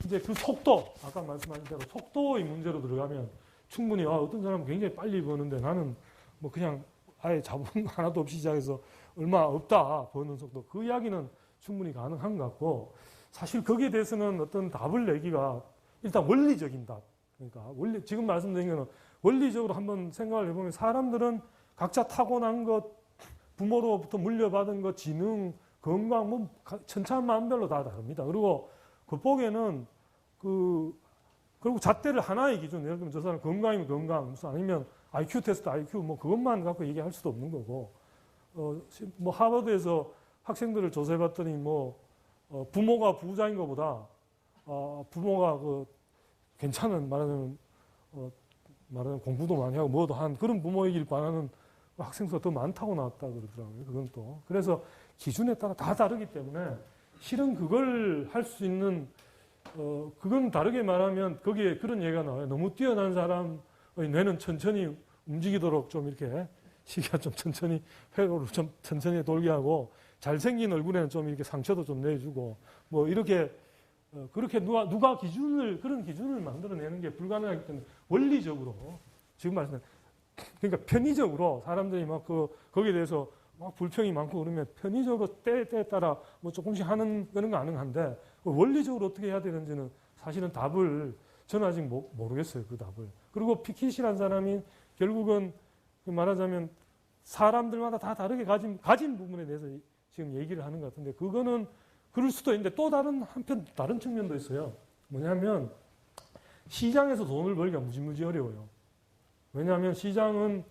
Speaker 2: 이제 그 속도, 아까 말씀하신 대로 속도의 문제로 들어가면 충분히 어떤 사람은 굉장히 빨리 버는데 나는 뭐 그냥 아예 자본 하나도 없이 시작해서 얼마 없다 버는 속도, 그 이야기는 충분히 가능한 것 같고, 사실 거기에 대해서는 어떤 답을 내기가 일단 원리적인 답. 그러니까 지금 말씀드린 거는 원리적으로 한번 생각을 해보면 사람들은 각자 타고난 것, 부모로부터 물려받은 것, 지능, 건강, 뭐 천차만별로 다 다릅니다. 그리고 겉보기에는 그리고 잣대를 하나의 기준, 예를 들면 저 사람 건강이면 건강, 무슨 아니면 IQ 테스트, IQ 뭐 그것만 갖고 얘기할 수도 없는 거고, 뭐 하버드에서 학생들을 조사해봤더니 뭐 부모가 부자인 것보다 부모가 괜찮은 말하자면 공부도 많이 하고 뭐도 한 그런 부모이길 바라는 학생 수가 더 많다고 나왔다 그러더라고요. 그건 또 그래서 기준에 따라 다 다르기 때문에 실은 그걸 할 수 있는 그건 다르게 말하면 거기에 그런 얘기가 나와요. 너무 뛰어난 사람의 뇌는 천천히 움직이도록 좀 이렇게 시기가 좀 천천히 회로를 좀 천천히 돌게 하고, 잘생긴 얼굴에는 좀 이렇게 상처도 좀 내주고 뭐 이렇게 그렇게 누가 그런 기준을 만들어내는 게 불가능하기 때문에 원리적으로 지금 말씀드린, 그러니까 편의적으로 사람들이 막 거기에 대해서 막 불평이 많고 그러면 편의적으로 때에 따라 뭐 조금씩 하는 그런 거 가능한데, 원리적으로 어떻게 해야 되는지는 사실은 답을 저는 아직 모르겠어요. 그 답을. 그리고 피킷이라는 사람이 결국은 말하자면 사람들마다 다 다르게 가진 부분에 대해서 지금 얘기를 하는 것 같은데, 그거는 그럴 수도 있는데 또 다른 측면도 있어요. 뭐냐면 시장에서 돈을 벌기가 무지무지 어려워요. 왜냐하면 시장은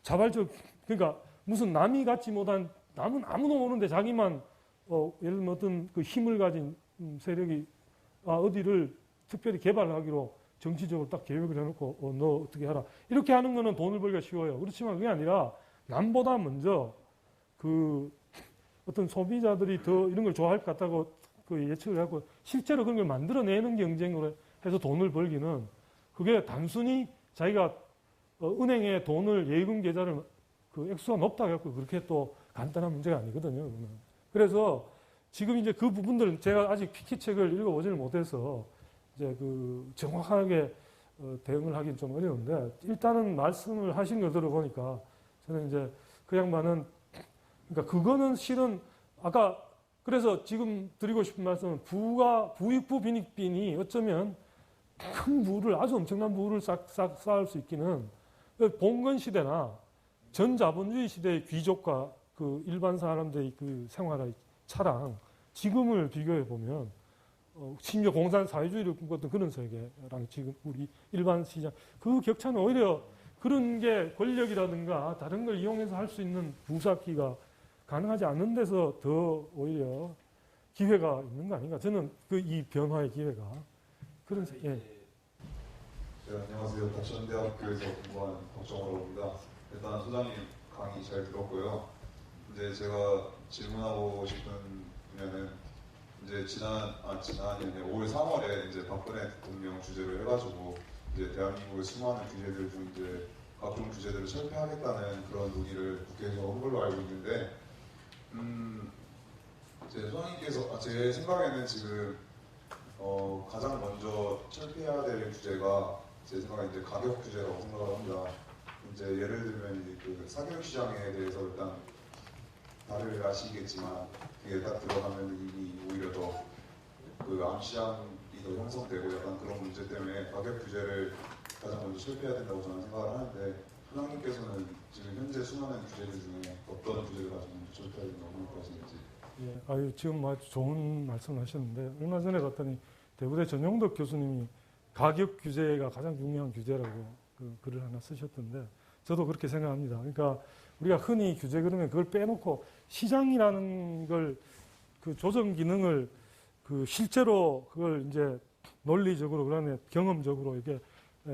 Speaker 2: 자발적, 그러니까 무슨 남이 갖지 못한, 남은 아무도 모르는데 자기만 예를 들면 어떤 그 힘을 가진 세력이 어디를 특별히 개발하기로 정치적으로 딱 계획을 해놓고 너 어떻게 하라 이렇게 하는 거는 돈을 벌기가 쉬워요. 그렇지만 그게 아니라 남보다 먼저 그 어떤 소비자들이 더 이런 걸 좋아할 것 같다고 그 예측을 하고 실제로 그런 걸 만들어내는 경쟁으로 해서 돈을 벌기는, 그게 단순히 자기가 은행에 돈을 예금 계좌를 그 액수가 높다고 해서 그렇게 또 간단한 문제가 아니거든요. 그거는. 그래서 지금 이제 그 부분들은 제가 아직 피키 책을 읽어보지를 못해서 이제 그 정확하게 대응을 하긴 좀 어려운데, 일단은 말씀을 하신 걸 들어보니까 저는 이제 그 양반은, 그러니까 그거는 실은 아까 그래서 지금 드리고 싶은 말씀은 부익부 빈익빈이 어쩌면 큰 부를, 아주 엄청난 부를 쌓을 수 있기는 봉건 시대나 전 자본주의 시대의 귀족과 그 일반 사람들의 그 생활의 차랑 지금을 비교해 보면 심지어 공산 사회주의를 꿈꿨던 그런 세계랑 지금 우리 일반 시장, 그 격차는 오히려 그런 게 권력이라든가 다른 걸 이용해서 할 수 있는 부쌓기가 가능하지 않는 데서 더 오히려 기회가 있는 거 아닌가. 저는 이 변화의 기회가 그런 예.
Speaker 9: 네, 안녕하세요. 덕천대학교에서 공부한 박정호라고 합니다. 일단 소장님 강의 잘 들었고요. 이제 제가 질문하고 싶은 분야는 이제 지난해 5월 3월에 이제 박근혜 대통령 주재로 해가지고 이제 대한민국의 수많은 규제들 중 이제 각종 규제들을 철폐하겠다는 그런 논의를 국회에서 한 걸로 알고 있는데, 이제 소장님께서 제 생각에는 지금 가장 먼저 철폐해야 될 규제가 제 생각에 이제 가격 규제라고 생각을 합니다. 이제 예를 들면 이제 그 사교육 시장에 대해서 일단 다들 아시겠지만 그게 딱 들어가면 이미 오히려 더 그 암시장이 더 형성되고 약간 그런 문제 때문에 가격 규제를 가장 먼저 철폐해야 된다고 저는 생각을 하는데, 소장님께서는 지금 현재 수많은 규제들 중에 어떤 규제를 가장 먼저 철폐해야 된다고 생각하시는지.
Speaker 2: 예, 지금 아주 좋은 말씀을 하셨는데, 얼마 전에 봤더니 대구대 전용덕 교수님이 가격 규제가 가장 중요한 규제라고 그 글을 하나 쓰셨던데, 저도 그렇게 생각합니다. 그러니까 우리가 흔히 규제 그러면 그걸 빼놓고 시장이라는 걸 그 조정 기능을 그 실제로 그걸 이제 논리적으로 그러네 경험적으로 이게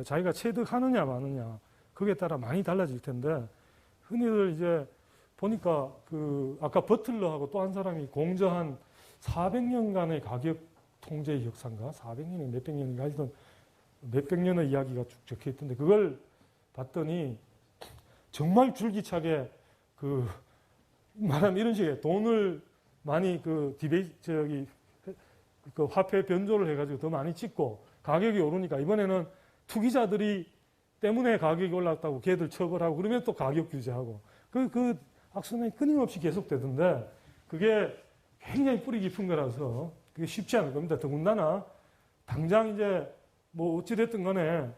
Speaker 2: 자기가 체득하느냐 마느냐 거기에 따라 많이 달라질 텐데, 흔히들 이제 보니까 그 아까 버틀러하고 또 한 사람이 공저한 400년간의 가격 통제의 역사인가 400년이 몇백 년인가 하여튼 몇백 년의 이야기가 쭉 적혀 있던데, 그걸 봤더니 정말 줄기차게 그 말하면 이런 식의 돈을 많이 그 그 화폐 변조를 해가지고 더 많이 찍고 가격이 오르니까 이번에는 투기자들이 때문에 가격이 올랐다고 걔들 처벌하고 그러면 또 가격 규제하고 그 악순환이 끊임없이 계속되던데 그게 굉장히 뿌리 깊은 거라서 그게 쉽지 않을 겁니다. 더군다나 당장 이제 뭐 어찌됐든 간에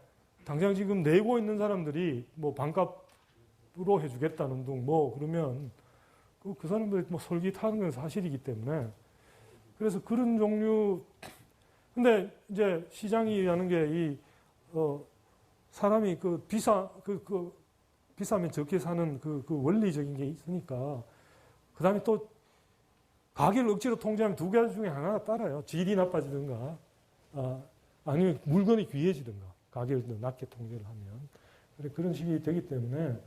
Speaker 2: 당장 지금 내고 있는 사람들이 뭐 반값으로 해주겠다는 등 뭐 그러면 그 사람들이 뭐 솔깃하는 건 사실이기 때문에 그래서 그런 종류 근데 이제 시장이라는 게 사람이 비싸면 적게 사는 그 원리적인 게 있으니까 그 다음에 또 가격을 억지로 통제하면 두 가지 중에 하나가 따라요. 질이 나빠지든가 아니면 물건이 귀해지든가 가격을 낮게 통제를 하면 그런 식이 되기 때문에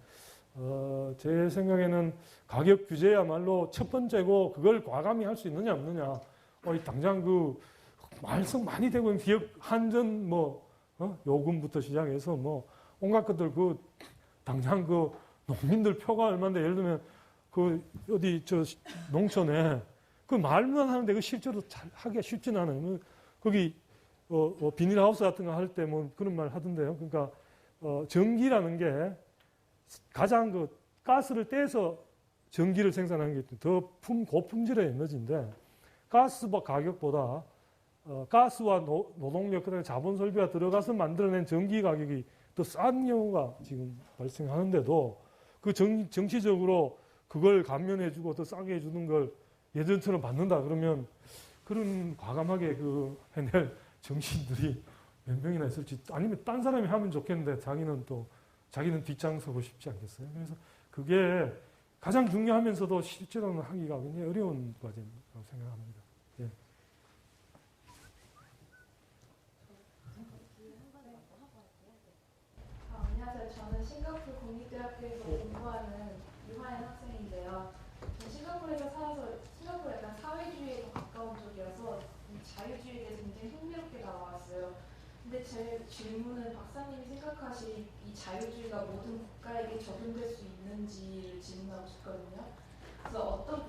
Speaker 2: 제 생각에는 가격 규제야말로 첫 번째고 그걸 과감히 할 수 있느냐 없느냐 당장 그 말썽 많이 되고 있는 기업 한전 요금부터 시작해서 뭐 온갖 것들 당장 농민들 표가 얼마인데 예를 들면 어디 농촌에 말만 하는데 실제로 잘 하기가 쉽진 않아요. 거기 비닐하우스 같은 거 할 때 뭐 그런 말 하던데요. 그러니까 전기라는 게 가장 가스를 떼서 전기를 생산하는 게 더 고품질의 에너지인데 가스 가격보다 가스와 노동력, 그다음에 자본 설비가 들어가서 만들어낸 전기 가격이 더 싼 경우가 지금 발생하는데도 정치적으로 그걸 감면해주고 더 싸게 해주는 걸 예전처럼 받는다 그러면 그런 과감하게 해낼 정치인들이 몇 명이나 있을지 아니면 딴 사람이 하면 좋겠는데 자기는 뒷장 서고 싶지 않겠어요. 그래서 그게 가장 중요하면서도 실제로는 하기가 굉장히 어려운 과제라고 생각합니다. 예.
Speaker 10: 안녕하세요. 저는 싱가포르 국립대학교에서 공부하는 유하연 학생인데요. 싱가포르에서 살아서 싱가포르 약간 사회주의에 더 가까운 쪽이라서 자유주의에 대해서 굉장히 흥미롭게 나왔어요. 근데 제 질문은 박사님이 생각하실 이 자유주의가 모든 국가에게 적용될 수 있는지를 질문하고 싶거든요. 그래서 어떤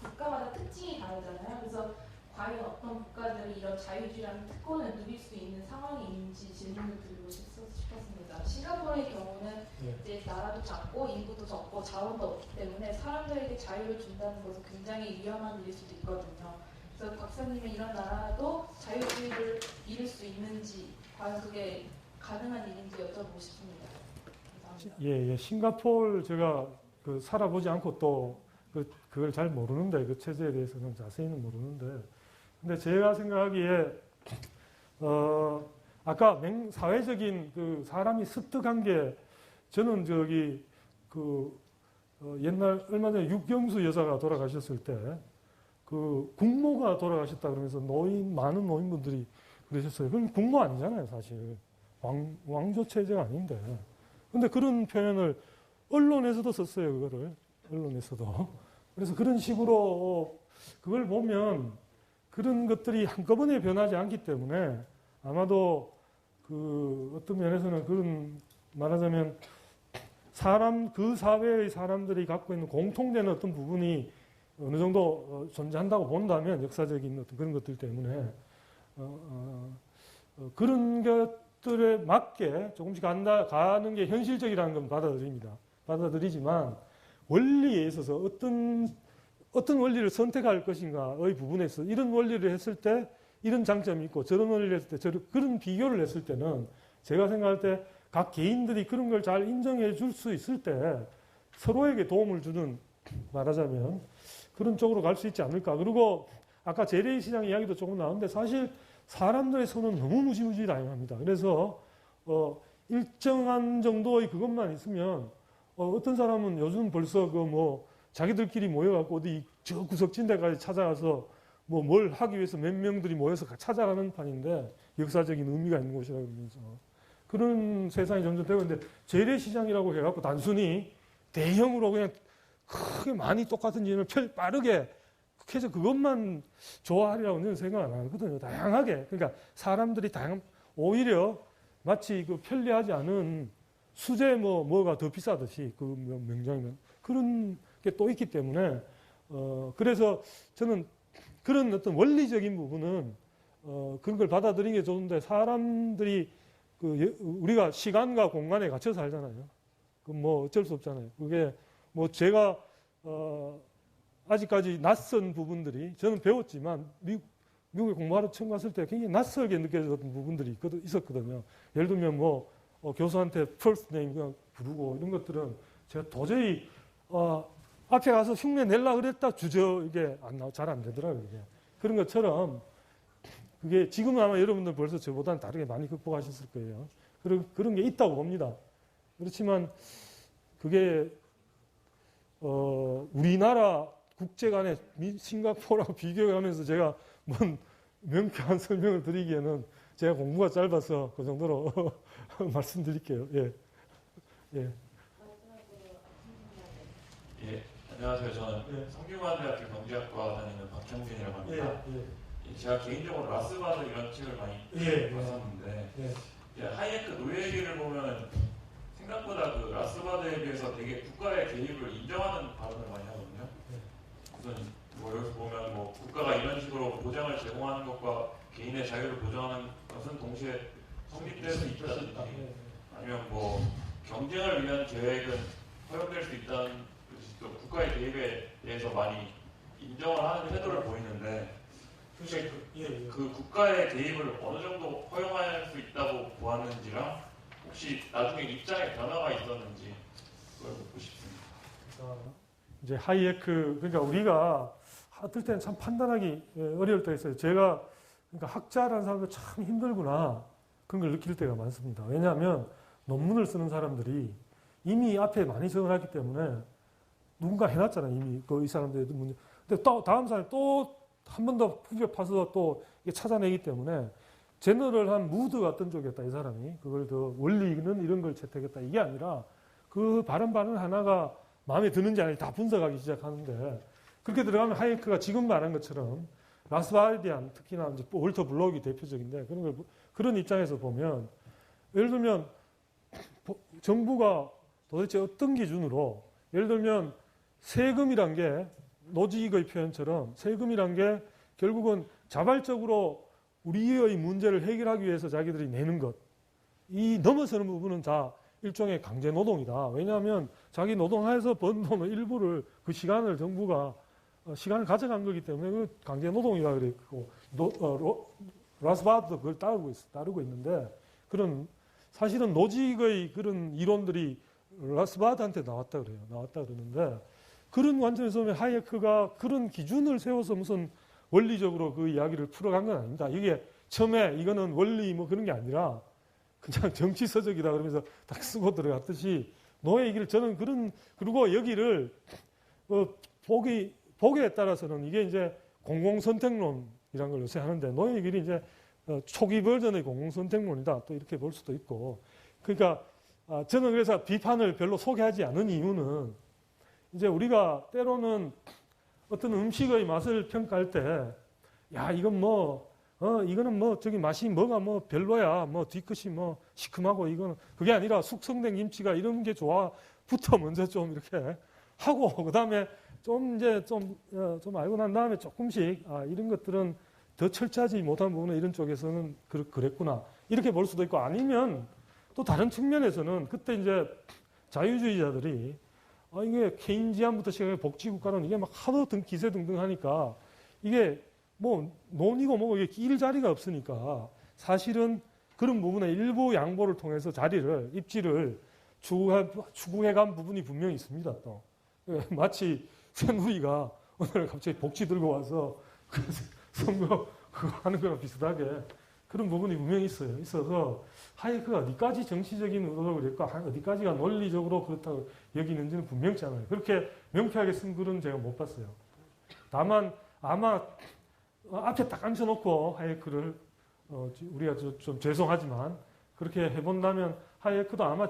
Speaker 10: 국가마다 특징이 다르잖아요. 그래서 과연 어떤 국가들이 이런 자유주의라는 특권을 누릴 수 있는 상황이 있는지 질문을 드리고 싶었습니다. 싱가포르의 경우는 이제 나라도 작고 인구도 적고 자원도 없기 때문에 사람들에게 자유를 준다는 것은 굉장히 위험한 일일 수도 있거든요. 그래서 박사님이 이런 나라도 자유주의를 이룰 수 있는지 과연 그게 가능한 일인지 여쭤보고 싶습니다. 감사합니다.
Speaker 2: 예. 싱가포르 제가 살아보지 않고 또 그걸 잘 모르는데 그 체제에 대해서는 자세히는 모르는데 근데 제가 생각하기에 아까 사회적인 사람이 습득한 게 저는 옛날 얼마 전에 육경수 여사가 돌아가셨을 때 국모가 돌아가셨다 그러면서 많은 노인분들이 그러셨어요. 그건 국모 아니잖아요, 사실. 왕조 체제가 아닌데. 근데 그런 표현을 언론에서도 썼어요, 그거를. 언론에서도. 그래서 그런 식으로 그걸 보면 그런 것들이 한꺼번에 변하지 않기 때문에 아마도 어떤 면에서는 그런 말하자면 그 사회의 사람들이 갖고 있는 공통된 어떤 부분이 어느 정도 존재한다고 본다면 역사적인 어떤 그런 것들 때문에 그런 것들에 맞게 조금씩 가는 게 현실적이라는 건 받아들이지만 원리에 있어서 어떤 원리를 선택할 것인가의 부분에서 이런 원리를 했을 때 이런 장점이 있고 저런 원리를 했을 때 그런 비교를 했을 때는 제가 생각할 때 각 개인들이 그런 걸 잘 인정해 줄 수 있을 때 서로에게 도움을 주는 말하자면 그런 쪽으로 갈 수 있지 않을까. 그리고 아까 재래시장 이야기도 조금 나왔는데 사실 사람들의 손은 너무 무지무지 다양합니다. 그래서 일정한 정도의 그것만 있으면 어떤 사람은 요즘 벌써 자기들끼리 모여갖고 어디 저 구석진 데까지 찾아가서 뭘 하기 위해서 몇 명들이 모여서 찾아가는 판인데 역사적인 의미가 있는 곳이라 그러면서 그런 세상이 점점 되고 있는데 재래시장이라고 해갖고 단순히 대형으로 그냥 크게 많이 똑같은 진을 빠르게 해서 그것만 좋아하리라고 저는 생각 안 하거든요. 다양하게. 그러니까 사람들이 오히려 마치 편리하지 않은 수제 뭐가 더 비싸듯이 명장이면 그런 게 또 있기 때문에 그래서 저는 그런 어떤 원리적인 부분은 그런 걸 받아들이는 게 좋은데 사람들이 우리가 시간과 공간에 갇혀 살잖아요. 그 뭐 어쩔 수 없잖아요. 그게 뭐 제가 아직까지 낯선 부분들이 저는 배웠지만 미국에 공부하러 처음 갔을 때 굉장히 낯설게 느껴졌던 부분들이 있었거든요. 예를 들면 뭐 교수한테 first name 그냥 부르고 이런 것들은 제가 도저히 앞에 가서 흉내 낼라 그랬다 주저 이게 잘 안 되더라고요. 이게. 그런 것처럼 그게 지금은 아마 여러분들 벌써 저보다는 다르게 많이 극복하셨을 거예요. 그런 게 있다고 봅니다. 그렇지만 그게 우리나라 국제 간의 싱가포르하고 비교하면서 제가 뭔 명쾌한 설명을 드리기에는 제가 공부가 짧아서 그 정도로 말씀드릴게요. 예. 예.
Speaker 11: 예. 안녕하세요. 저는 성균관대학교 경제학과 다니는 박형진이라고 합니다. 제가 개인적으로 라스바드 이런 책을 많이 봤었는데 하이에크 노예 얘기를 보면 생각보다 그 라스바드에 비해서 되게 국가의 개입을 인정하는 발언을 많이 하거든요. 우선 뭐 여기서 보면 뭐 국가가 이런 식으로 보장을 제공하는 것과 개인의 자유를 보장하는 것은 동시에 성립될 수 있다든지 아니면 뭐 경쟁을 위한 계획은 허용될 수 있다는 또 국가의 개입에 대해서 많이 인정을 하는 태도를 보이는데 그 국가의 개입을 어느 정도 허용할 수 있다고 보았는지랑 혹시 나중에 입장에 변화가 있었는지 그걸 묻고 싶습니다.
Speaker 2: 이제 하이에크 그러니까 우리가 어떨 때는 참 판단하기 어려울 때가 있어요. 제가 그러니까 학자라는 사람도 참 힘들구나 그런 걸 느낄 때가 많습니다. 왜냐하면 논문을 쓰는 사람들이 이미 앞에 많이 적어놨기 때문에 누군가 해놨잖아요. 이미 이 사람들의 문제. 근데 또 다음 사람이 또 한 번 더 후벼 파서 또 이게 찾아내기 때문에 제너럴한 무드가 어떤 쪽이었다 이 사람이 그걸 더 원리는 이런 걸 채택했다 이게 아니라 그 발언 하나가 마음에 드는지 아닌지 다 분석하기 시작하는데 그렇게 들어가면 하이에크가 지금 말한 것처럼 라스바디안 특히나 이제 월터 블록이 대표적인데 그런 입장에서 보면 예를 들면 정부가 도대체 어떤 기준으로 예를 들면 세금이란 게 노직의 표현처럼 세금이란 게 결국은 자발적으로 우리의 문제를 해결하기 위해서 자기들이 내는 것. 이 넘어서는 부분은 다 일종의 강제 노동이다. 왜냐하면 자기 노동하에서 번 돈의 일부를 그 시간을 정부가 시간을 가져간 거기 때문에 그 강제 노동이라 그랬고 라스바드도 그걸 따르고 있는데 그런 사실은 노직의 그런 이론들이 라스바드한테 나왔다 그러는데 그런 관점에서 보면 하이에크가 그런 기준을 세워서 무슨 원리적으로 그 이야기를 풀어간 건 아닙니다. 이게 처음에 이거는 원리 뭐 그런 게 아니라 그냥 정치서적이다 그러면서 딱 쓰고 들어갔듯이 노예 얘기를 저는 그리고 여기를 보기에 따라서는 이게 이제 공공선택론이라는 걸 요새 하는데 노예 얘기를 이제 초기 버전의 공공선택론이다 또 이렇게 볼 수도 있고 그러니까 저는 그래서 비판을 별로 소개하지 않은 이유는 이제 우리가 때로는 어떤 음식의 맛을 평가할 때, 야, 이건 이거는 저기 맛이 뭐가 별로야, 뒤끝이 시큼하고 이거는 그게 아니라 숙성된 김치가 이런 게 좋아부터 먼저 좀 이렇게 하고, 그 다음에 좀 알고 난 다음에 조금씩, 이런 것들은 더 철저하지 못한 부분은 이런 쪽에서는 그랬구나. 이렇게 볼 수도 있고, 아니면 또 다른 측면에서는 그때 이제 자유주의자들이 이게 케인지안부터 시작해 복지국가는 이게 막 하도 기세등등 하니까 이게 논이고 뭐고 이게 끼일 자리가 없으니까 사실은 그런 부분에 일부 양보를 통해서 입지를 추구해간 부분이 분명히 있습니다. 또 마치 새누리가 오늘 갑자기 복지 들고 와서 선거 그거 하는 거랑 비슷하게 그런 부분이 분명히 있어서 하이에크가 어디까지 정치적인 의도를 했고 어디까지가 논리적으로 그렇다고 여기는지는 분명치 않아요. 그렇게 명쾌하게 쓴 글은 제가 못 봤어요. 다만 아마 앞에 딱 앉혀놓고 하이에크를 우리가 좀 죄송하지만 그렇게 해본다면 하이에크도 아마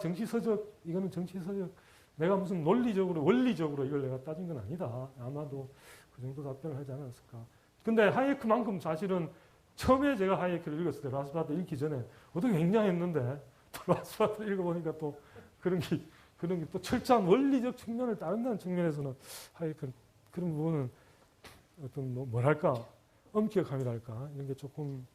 Speaker 2: 이거는 정치서적 내가 무슨 원리적으로 이걸 내가 따진 건 아니다. 아마도 그 정도 답변을 하지 않았을까. 근데 하이에크만큼 사실은 처음에 제가 하이에크를 읽었을 때 라스바드 읽기 전에 어떻게 굉장했는데 또 라스바드 읽어보니까 또 그런 게 또 철저한 원리적 측면을 따른다는 측면에서는 하이에크는 그런 부분은 어떤 뭐랄까 엄격함이랄까 이런 게 조금.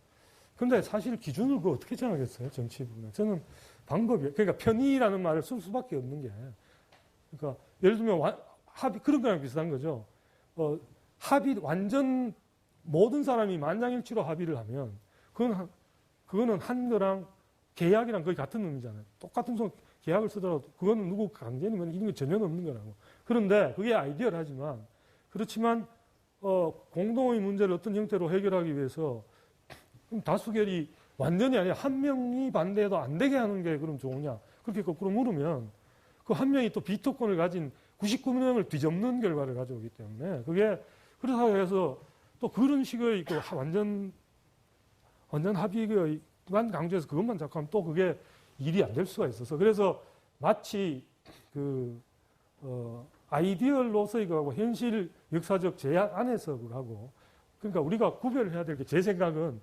Speaker 2: 근데 사실 기준을 그 어떻게 정하겠어요? 정치 부분에. 저는 방법이 그러니까 편의라는 말을 쓸 수밖에 없는 게 그러니까 예를 들면 합의 그런 거랑 비슷한 거죠. 합의 완전 모든 사람이 만장일치로 합의를 하면 그거는 한 거랑 계약이랑 거의 같은 의미잖아요. 똑같은 계약을 쓰더라도 그거는 누구 강제는 이런 게 전혀 없는 거라고. 그런데 그게 아이디어하지만 그렇지만 공동의 문제를 어떤 형태로 해결하기 위해서 다수결이 완전히 아니라 한 명이 반대해도 안 되게 하는 게 그럼 좋으냐? 그렇게 거꾸로 물으면 그 한 명이 또 비토권을 가진 99명을 뒤집는 결과를 가져오기 때문에 그게 그렇다고 해서 또 그런 식의 그 완전 합의만 강조해서 그것만 자꾸 하면 또 그게 일이 안 될 수가 있어서 그래서 마치 그 아이디얼로서의 거하고 현실 역사적 제약 안에서 그거하고 그러니까 우리가 구별을 해야 될 게 제 생각은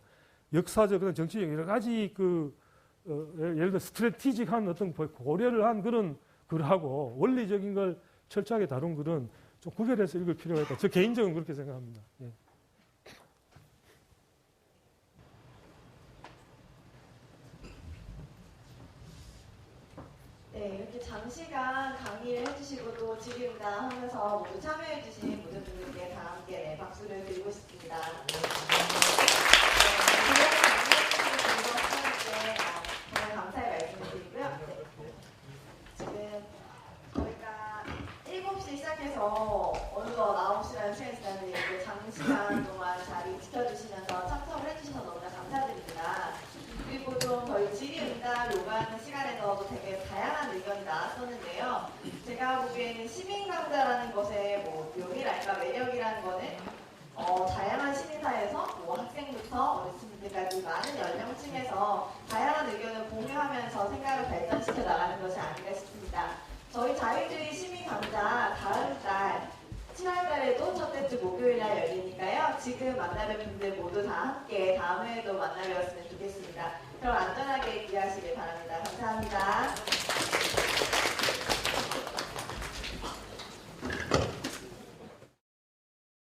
Speaker 2: 역사적 정치적 여러 가지 예를 들어 스트래티직한 어떤 고려를 한 그런 글하고 원리적인 걸 철저하게 다룬 글은 좀 구별해서 읽을 필요가 있다. 저 개인적으로 그렇게 생각합니다. 예.
Speaker 1: 네, 이렇게 장시간 강의를 해주시고 또 질의응답 하면서 모두 참여해주신 모든 분들께 다 함께 네, 박수를 드리고 싶습니다. 정말 감사의 말씀을 드리고요. 지금 저희가 7시 시작해서 어느덧 9시라는 시간이 지났는데 장시간 동안 자리 지켜주시면서 참석을 해주셔서 너무나 감사드립니다. 그리고 좀 저희 질의응답 요구하는 시간에서도 되게 다양한 의견이 나왔었는데요. 제가 보기에는 시민 강좌라는 것의 묘미랄까 매력이라는 거는 다양한 시민사회에서 학생부터 어르신들까지 많은 연령층에서 다양한 의견을 공유하면서 생각을 발전시켜 나가는 것이 아닌가 싶습니다. 저희 자유주의 시민 강좌 다음 달 7월달에도 첫째 주 목요일날 열리니까요. 지금 만나뵐 분들 모두 다 함께 다음 회에도 만나뵈었으면 좋겠습니다. 그럼 안전하게 귀하시길